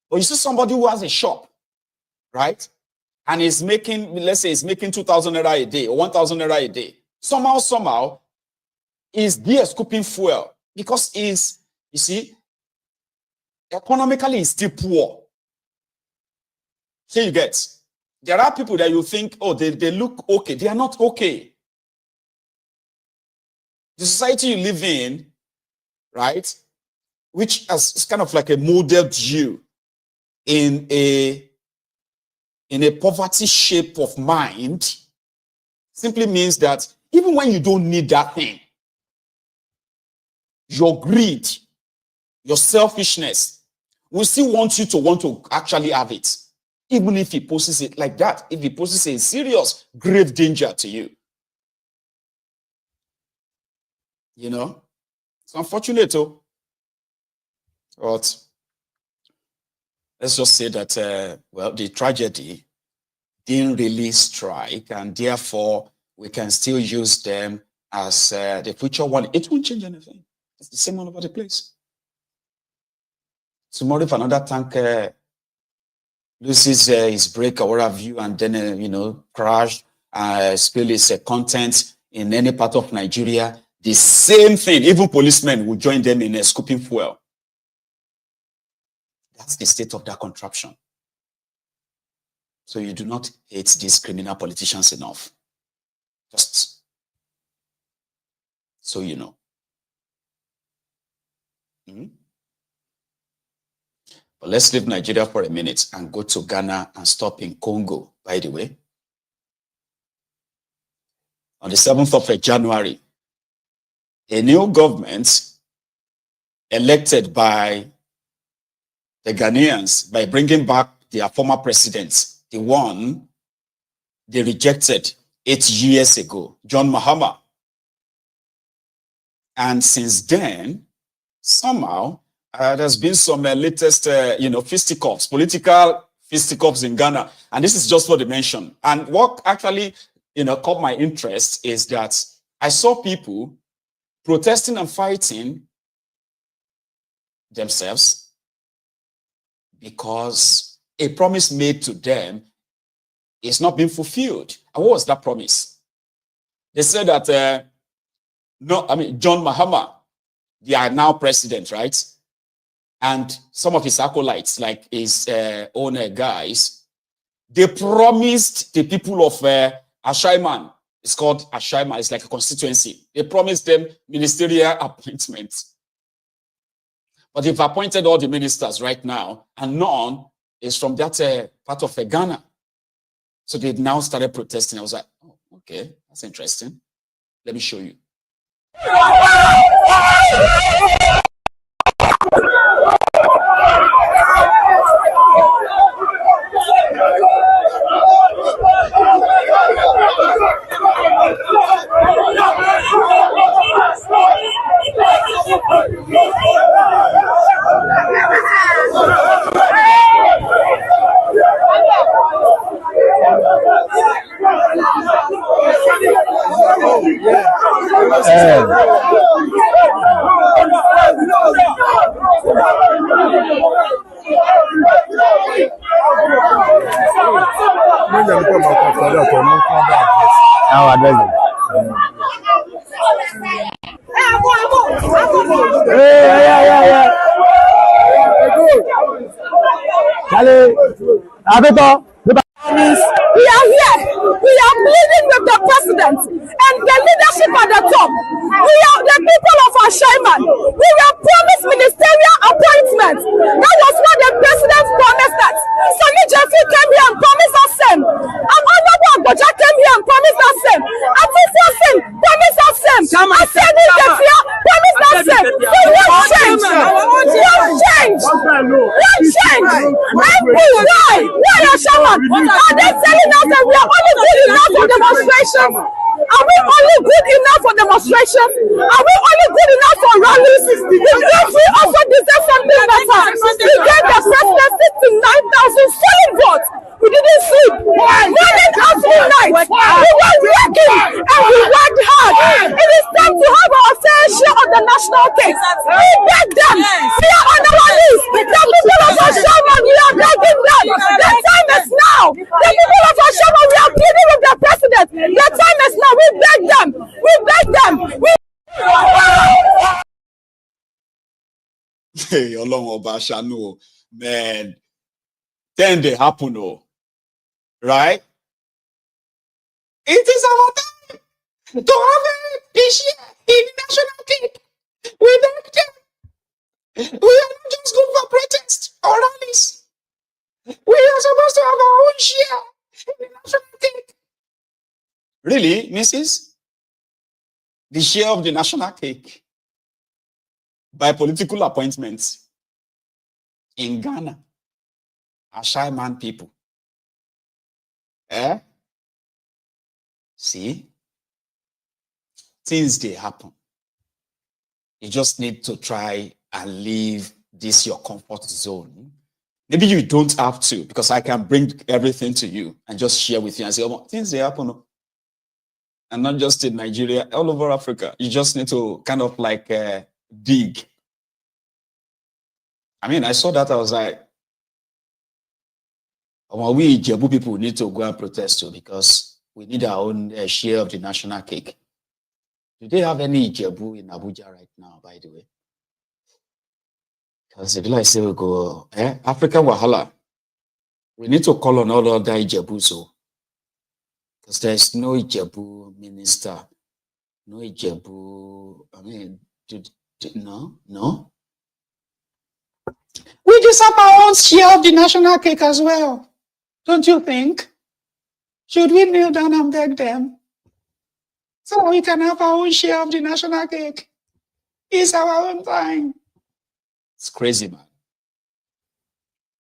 A: Or you see somebody who has a shop, right? And is making, let's say, is making 2,000 naira a day or 1,000 naira a day. Somehow, is there scooping fuel because is, you see, economically is still poor. So you get, there are people that you think, oh, they look okay. They are not okay. The society you live in, right, which is kind of like a modeled you in a poverty shape of mind, simply means that even when you don't need that thing, your greed, your selfishness will still want you to want to actually have it, even if he poses it like that, if he poses a serious, grave danger to you. You know, it's unfortunate, though. But let's just say that, well, the tragedy didn't really strike, and therefore we can still use them as the future one. It won't change anything. It's the same all over the place. Tomorrow, if another tank loses his brake or what have you, and then, crash, spill its content in any part of Nigeria, the same thing, even policemen will join them in scooping fuel. That's the state of that contraption. So you do not hate these criminal politicians enough. Just so you know. But let's leave Nigeria for a minute and go to Ghana and stop in Congo, by the way. On the 7th of January, a new government elected by the Ghanaians by bringing back their former president, the one they rejected 8 years ago, John Mahama. And since then, somehow, there's been some latest, fisticuffs, political fisticuffs in Ghana. And this is just for the mention. And what actually, caught my interest is that I saw people protesting and fighting themselves because a promise made to them is not being fulfilled. And what was that promise? They said that, John Mahama, they are now president, right? And some of his acolytes, like his own guys, they promised the people of Ashaiman, it's called Ashaiman, it's like a constituency. They promised them ministerial appointments. But they've appointed all the ministers right now, and none is from that part of Ghana. So they now started protesting. I was like, oh, okay, that's interesting. Let me show you.
C: I'll address them. Yeah. Charlie,
N: we are here. We are pleading with the president and the leadership at the top. We are the people of our Chairman. We were promised ministerial appointments. That was what the president promised us. Sonny Jeffrey came here and promised us same. And Honorable Agboja came here and promised us same. Atifu Singh promised us same. Aseni Jeffrey promised us same. So what changed? What changed? What changed? And why? Why are Chairman? Are they telling us that we are only good enough for demonstrations? Are we only good enough for demonstrations? Are we only good enough for rallies? If we also deserve something better, we gave the president 69,000 solid votes. We didn't sleep. Morning after night, we were working and we worked hard. It is time to have our fair share of the national cake. We beg them. We are on our knees. The people of our Chairman, we are begging them. The time is now. The people of our Chairman, we are pleading with the president. The time is now. We beg them. We beg them.
A: Hey, Ọlọ́run ọba ṣàánú o, man. Then they happen, oh, right? It is our time to have a share in the national cake. We beg them. We are not just going for protest or rallies. We are supposed to have our own share in the national cake. Really, Mrs.? The share of the national cake by political appointments in Ghana are Chairman people. Eh? See? Things they happen. You just need to try and leave this your comfort zone. Maybe you don't have to, because I can bring everything to you and just share with you and say, oh, things they happen. And not just in Nigeria, all over Africa. You just need to kind of like dig. I mean, I saw that, I was like, well, we Ijebu people need to go and protest too, because we need our own share of the national cake. Do they have any Ijebu in Abuja right now, by the way? Because if I say we go, African Wahala, we need to call on all other Ijebu, so. Because there's no Ijebu minister, no Ijebu, I mean, no. We just have our own share of the national cake as well. Don't you think? Should we kneel down and beg them? So we can have our own share of the national cake. It's our own time. It's crazy, man.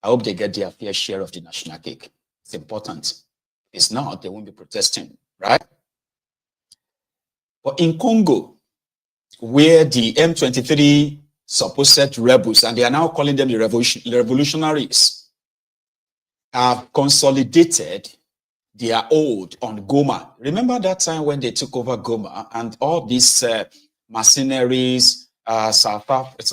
A: I hope they get their fair share of the national cake. It's important. If it's not, they won't be protesting, right? But in Congo, where the M23 supposed rebels, and they are now calling them the revolutionaries, have consolidated their hold on Goma. Remember that time when they took over Goma and all these mercenaries,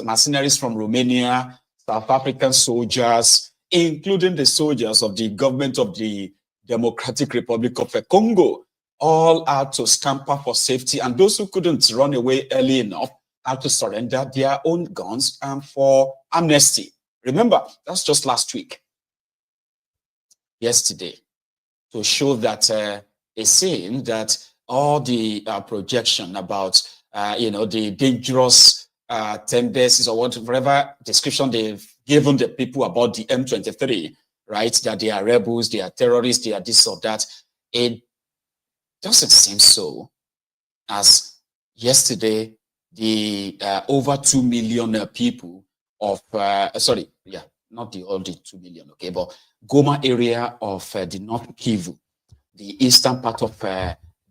A: mercenaries from Romania, South African soldiers, including the soldiers of the government of the Democratic Republic of Congo, all had to scamper for safety, and those who couldn't run away early enough had to surrender their own guns and for amnesty. Remember, that's just last week. Yesterday, to show that a saying that all the projection about the dangerous tendencies or whatever description they've given the people about the M23, right? That they are rebels, they are terrorists, they are this or that. It doesn't seem so. As yesterday, the over 2 million people of not all the 2 million, okay, but Goma area of the North Kivu, the eastern part of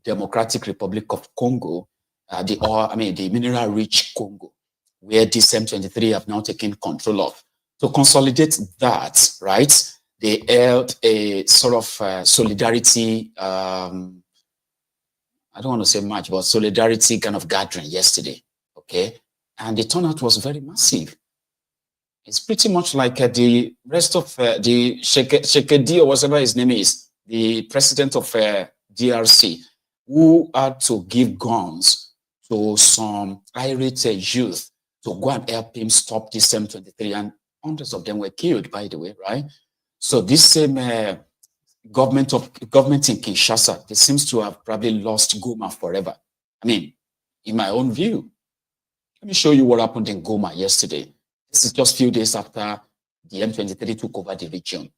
A: Democratic Republic of Congo, the mineral-rich Congo, where this M23 have now taken control of. To consolidate that, right, they held a sort of solidarity, I don't want to say much, but solidarity kind of gathering yesterday, okay? And the turnout was very massive. It's pretty much like the rest of the Shekedi or whatever his name is, the president of DRC, who had to give guns to some irate youth to go and help him stop this M23, and hundreds of them were killed, by the way, right? So this same government in Kinshasa, they seems to have probably lost Goma forever. I mean, in my own view. Let me show you what happened in Goma yesterday. This is just a few days after the M23 took over the region.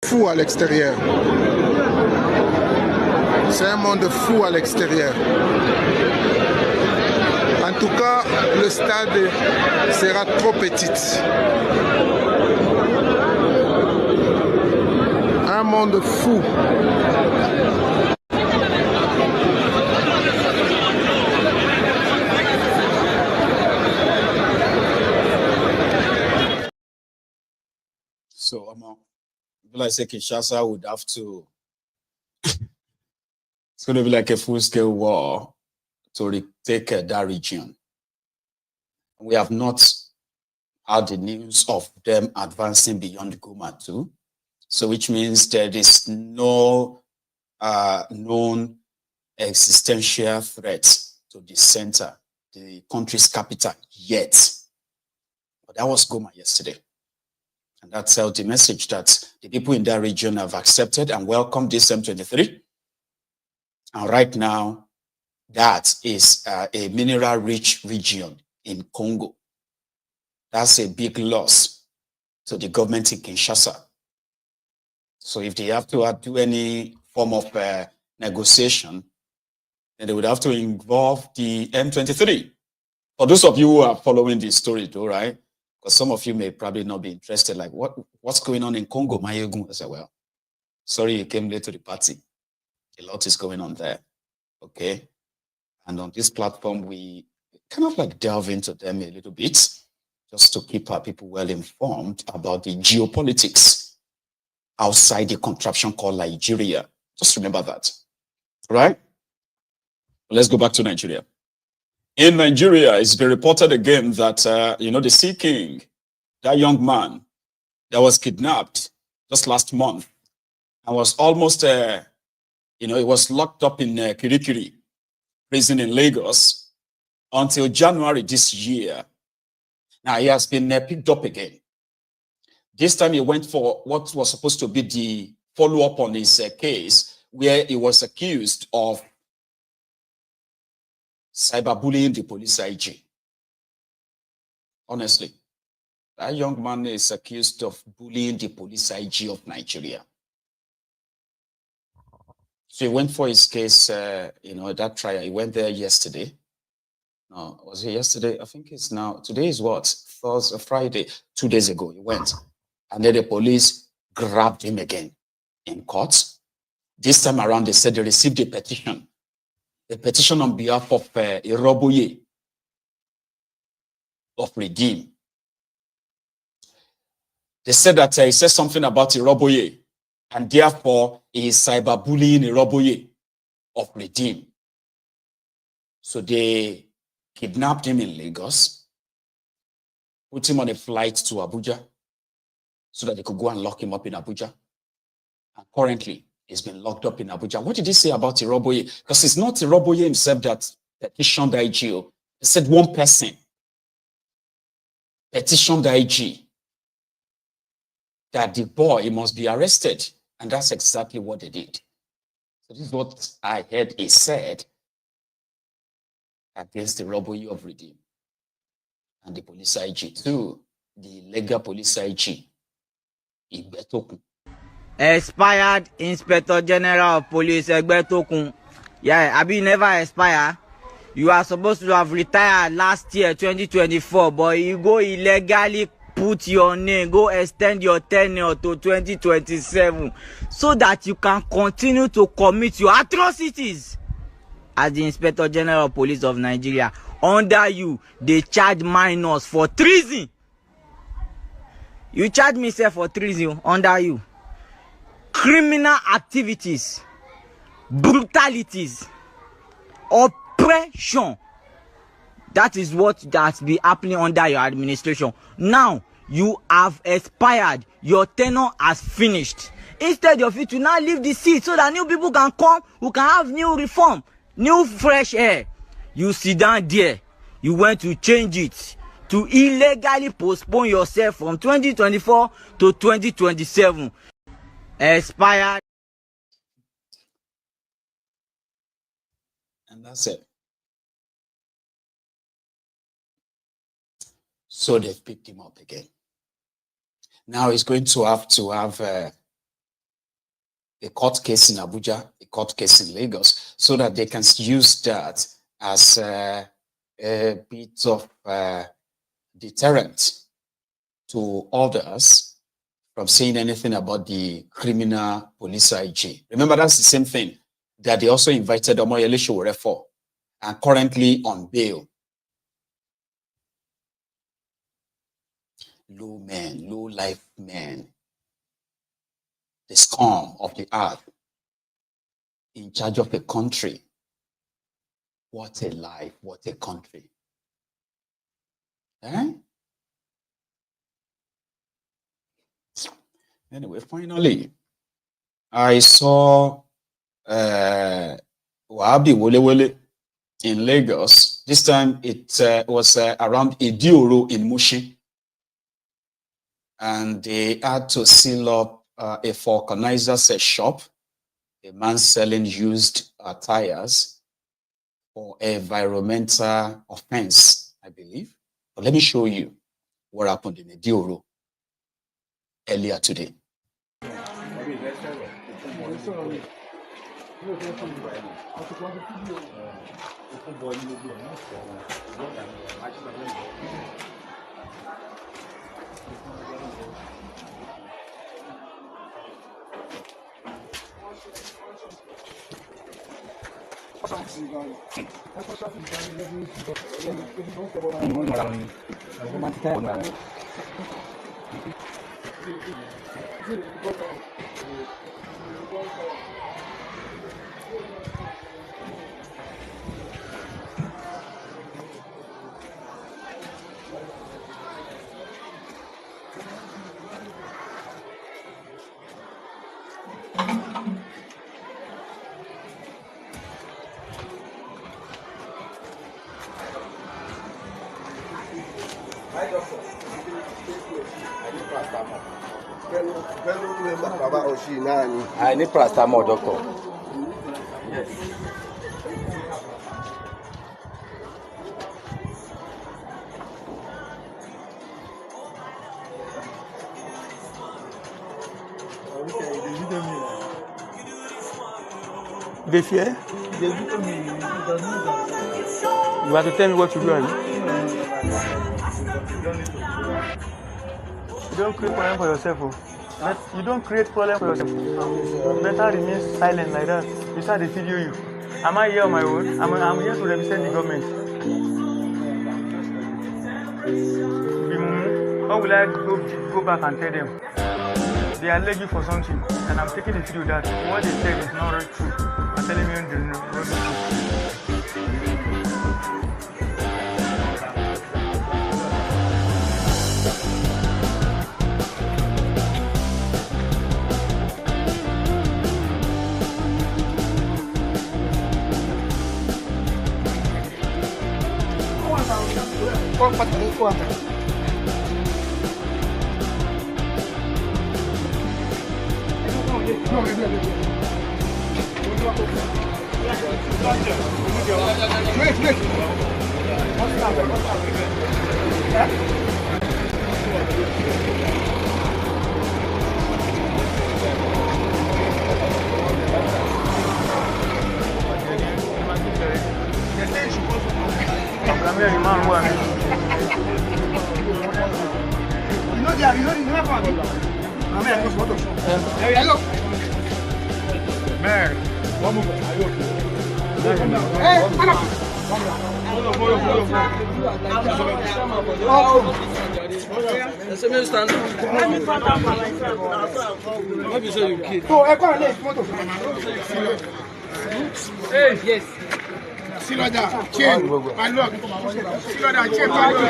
B: Fou à l'extérieur. C'est un monde fou à l'extérieur. En tout cas, le stade sera trop petit. Un monde fou.
A: So, like I say, Kinshasa would have to, it's going to be like a full-scale war to retake that region. We have not had the news of them advancing beyond Goma too. So which means there is no known existential threat to the center, the country's capital yet. But that was Goma yesterday. And that tells the message that the people in that region have accepted and welcomed this M23. And right now, that is a mineral-rich region in Congo. That's a big loss to the government in Kinshasa. So if they have to do any form of negotiation, then they would have to involve the M23. For those of you who are following this story though, right? Because some of you may probably not be interested, like what's going on in Congo? I said, well, sorry you came late to the party. A lot is going on there, okay? And on this platform, we kind of like delve into them a little bit, just to keep our people well informed about the geopolitics outside the contraption called Nigeria. Just remember that, right? Let's go back to Nigeria. In Nigeria, it's been reported again that, the Sea King, that young man that was kidnapped just last month, and was almost, he was locked up in Kirikiri prison in Lagos until January this year. Now he has been picked up again. This time he went for what was supposed to be the follow-up on his case, where he was accused of cyberbullying the police IG. Honestly, that young man is accused of bullying the police IG of Nigeria. So he went for his case, that trial. He went there yesterday. No, was it yesterday? I think it's now. Today is what? Thursday, Friday. 2 days ago, he went. And then the police grabbed him again in court. This time around, they said they received a petition on behalf of Iroboye of Redeem. They said that he said something about Iroboye, and therefore he is cyberbullying Iroboye of Redeem. So they kidnapped him in Lagos, put him on a flight to Abuja so that they could go and lock him up in Abuja. And currently, he's been locked up in Abuja. What did he say about Iroboye? Because it's not Iroboye himself that petitioned the IGO. He said one person petitioned the IG that the boy must be arrested. And that's exactly what they did. So this is what I heard he said against the Iroboye of Redeem and the police IG too, the legal police IG.
F: Expired Inspector General of Police Egbetokun. Yeah, Abi never expire. You are supposed to have retired last year, 2024, but you go illegally put your name, go extend your tenure to 2027 so that you can continue to commit your atrocities as the Inspector General of Police of Nigeria. Under you, they charge minors for treason. You charge me, sir, for treason under you. Criminal activities, brutalities, oppression. That is what that's be happening under your administration. Now, you have expired. Your tenure has finished. Instead of you to now leave the seat so that new people can come, who can have new reform, new fresh air. You sit down there. You want to change it to illegally postpone yourself from 2024 to 2027. Expired.
A: And that's it. So they've picked him up again. Now he's going to have a court case in Abuja, a court case in Lagos, so that they can use that as a bit of deterrent to others from saying anything about the criminal police IG. Remember, that's the same thing that they also invited Omoyele Sowore for, and currently on bail. Low men, low life men, the scum of the earth, in charge of a country. What a life, what a country. Eh? Anyway, finally, I saw Wahabi Wolewole in Lagos. This time it was around Idioro in Mushin. And they had to seal up a vulcanizer's shop, a man selling used tires for environmental offense, I believe. But let me show you what happened in Idioro earlier today.
S: I need paracetamol, doctor. Yes.
E: They fear? You have to tell me what to do. You don't create problem for yourself. You don't create problem for yourself. Better remain silent like that. You start to video you. Am I here on my own? I'm here to represent the government. How will I go back and tell them? They are begging for something, and I'm taking the video that what they said is not right true. I'm telling you the truth.
N: Yes.
V: Siloda, chain, my lord. Siloda, chain, my lord.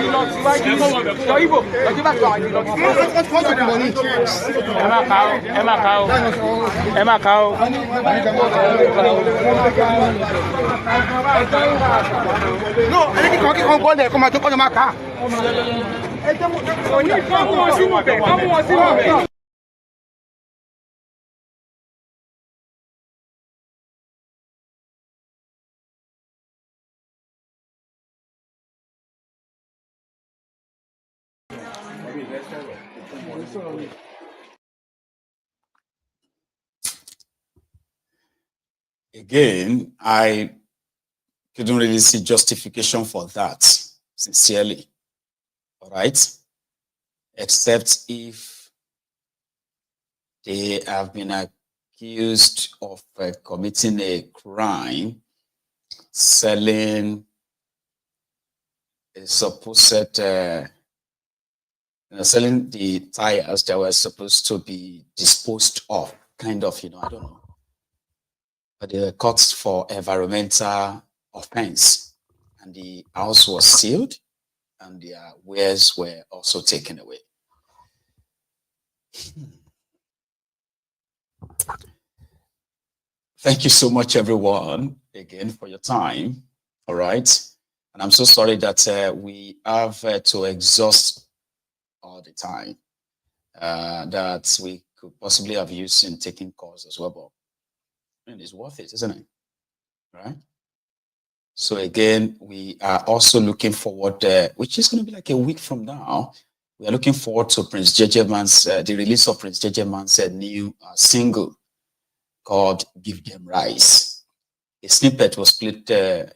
E: Emma cow.
V: No, I think you can go there. Come on, to call my car.
A: Again, I couldn't really see justification for that, sincerely. All right? Except if they have been accused of committing a crime, selling a supposed, selling the tires that were supposed to be disposed of, kind of, I don't know. But they were caught for environmental offense, and the house was sealed, and their wares were also taken away. Thank you so much, everyone, again, for your time. All right. And I'm so sorry that we have to exhaust all the time that we could possibly have used in taking calls as well. But it's worth it, isn't it? Right? So again, we are also looking forward, which is going to be like a week from now. We are looking forward to Prince Jejeman's, the release of Prince Jejeman's new single called "Give Them Rise." A snippet was played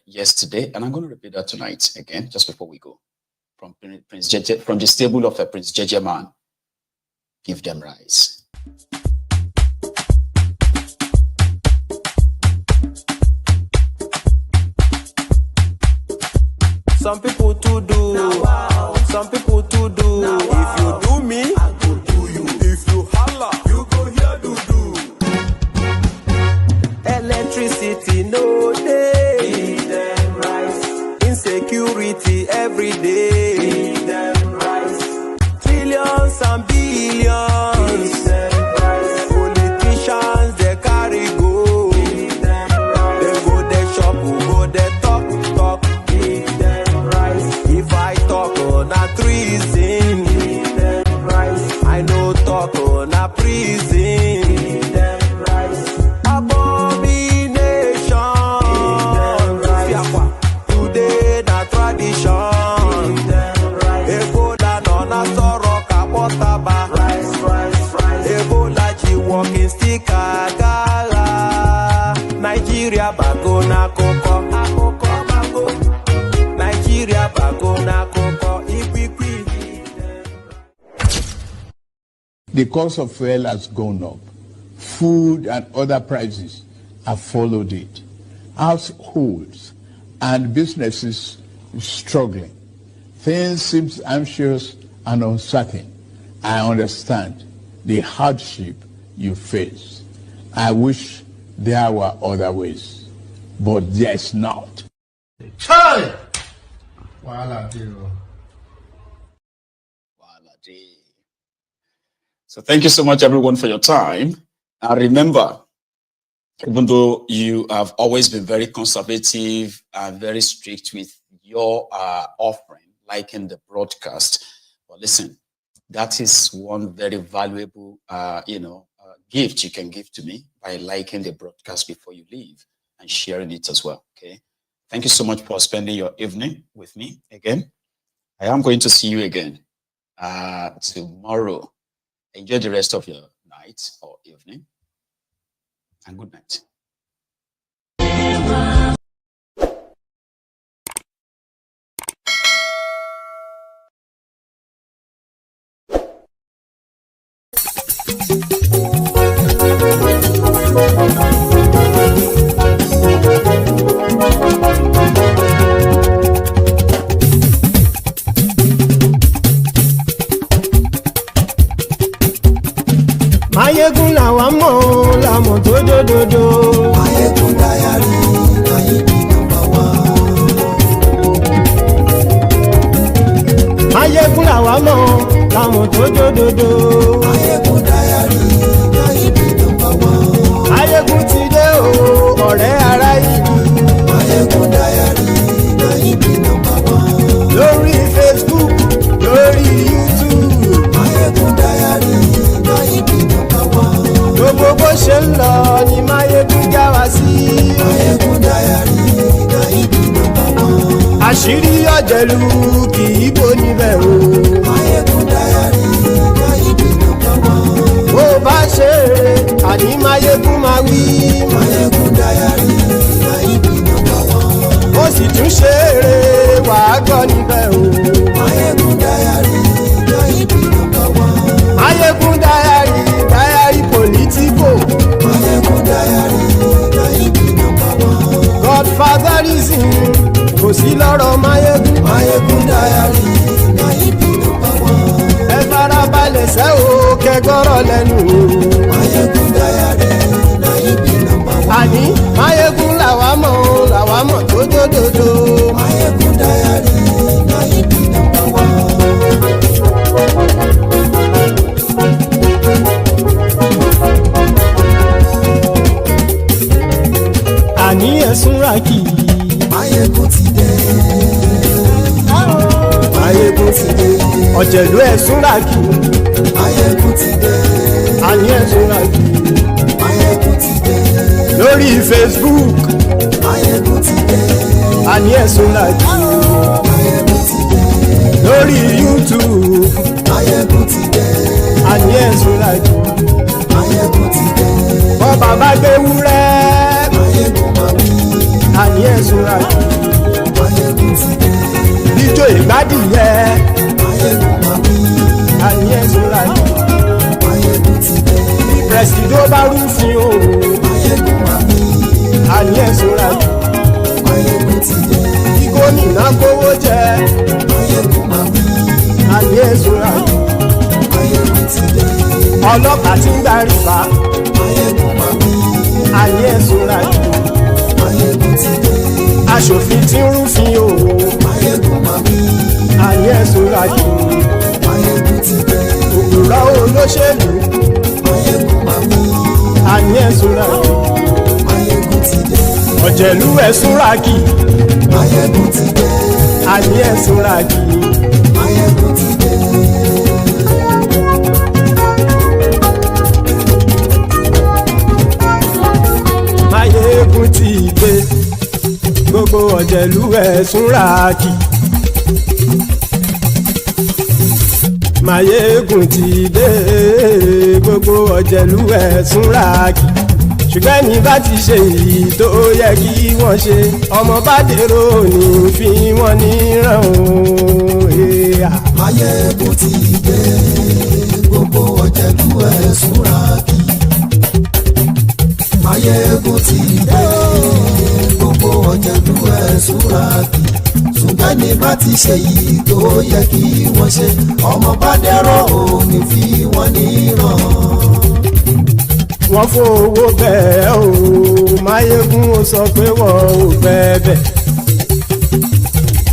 A: yesterday, and I'm going to repeat that tonight again, just before we go. From Prince Jeje, from the stable of Prince Jejeman, "Give Them Rise."
W: Some people to do, some people to do. If you do me, I go do you. If you holla, you go here do. Electricity no day. Give them rise. Insecurity every day. Give them rise. Trillions and billions. Give them rise. Politicians they carry go. Give them rise. They go they shop, who go they talk. If I talk on a treason, I know talk on a Nigeria bago na koko, akoko bago. Nigeria bago na koko, ikwikwi.
D: The cost of fuel has gone up. Food and other prices have followed it. Households and businesses struggling. Things seem anxious and uncertain. I understand the hardship you face. I wish there were other ways, but there's not.
B: Chai!
A: So thank you so much, everyone, for your time. And remember, even though you have always been very conservative and very strict with your offering, like in the broadcast, but listen, that is one very valuable, gift you can give to me by liking the broadcast before you leave and sharing it as well. Okay. Thank you so much for spending your evening with me again. I am going to see you again tomorrow. Enjoy the rest of your night or evening, and good night.
W: Mayegun làwa mọ̀ làmọ̀ tó dòdòdò. Mayegun dayari Mayegun number one. Mayegun làwa mọ̀ làmọ̀ tó dòdòdò. Mayegun dayari Mayegun number one. Mayegun ti dé o ọ̀rẹ́ ara ìlú. Mayegun dayari Mayegun number one. Lórí Facebook lórí YouTube. Mayegun dayari Mayegun number one. Gbogbo bó ṣe ń lọ ni Mayegun já wa sí. Mayegun dayari Mayegun number one. Àṣírí ọ̀jẹ̀lú kì í bò níbẹ̀ o. Mayegun dayari Mayegun number one. Bó bá ṣe eré àní Mayegun máa wí. Mayegun dayari Mayegun number one. Ó sì tún ṣe eré wàá gbọ́ níbẹ̀ o. Mayegun dayari Mayegun number one. Mayegun dayari politico. Mayegun dayari Mayegun number one. Godfatherism kò sí lọ́rọ̀ Mayegun. Mayegun dayari Mayegun number one. Ẹ farabalẹ̀ sẹ́ o kẹgọ́rọ̀ lẹ́nu o. Mayegun dayari Mayegun number one. Àní Mayegun làwa mọ̀ tó dòdòdò. Mayegun dayari Mayegun number one. Àní ẹ̀sùn ràkì. Mayegun ti dé. Mayegun ti dé. Ọ̀jẹ̀lú ẹ̀sùn ràkì. Mayegun ti dé. Àní ẹ̀sùn ràkì. Mayegun ti dé. Lórí Facebook. Mayegun ti dé. Àní ẹ̀sùn ràkì. Mayegun ti dé. Lórí YouTube. Mayegun ti dé. Àní ẹ̀sùn ràkì. Mayegun ti dé. Bọ́ bàbá gbé wúrẹ́. Mayegun máa wí. Àní ẹ̀sùn ràkì. Mayegun ti dé. Ijó ìgbádìyẹ. Mayegun máa wí. Àní ẹ̀sùn ràkì. Mayegun ti dé. Bí pẹ̀sìdó bá rúfin o. Mayegun máa wí. Àní ẹ̀sùn ràkì. Mayegun ti dé. Bí gómìnà kówó jẹ. Mayegun máa wí. Àní ẹ̀sùn ràkì. Mayegun ti dé. Ọlọ́pàá ti ń gba rìbá. Mayegun máa wí. Àní ẹ̀sùn ràkì. Mayegun ti dé. Aṣòfin tí ń rúfin o. Mayegun máa wí. Àní ẹ̀sùn ràkì. Mayegun ti dé. Òpùrọ́ olóṣèlú. Mayegun máa wí. Àní ẹ̀sùn ràkì. Mayegun ti dé. Ọ̀jẹ̀lú ẹ̀sùn ràkì. Mayegun ti dé. Àní ẹ̀sùn ràkì. Mayegun ti dé. Mayegun ti dé. Gbogbo ọ̀jẹ̀lú ẹ̀sùn ràkì. Mayegun ti dé. Gbogbo ọ̀jẹ̀lú ẹ̀sùn ràkì. ṣùgbọ́n ní bá ti ṣe èyí tó yẹ kí wọ́n ṣe ọmọ bá dèrò ní fi wọ́n níran o.
G: Máyégún ti dé gbogbo ọ̀jẹ̀lú ẹ̀ súnra kí. Máyégún ti dé gbogbo ọ̀jẹ̀lú ẹ̀ súnra kí. Ṣùgbọ́n ní bá ti ṣe yìí tó yẹ kí wọ́n ṣe ọmọ bá dẹ́rọ̀ ò ní fi wọ́n níran.
W: Wọ́n fowó bẹ́ẹ̀ o Máyégún ó sọ pé wọ́n ò fẹ́ bẹ́ẹ̀.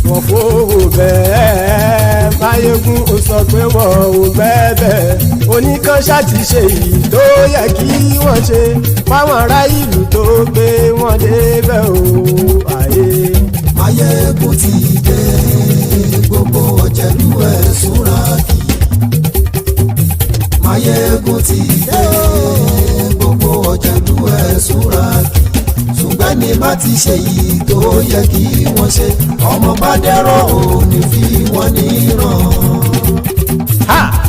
W: Wọ́n fowó bẹ́ẹ̀ Máyégún ó sọ pé wọ́n ò fẹ́ bẹ́ẹ̀. Oníkanṣá ti ṣe yìí tó yẹ kí wọ́n ṣe fáwọn ará ìlú tó gbé wọn débẹ̀ o.
G: Máyégún ti dé gbogbo ọ̀jẹ̀lú ẹ̀ súnra kí. Máyégún ti dé gbogbo ọ̀jẹ̀lú ẹ̀ súnra kí. Ṣùgbọ́n ní bá ti ṣe yìí tó yẹ kí wọ́n ṣe ọmọ bá dẹ́rọ̀ ò ní fi wọ́n níran.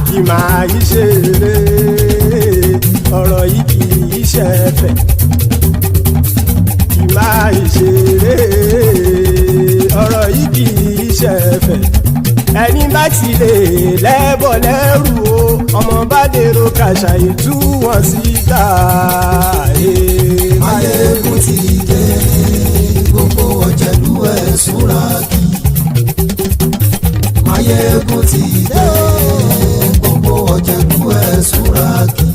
W: Kì máa yí ṣe eré ọ̀rọ̀ yìí kì í ṣe ẹ̀fẹ̀. Kì máa yí ṣe eré ọ̀rọ̀ yìí kì í ṣe ẹ̀fẹ̀. Ẹni bá ti lè lẹ́bọ̀ lẹ́rù o ọmọ bá dèrò kàṣàyè tú wọn síta.
G: Máyégún ti dé gbogbo ọ̀jẹ̀lú ẹ̀ súnra kí. Máyégún ti dé gbogbo ọ̀jẹ̀lú ẹ̀ súnra kí.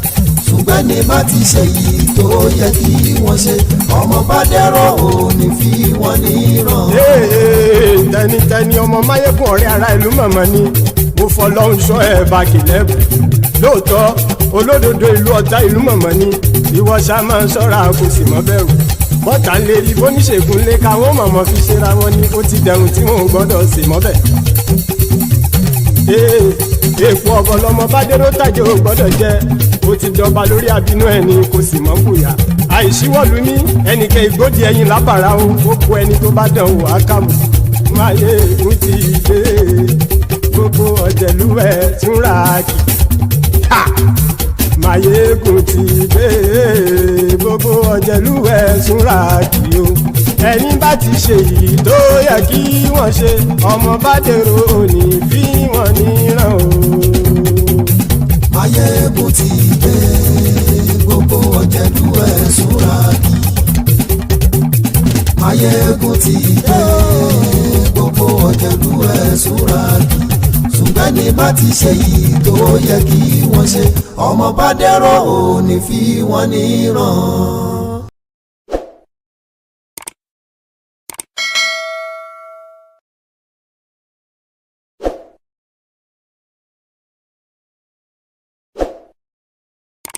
G: Ṣùgbọ́n ní bá ti ṣe yìí tó yẹ kí wọ́n ṣe ọmọ bá dẹ́rọ̀ ò ní fi wọ́n níran.
W: Tẹnitẹni ọmọ Máyégún ọ̀rẹ́ ara ìlú mọ̀mọ́ ni mo fọlọ́hún sọ ẹ̀ bá kìlẹ́bù. Lóòótọ́ olódodo ìlú ọ̀tá ìlú mọ̀mọ́ ni ìwọ ṣá máa ń ṣọ́ra kò sì mọ́ bẹ̀rù. Bọ́tà ń lè rí bóníṣègùn lé káwọn mọ̀mọ́ fi ṣera wọn ni ó ti dẹrùn tí wọn ò gbọ́dọ̀ sè mọ́bẹ̀. Èèpo ọ̀bọ̀ lọmọ bá dérò tàjẹ́ ò gbọ́dọ̀ jẹ́ ó ti dọba lórí àbínú ẹni kò sì mọ́ bùyà. Àìsíwọ́lu ní ẹnìkẹ́ ìgbódì ẹyin lábàrá o ó kó ẹni tó bá dán o àkàmù. Máyégún ti dé gbogbo ọ̀jẹ̀lú ẹ̀ túnra kì. Máyégún ti dé gbogbo ọ̀jẹ̀lú ẹ̀ túnra kì o. Ẹni bá ti ṣe yìí tó yẹ kí wọ́n ṣe ọmọ bá dèrò òní fi wọ́n níran o.
G: Máyégún ti dé gbogbo ọ̀jẹ̀lú ẹ̀ súnra kí. Máyégún ti dé gbogbo ọ̀jẹ̀lú ẹ̀ súnra kí. Ṣùgbọ́n ní bá ti ṣe yìí tó yẹ kí wọ́n ṣe ọmọ bá dẹ́rọ̀ ò ní fi wọ́n níran.